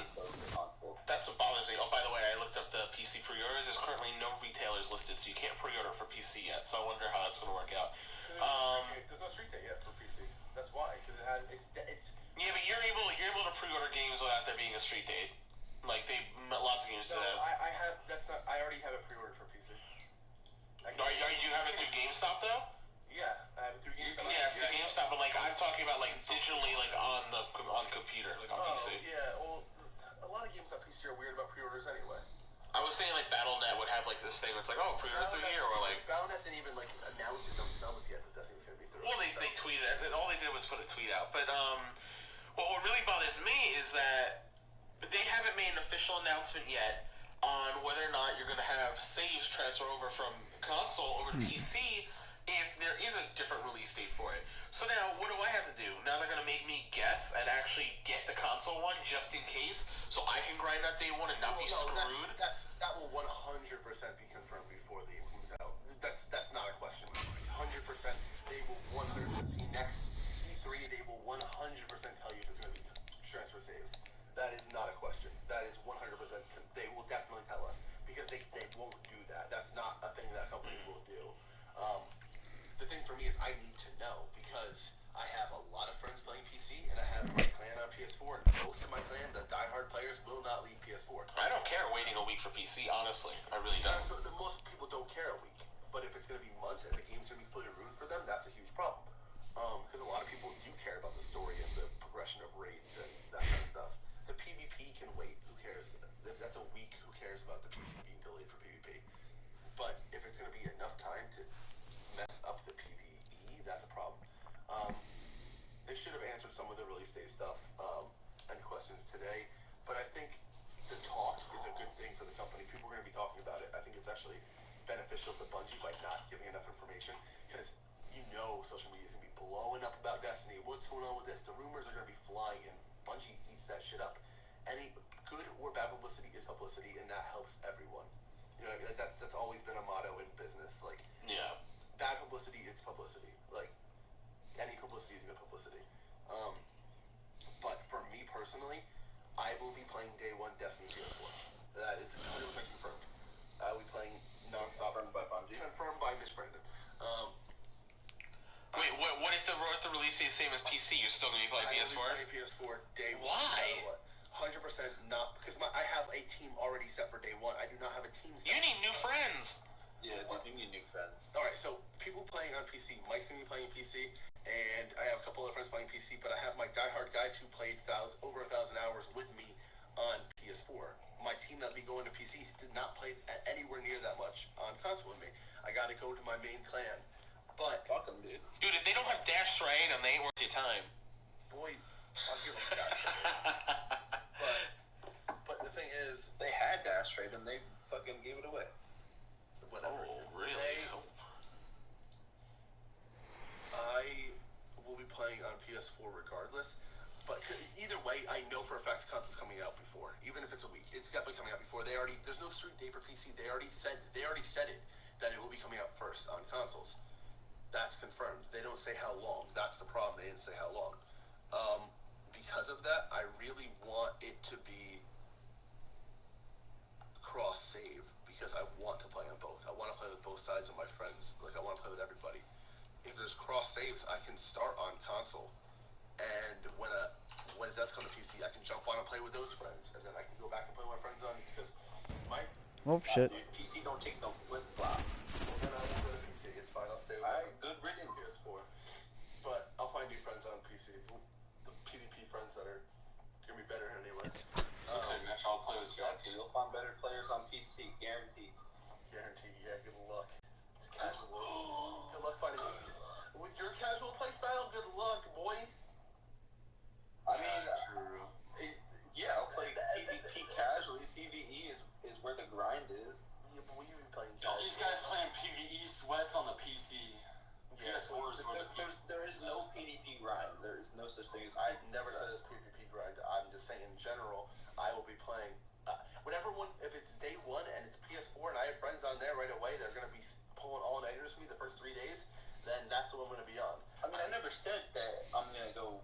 what bothers me. Oh, by the way, I looked up the PC pre-orders. There's currently no retailers listed, so you can't pre-order for PC yet. So I wonder how that's going to work out. There's no Street Date yet for PC. That's why, because it's. Yeah, but you're able to pre-order games without there being a street date. Like lots of games do that. I already have it pre-ordered for PC. Are you have it through GameStop though? Yeah, I have it through GameStop. Yeah, it's through GameStop, but like I'm talking about like digitally, like on computer, like on PC. Yeah, well, a lot of games on PC are weird about pre-orders anyway. I was saying like Battle.net would have like this thing that's like, oh, pre-order through here, or like Battle.net didn't even like announce it themselves yet that Destiny's gonna be through. Well, they tweeted it. All they did was put a tweet out. But what really bothers me is that they haven't made an official announcement yet on whether or not you're going to have saves transfer over from console over to PC if there is a different release date for it. So now, what do I have to do? Now they're going to make me guess and actually get the console one just in case, so I can grind out day one and not be screwed? That will 100% be confirmed before the game comes out. That's not a question. 100%. They will 100%. Next E3, they will 100% tell you there's going to be transfer saves. That is not a question. That is 100%. They will definitely tell us because they won't do that. That's not a thing that company will do. The thing for me is I need to know because I have a lot of friends playing PC and I have my clan on PS4 and most of my clan, the diehard players, will not leave PS4. I don't care waiting a week for PC, honestly. I really don't. Most people don't care a week, but if it's going to be months and the game's going to be fully ruined for them, that's a huge problem. Because a lot of people do care about the story and the progression of raids and that kind of stuff. The PvP can wait. Who cares? If that's a week, who cares about the PC being delayed for PvP? But if it's going to be enough time to mess up the PvE, that's a problem. They should have answered some of the release date stuff and questions today, but I think the talk is a good thing for the company. People are going to be talking about it. I think it's actually beneficial to Bungie by not giving enough information because social media is going to be blowing up about Destiny. What's going on with this? The rumors are going to be flying, and Bungie eats that shit up. Any good or bad publicity is publicity, and that helps everyone. You know, that's always been a motto in business. Like, yeah, bad publicity is publicity. Like, any publicity is good publicity. But for me personally, I will be playing day one Destiny PS4. That is 100% confirmed. I will be playing non-stop. Confirmed by Bungie. Confirmed by Mitch Brandon. Wait, what if the release is the same as PC? You're still going to be playing PS4? I will be playing PS4 day one. Why? 100% not, because I have a team already set for day one. I do not have a team set. You need new friends. Yeah, you need new friends. Alright, so people playing on PC. Mike's gonna be playing PC, and I have a couple other friends playing PC, but I have my diehard guys who played over 1,000 hours with me on PS4. My team that'll be going to PC did not play anywhere near that much on console with me. I gotta go to my main clan. But fuck them, dude. Dude, if they don't have Dash Striatum, they ain't worth your time. Boy, I'll give them Dash but the thing is, they had Dash Trade and they fucking gave it away. Whatever. Oh, really? I will be playing on PS4 regardless. But either way, I know for a fact console's coming out before, even if it's a week. It's definitely coming out before. There's no street date for PC. They already said it that it will be coming out first on consoles. That's confirmed. They don't say how long. That's the problem. They didn't say how long. Because of that, I really want it to be cross-save because I want to play on both. I want to play with both sides of my friends. Like, I want to play with everybody. If there's cross-saves, I can start on console. And when it does come to PC, I can jump on and play with those friends. And then I can go back and play with my friends on because my... Oh, shit. Dude, PC don't take no flip-flop. Well, then I won't go to PC. It's fine. I'll stay with Alright, good riddance. PS4. But I'll find new friends on PC. The PvP friends that are going to be better anyway. Okay, Mitch, I'll play with you. Exactly, you'll find better players on PC, guaranteed. Guaranteed, yeah, good luck. It's casual. Good luck finding these. With your casual play style, good luck, boy. I mean, yeah, I'll play PvP casually. PvE is where the grind is. Yeah, but will you be playing These guys playing PvE sweats on the PC. PS4 is where there is no PvP grind. There is no such thing as I never said it's PvP grind. I'm just saying in general, I will be playing. If it's day one and it's PS4 and I have friends on there right away, they're going to be pulling all-nighters with me the first 3 days, then that's what I'm going to be on. I mean, I never said that I'm going to go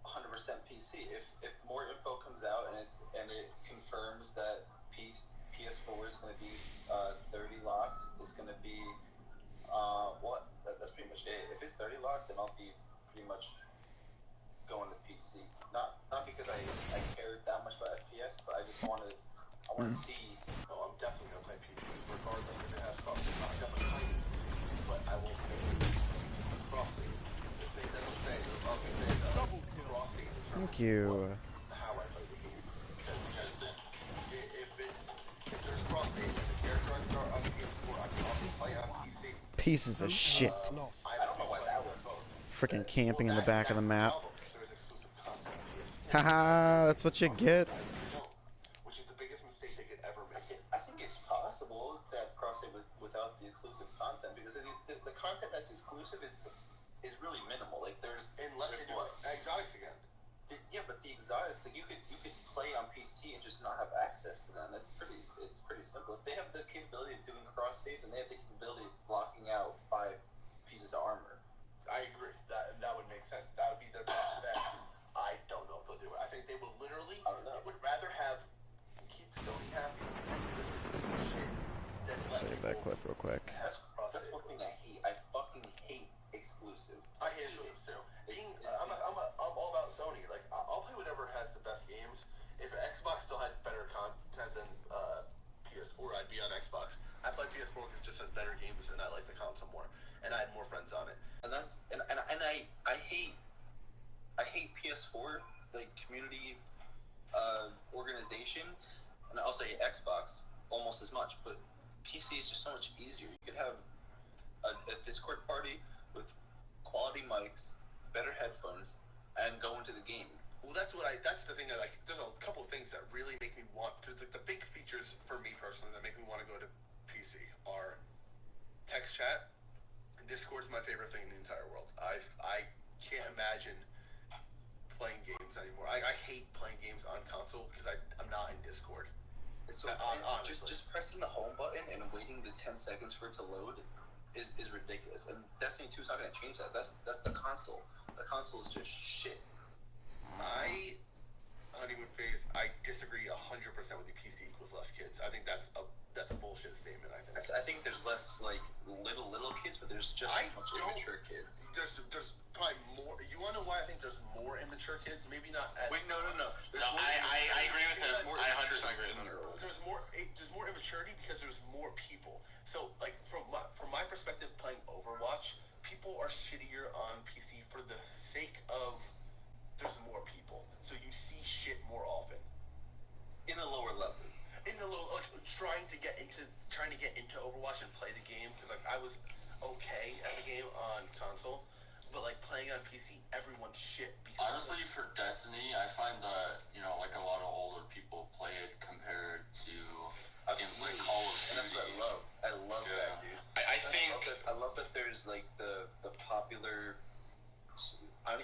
100% PC. If more info comes out and it confirms that PS4 is going to be 30 locked, it's going to be that's pretty much it. If it's 30 locked, then I'll be pretty much going to PC. Not because I care that much about FPS, but I just want to see. Oh, I'm definitely going to play PC regardless if it has cross-save. I'm definitely playing PC, but I won't play cross-save. If they don't say, cross-save. Thank you. How I play the game. Because if there's cross-save and the character I start on PS4, I can also play on PC. Pieces of shit. I don't know why that was. Freaking camping in the back of the map. Haha, that's what you get. Which is the biggest mistake they could ever make. I think it's possible to have cross-save without the exclusive content because the content that's exclusive is really minimal. Like unless they do exotics again. Yeah, but the exotics, like you could play on PC and just not have access to them. It's pretty simple. If they have the capability of doing cross-save, then they have the capability of blocking out 5 pieces of armor. I agree. That would make sense. That would be their best bet. I don't know if they'll do it. I think they will literally. They would rather keep Sony happy than Save that clip real quick. That's one thing I hate. I fucking hate exclusive. I hate exclusives too. I'm all about Sony. Like I'll play whatever has the best games. If Xbox still had better content than PS4, I'd be on Xbox. I play PS4 because it just has better games and I like the console more, and I had more friends on it. And I hate PS4, the community organization, and I also hate Xbox almost as much. But PC is just so much easier. You could have a Discord party with quality mics, better headphones, and go into the game. Well, that's the thing that there's a couple of things that really make me want. Cause like the big features for me personally that make me want to go to PC are text chat. Discord's my favorite thing in the entire world. I can't imagine playing games anymore. I hate playing games on console because I'm not in Discord. So just pressing the home button and waiting the 10 seconds for it to load is ridiculous. And Destiny 2 is not going to change that. That's the console. The console is just shit. My honeymoon phase, I disagree 100% with the PC equals less kids. I think that's a bullshit statement. I think there's less like little kids, but there's just as much immature kids. There's probably more. You want to know why I think there's more immature kids? Maybe not. Wait, no. I agree with him. I 100% agree with him. There's more immaturity because there's more people. So, like, from my perspective, playing Overwatch, people are shittier on PC for the sake of there's more people, so you see shit more often. In the lower levels. In the low, like, trying to get into Overwatch and play the game, because like I was okay at the game on console, but like playing on PC, everyone's shit. Honestly, for Destiny, I find that like a lot of older people play it compared to games like Call of Duty. And that's what I love. I love that, dude. I love that there's like the popular. I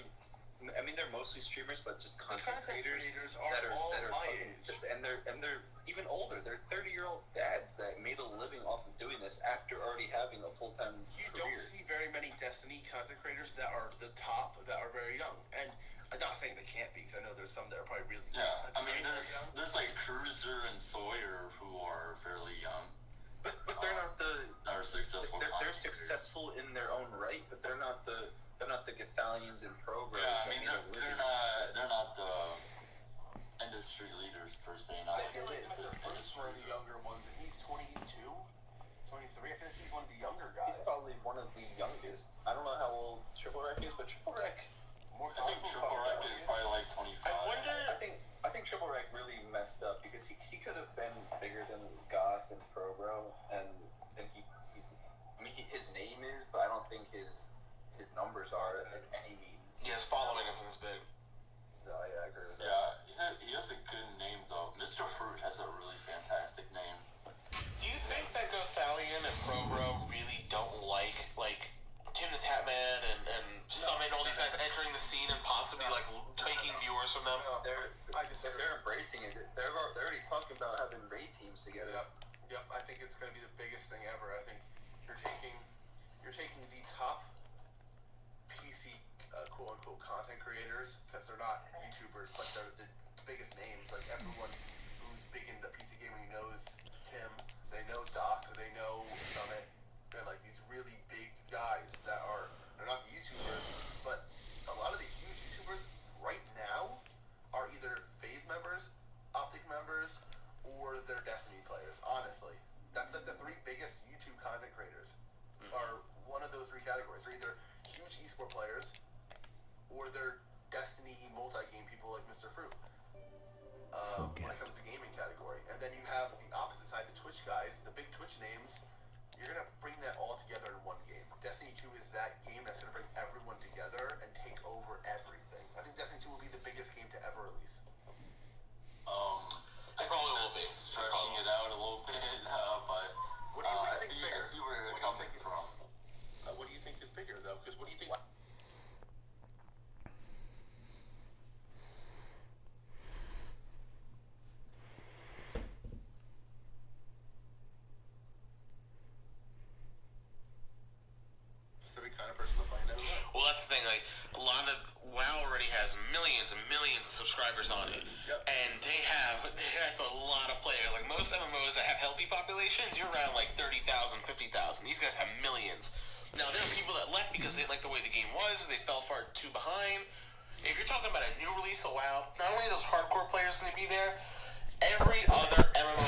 mean, they're mostly streamers, but just content creators are that all are my fucking, age. and they're even older. They're 30-year-old dads that made a living off of doing this after already having a full-time You career. don't see very many Destiny content creators that are the top that are very young, and I'm not saying they can't be, because I know there's some that are probably really Yeah, I mean, very young. there's like Cruiser and Sawyer who are fairly young. But they're not the. Are successful. They're successful in their own right, but they're not the Gathalions and programs. Yeah, I mean they're not the industry leaders per se. Not I feel like Mr. Fruit's one of the younger ones, and he's 22, 23. I feel like he's one of the younger guys. He's probably one of the youngest. I don't know how old Triple Wreck is, but Triple Wreck. I think Triple Wreck is probably like 25. I think Triple Wreck really messed up because he could have been bigger than Goth and Pro-Bro, and he's. I mean, his name is, but I don't think his numbers are at any means. Yeah, his following isn't as big. No, I agree with that. Yeah, he has a good name though. Mr. Fruit has a really fantastic name. Do you think that Gothalion and Pro-Bro really don't like Tim the Tatman and Summit, all these guys entering the scene and possibly taking viewers from them? They're embracing it. They're already talking about having raid teams together. Yep. I think it's going to be the biggest thing ever. I think you're taking the top PC quote unquote content creators, because they're not YouTubers, but they're the biggest names. Like everyone who's big into PC gaming knows Tim. They know Doc. They know Summit. And like these really big guys that they're not the YouTubers, but a lot of the huge YouTubers right now are either FaZe members, Optic members, or they're Destiny players. Honestly, that's like the three biggest YouTube content creators are one of those three categories. They're either huge esport players, or they're Destiny multi-game people like Mr. Fruit. When it comes to gaming category, and then you have the opposite side, the Twitch guys, the big Twitch names. You're gonna bring that all together in one game. Destiny 2 is that game that's gonna bring everyone together and take over everything. I think Destiny 2 will be the biggest game to ever release. I probably will be stretching it out a little bit, but what do you think I see where you're coming from. What do you think is bigger though? Because what do you think? Kind of person to find out. Well, that's the thing. Like a lot of WoW already has millions and millions of subscribers on it, and that's a lot of players. Like most MMOs that have healthy populations, you're around like 30,000, 50,000. These guys have millions. Now there are people that left because they didn't like the way the game was, or they fell far too behind. If you're talking about a new release of WoW, not only are those hardcore players going to be there, every other MMO